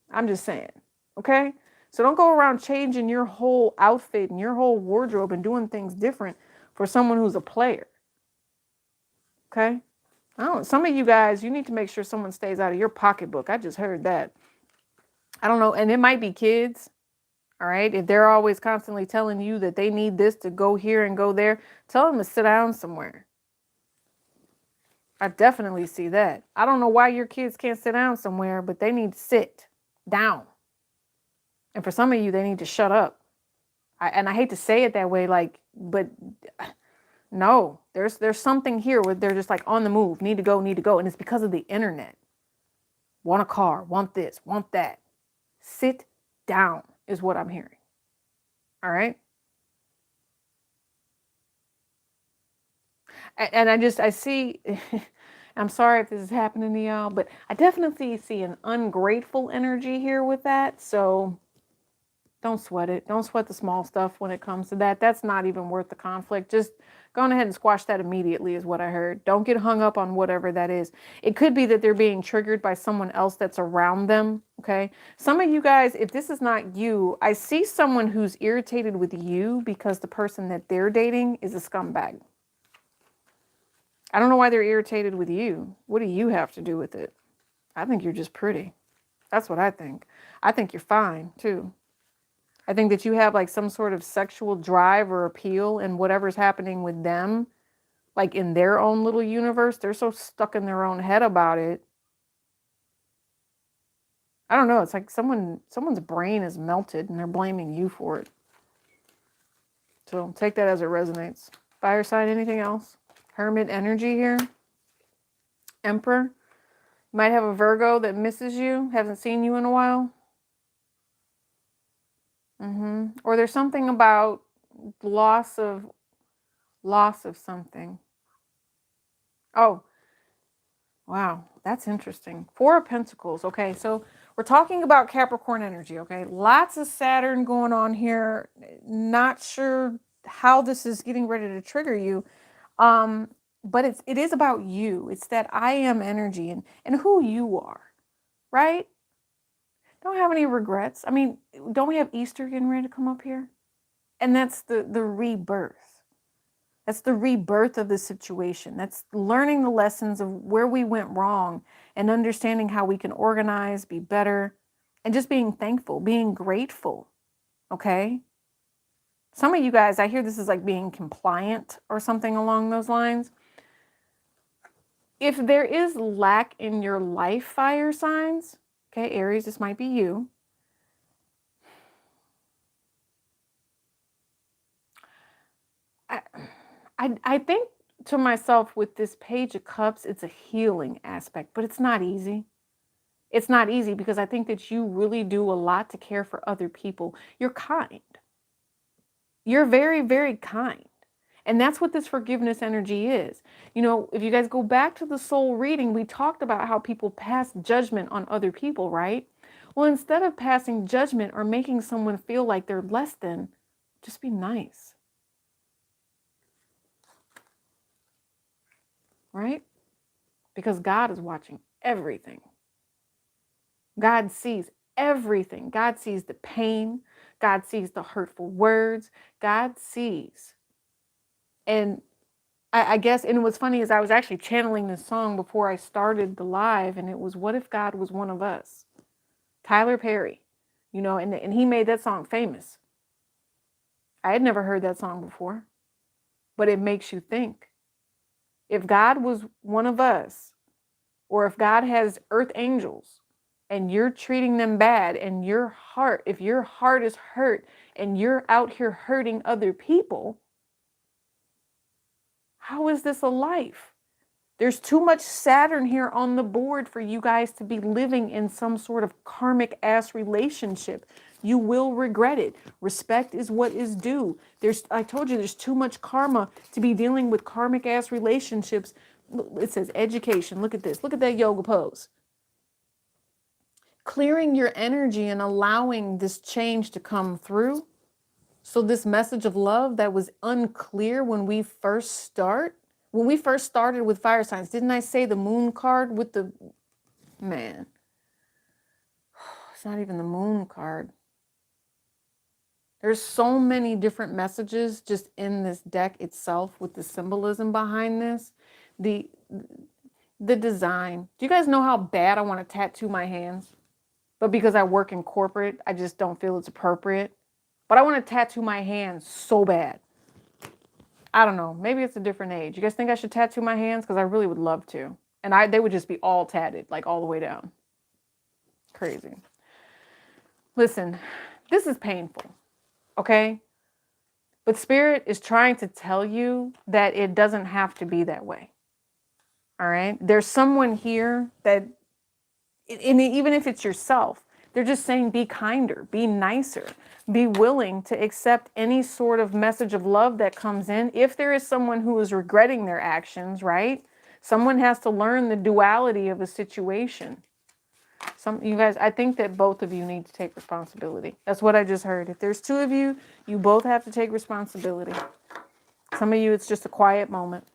[SPEAKER 1] I'm just saying. Okay, so don't go around changing your whole outfit and your whole wardrobe and doing things different for someone who's a player. Okay, some of you guys, you need to make sure someone stays out of your pocketbook. I just heard that. I don't know, and it might be kids. All right. If they're always constantly telling you that they need this to go here and go there, tell them to sit down somewhere. I definitely see that. I don't know why your kids can't sit down somewhere, but they need to sit down. And for some of you, they need to shut up. I hate to say it that way, but no, there's something here where they're just like on the move, need to go. And it's because of the internet. Want a car, want this, want that. Sit down is what I'm hearing. All right. And I see, I'm sorry if this is happening to y'all, but I definitely see an ungrateful energy here with that. So don't sweat it. Don't sweat the small stuff when it comes to that. That's not even worth the conflict. Just go on ahead and squash that immediately is what I heard. Don't get hung up on whatever that is. It could be that they're being triggered by someone else that's around them. Okay. Some of you guys, if this is not you, I see someone who's irritated with you because the person that they're dating is a scumbag. I don't know why they're irritated with you. What do you have to do with it? I think you're just pretty. That's what I think. I think you're fine too. I think that you have like some sort of sexual drive or appeal, and whatever's happening with them, like in their own little universe, they're so stuck in their own head about it. I don't know. It's like someone's brain is melted and they're blaming you for it. So take that as it resonates. Fire sign, anything else? Hermit energy here. Emperor. You might have a Virgo that misses you, hasn't seen you in a while. Or there's something about loss of something. Oh, wow, that's interesting. Four of Pentacles. Okay, so we're talking about Capricorn energy, okay? Lots of Saturn going on here. Not sure how this is getting ready to trigger you. But it is about you. It's that I am energy and who you are, right? Don't have any regrets. I mean, don't we have Easter getting ready to come up here? And that's the rebirth. That's the rebirth of the situation. That's learning the lessons of where we went wrong and understanding how we can organize, be better, and just being thankful, being grateful. Okay? Some of you guys, I hear this is like being compliant or something along those lines. If there is lack in your life, fire signs, okay, Aries, this might be you. I think to myself with this Page of Cups, it's a healing aspect, but it's not easy. It's not easy because I think that you really do a lot to care for other people. You're kind. You're very, very kind. And that's what this forgiveness energy is. You know, if you guys go back to the soul reading, we talked about how people pass judgment on other people, right? Well, instead of passing judgment or making someone feel like they're less than, just be nice. Right? Because God is watching everything. God sees everything. God sees the pain. God sees the hurtful words. God sees. And I guess, and what's funny is I was actually channeling this song before I started the live, and it was "What If God Was One of Us?" Tyler Perry, you know, and he made that song famous. I had never heard that song before, but it makes you think. If God was one of us, or if God has earth angels, and you're treating them bad, and if your heart is hurt, and you're out here hurting other people, how is this a life? There's too much Saturn here on the board for you guys to be living in some sort of karmic ass relationship. You will regret it. Respect is what is due. I told you, there's too much karma to be dealing with karmic ass relationships. It says education. Look at this. Look at that yoga pose. Clearing your energy and allowing this change to come through. So this message of love that was unclear when we first started with fire signs, didn't I say the moon card with the, man, it's not even the moon card. There's so many different messages just in this deck itself with the symbolism behind this. The design. Do you guys know how bad I want to tattoo my hands? But because I work in corporate, I just don't feel it's appropriate. But I want to tattoo my hands so bad. I don't know. Maybe it's a different age. You guys think I should tattoo my hands? Because I really would love to. And they would just be all tatted, like all the way down. Crazy. Listen, this is painful, okay? But Spirit is trying to tell you that it doesn't have to be that way. All right? There's someone here that, and even if it's yourself, they're just saying be kinder, be nicer, be willing to accept any sort of message of love that comes in. If there is someone who is regretting their actions, right? Someone has to learn the duality of a situation. You guys, I think that both of you need to take responsibility. That's what I just heard. If there's two of you, you both have to take responsibility. Some of you, it's just a quiet moment.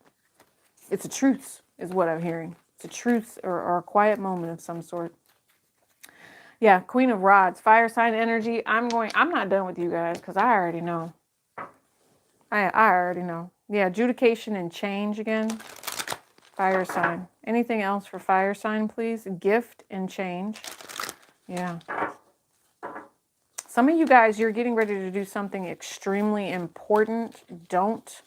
[SPEAKER 1] It's a truce, is what I'm hearing. It's a truce or a quiet moment of some sort. Yeah, Queen of Rods, fire sign energy. I'm not done with you guys because I already know. I already know. Yeah, adjudication and change again. Fire sign. Anything else for fire sign, please? Gift and change. Yeah. Some of you guys, you're getting ready to do something extremely important. Don't.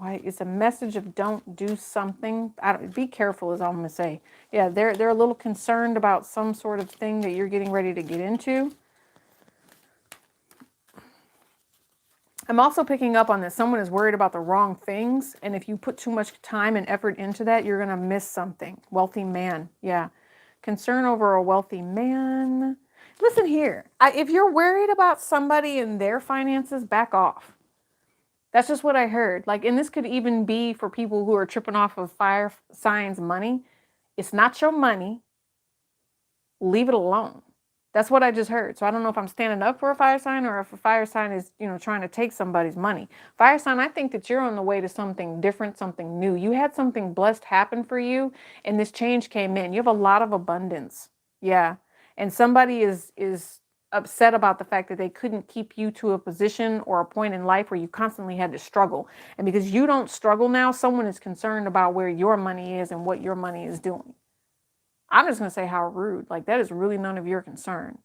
[SPEAKER 1] It's a message of don't do something. Be careful is all I'm going to say. Yeah, they're a little concerned about some sort of thing that you're getting ready to get into. I'm also picking up on that someone is worried about the wrong things. And if you put too much time and effort into that, you're going to miss something. Wealthy man. Yeah. Concern over a wealthy man. Listen here. If you're worried about somebody and their finances, back off. That's just what I heard. Like, and this could even be for people who are tripping off of fire signs money. It's not your money. Leave it alone. That's what I just heard. So I don't know if I'm standing up for a fire sign or if a fire sign is, trying to take somebody's money. Fire sign, I think that you're on the way to something different, something new. You had something blessed happen for you and this change came in. You have a lot of abundance. Yeah. And somebody is upset about the fact that they couldn't keep you to a position or a point in life where you constantly had to struggle. And because you don't struggle now, someone is concerned about where your money is and what your money is doing. I'm just going to say how rude. Like, that is really none of your concern.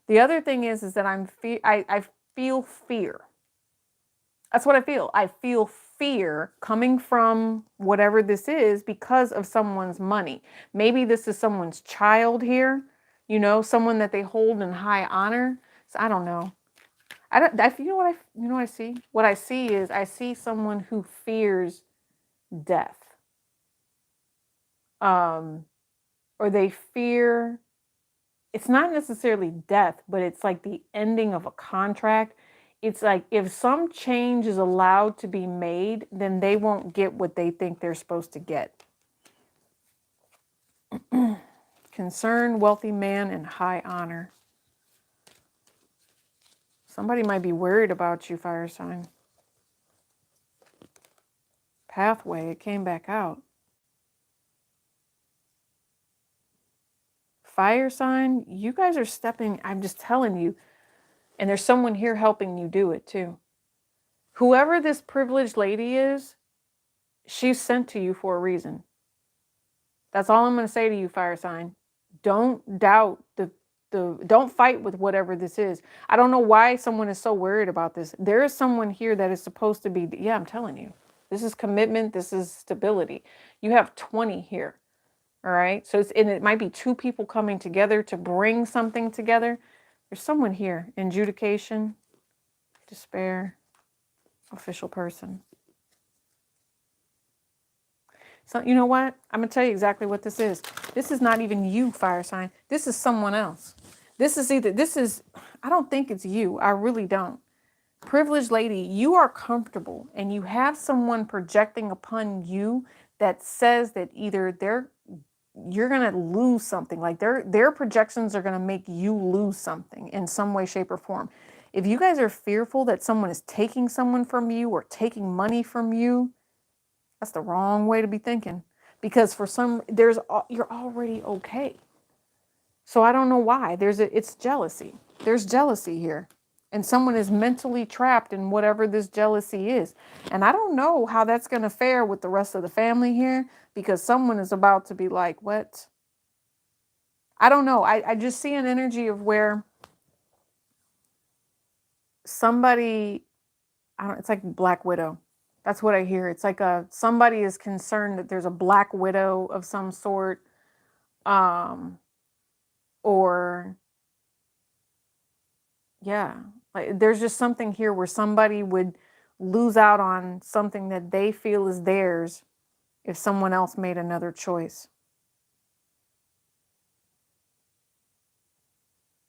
[SPEAKER 1] The other thing is that I feel fear. That's what I feel. I feel fear coming from whatever this is because of someone's money. Maybe this is someone's child here, someone that they hold in high honor. So I don't know. What I see? What I see is I see someone who fears death. Or they fear, it's not necessarily death, but it's like the ending of a contract. It's like if some change is allowed to be made, then they won't get what they think they're supposed to get. Concerned, wealthy man, and high honor. Somebody might be worried about you, fire sign. Pathway, it came back out. Fire sign, you guys are stepping, I'm just telling you, and there's someone here helping you do it too. Whoever this privileged lady is, she's sent to you for a reason. That's all I'm going to say to you, fire sign. Don't doubt don't fight with whatever this is. I don't know why someone is so worried about this. There is someone here that is supposed to be, yeah, I'm telling you, this is commitment. This is stability. You have 20 here. All right. So it might be two people coming together to bring something together. There's someone here. Adjudication, despair, official person. So you know what? I'm going to tell you exactly what this is. This is not even you, fire sign. This is someone else. I don't think it's you. I really don't. Privileged lady, you are comfortable and you have someone projecting upon you that says that either you're going to lose something. Like their projections are going to make you lose something in some way, shape, or form. If you guys are fearful that someone is taking someone from you or taking money from you, that's the wrong way to be thinking, because you're already okay. So I don't know why. It's jealousy. There's jealousy here. And someone is mentally trapped in whatever this jealousy is. And I don't know how that's going to fare with the rest of the family here, because someone is about to be like, what? I don't know. I just see an energy of where somebody, it's like Black Widow. That's what I hear. It's like somebody is concerned that there's a Black Widow of some sort, or yeah, like there's just something here where somebody would lose out on something that they feel is theirs if someone else made another choice.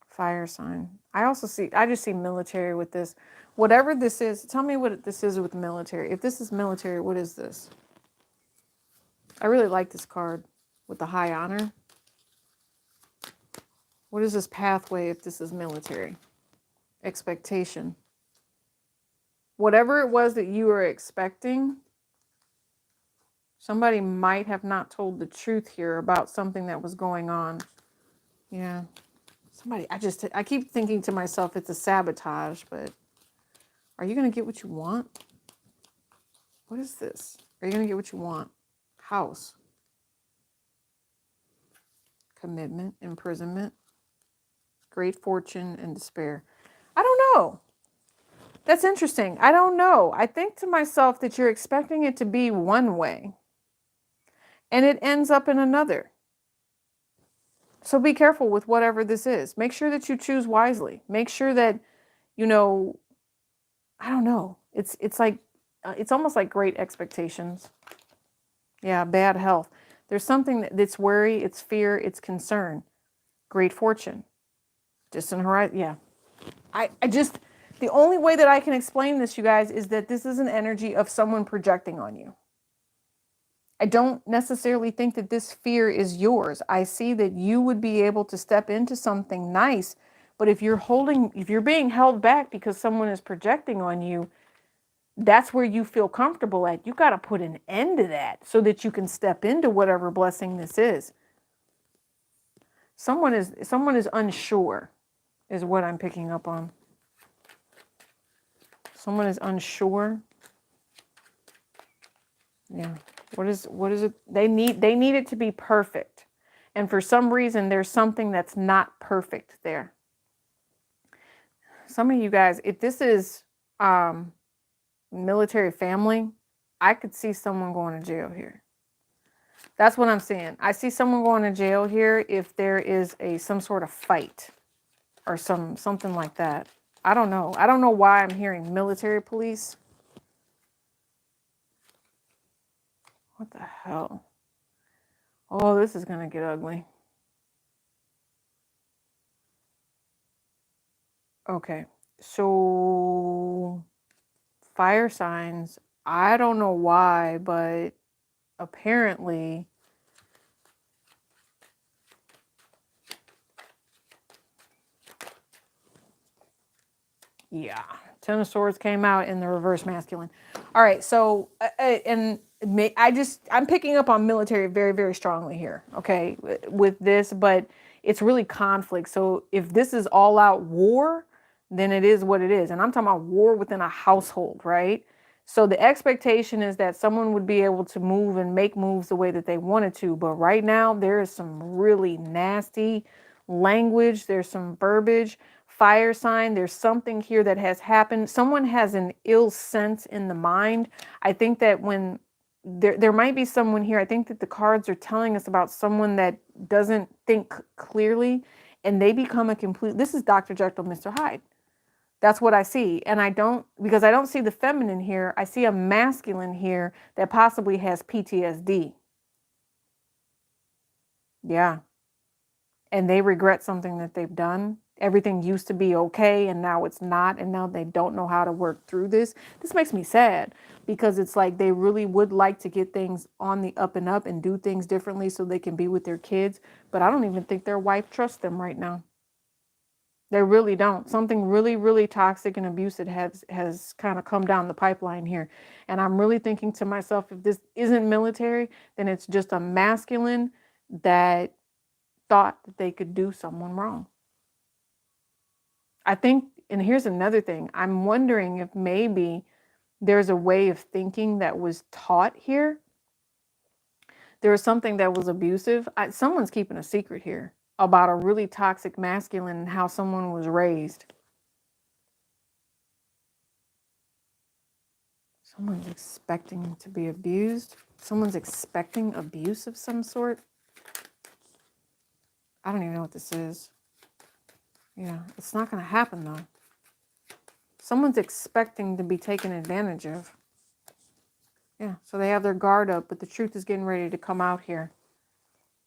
[SPEAKER 1] Fire sign. I just see military with this. Whatever this is, tell me what this is with military. If this is military, what is this? I really like this card with the high honor. What is this pathway if this is military? Expectation. Whatever it was that you were expecting, somebody might have not told the truth here about something that was going on. Yeah. I keep thinking to myself, it's a sabotage, but are you going to get what you want? What is this? Are you going to get what you want? House. Commitment, imprisonment, great fortune, and despair. I don't know. That's interesting. I don't know. I think to myself that you're expecting it to be one way, and it ends up in another. So be careful with whatever this is. Make sure that you choose wisely. Make sure that, I don't know. It's like, it's almost like great expectations. Yeah, bad health. There's something that's worry, it's fear, it's concern. Great fortune. Distant horizon. Yeah. I just, the only way that I can explain this, you guys, is that this is an energy of someone projecting on you. I don't necessarily think that this fear is yours. I see that you would be able to step into something nice, but if you're being held back because someone is projecting on you, that's where you feel comfortable at. You got to put an end to that so that you can step into whatever blessing this is. Someone is unsure, is what I'm picking up on. Someone is unsure. Yeah. What is it? They need it to be perfect. And for some reason, there's something that's not perfect there. Some of you guys, if this is military family, I could see someone going to jail here. That's what I'm saying. I see someone going to jail here if there is some sort of fight or something like that. I don't know. I don't know why I'm hearing military police. What the hell? Oh, this is going to get ugly. Okay. So fire signs, I don't know why, but apparently yeah, Ten of Swords came out in the reverse masculine. All right, so I'm picking up on military very, very strongly here, okay, with this, but it's really conflict. So if this is all out war, then it is what it is. And I'm talking about war within a household, right? So the expectation is that someone would be able to move and make moves the way that they wanted to. But right now, there is some really nasty language. There's some verbiage. Fire sign, there's something here that has happened. Someone has an ill sense in the mind. I think that when there might be someone here, I think that the cards are telling us about someone that doesn't think clearly and they become this is Dr. Jekyll, Mr. Hyde. That's what I see. And because I don't see the feminine here, I see a masculine here that possibly has PTSD. Yeah. And they regret something that they've done. Everything used to be okay and now it's not, and now they don't know how to work through this. This makes me sad because it's like they really would like to get things on the up and up and do things differently so they can be with their kids, but I don't even think their wife trusts them right now. They really don't. Something really, really toxic and abusive has kind of come down the pipeline here. And I'm really thinking to myself, if this isn't military, then it's just a masculine that thought that they could do someone wrong. I think, and here's another thing, I'm wondering if maybe there's a way of thinking that was taught here. There was something that was abusive. Someone's keeping a secret here about a really toxic masculine and how someone was raised. Someone's expecting to be abused. Someone's expecting abuse of some sort. I don't even know what this is. Yeah, it's not going to happen though. Someone's expecting to be taken advantage of. Yeah, so they have their guard up, but the truth is getting ready to come out here.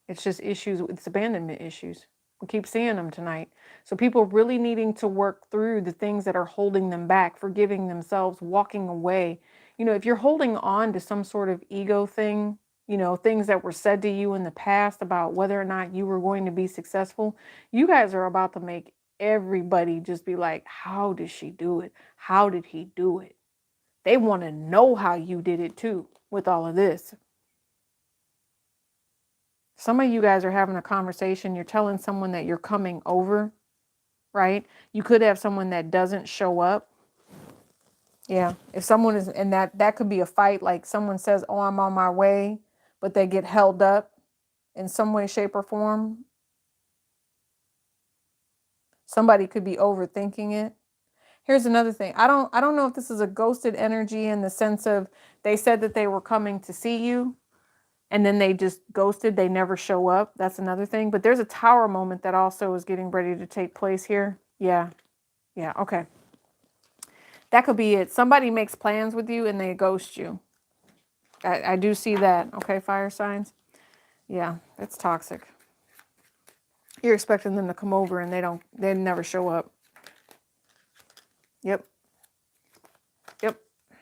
[SPEAKER 1] It's just issues, it's abandonment issues. We keep seeing them tonight. So people really needing to work through the things that are holding them back, forgiving themselves, walking away. You know, if you're holding on to some sort of ego thing, you know, things that were said to you in the past about whether or not you were going to be successful, you guys are about to make everybody just be like, how did she do it? How did he do it? They want to know how you did it too with all of this. Some of you guys are having a conversation. You're telling someone that you're coming over, right? You could have someone that doesn't show up. Yeah. If someone is, and that could be a fight. Like someone says, oh, I'm on my way, but they get held up in some way, shape, or form. Somebody could be overthinking it. Here's another thing. I don't know if this is a ghosted energy in the sense of they said that they were coming to see you and then they just ghosted. They never show up. That's another thing. But there's a tower moment that also is getting ready to take place here. Yeah. Yeah. Okay. That could be it. Somebody makes plans with you and they ghost you. I do see that. Okay, fire signs. Yeah, that's toxic. You're expecting them to come over and they never show up. Yep. Yep.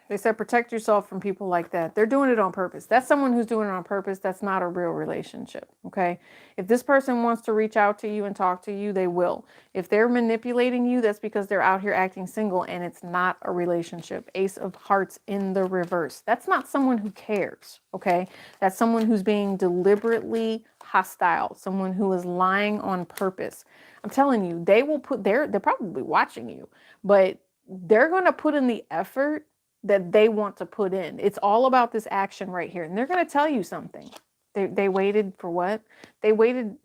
[SPEAKER 1] They said protect yourself from people like that. They're doing it on purpose. That's someone who's doing it on purpose. That's not a real relationship. Okay. If this person wants to reach out to you and talk to you, they will. If they're manipulating you, that's because they're out here acting single and it's not a relationship. Ace of Hearts in the reverse. That's not someone who cares. Okay. That's someone who's being deliberately hostile, someone who is lying on purpose. I'm telling you, they will put they're probably watching you, but they're going to put in the effort that they want to put in. It's all about this action right here. And they're going to tell you something. They waited for what? They waited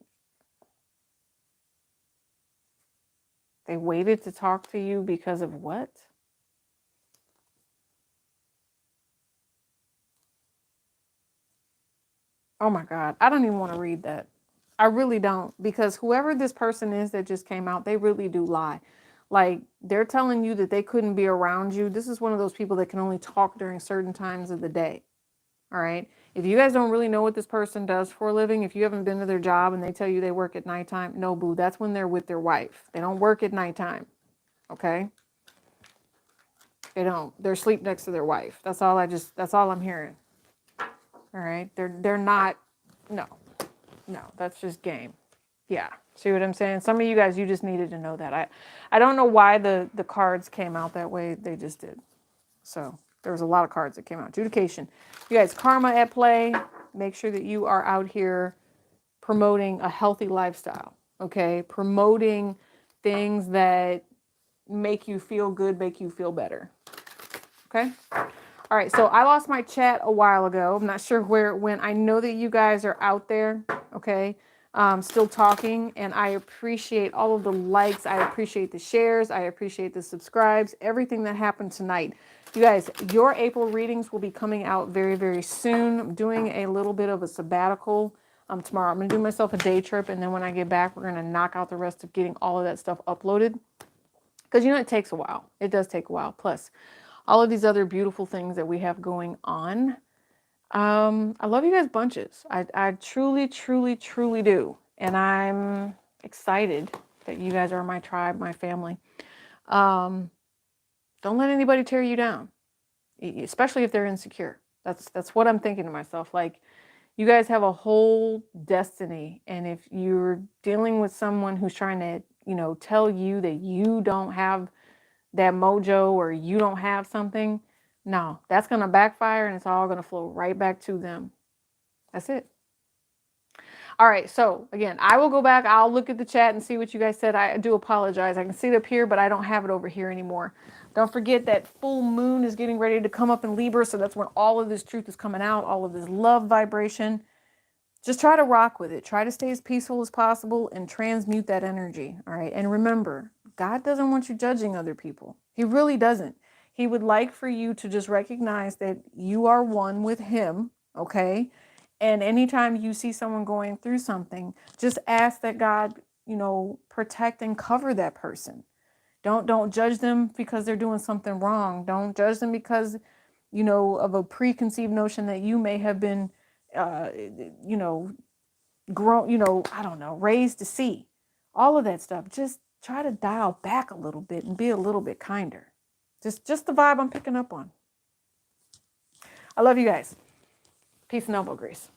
[SPEAKER 1] to talk to you because of what? Oh my God. I don't even want to read that. I really don't, because whoever this person is that just came out, they really do lie. Like, they're telling you that they couldn't be around you. This is one of those people that can only talk during certain times of the day. All right. If you guys don't really know what this person does for a living, if you haven't been to their job and they tell you they work at nighttime, no, boo, that's when they're with their wife. They don't work at nighttime. Okay. They don't. They're asleep next to their wife. That's all I'm hearing. All right. They're not. No, that's just game. Yeah. See what I'm saying? Some of you guys, you just needed to know that. I don't know why the cards came out that way. They just did. So there was a lot of cards that came out. Adjudication. You guys, karma at play. Make sure that you are out here promoting a healthy lifestyle. Okay. Promoting things that make you feel good, make you feel better. Okay. All right. So I lost my chat a while ago. I'm not sure where it went. I know that you guys are out there. Okay. Still talking, and I appreciate all of the likes. I appreciate the shares. I appreciate the subscribes, everything that happened tonight. You guys, your April readings will be coming out very, very soon. I'm doing a little bit of a sabbatical tomorrow. I'm going to do myself a day trip, and then when I get back, we're going to knock out the rest of getting all of that stuff uploaded. Because, you know, it takes a while. It does take a while. Plus, all of these other beautiful things that we have going on. I love you guys bunches. I truly, truly, truly do. And I'm excited that you guys are my tribe, my family. Don't let anybody tear you down, especially if they're insecure. That's what I'm thinking to myself. Like, you guys have a whole destiny. And if you're dealing with someone who's trying to, you know, tell you that you don't have that mojo or you don't have something, no, that's going to backfire and it's all going to flow right back to them. That's it. All right. So again, I will go back. I'll look at the chat and see what you guys said. I do apologize. I can see it up here, but I don't have it over here anymore. Don't forget that full moon is getting ready to come up in Libra. So that's when all of this truth is coming out, all of this love vibration. Just try to rock with it. Try to stay as peaceful as possible and transmute that energy. All right. And remember, God doesn't want you judging other people. He really doesn't. He would like for you to just recognize that you are one with him. Okay. And anytime you see someone going through something, just ask that God, you know, protect and cover that person. Don't judge them because they're doing something wrong. Don't judge them because, you know, of a preconceived notion that you may have been, you know, grown, you know, I don't know, raised to see. All of that stuff. Just try to dial back a little bit and be a little bit kinder. Just the vibe I'm picking up on. I love you guys. Peace and elbow grease.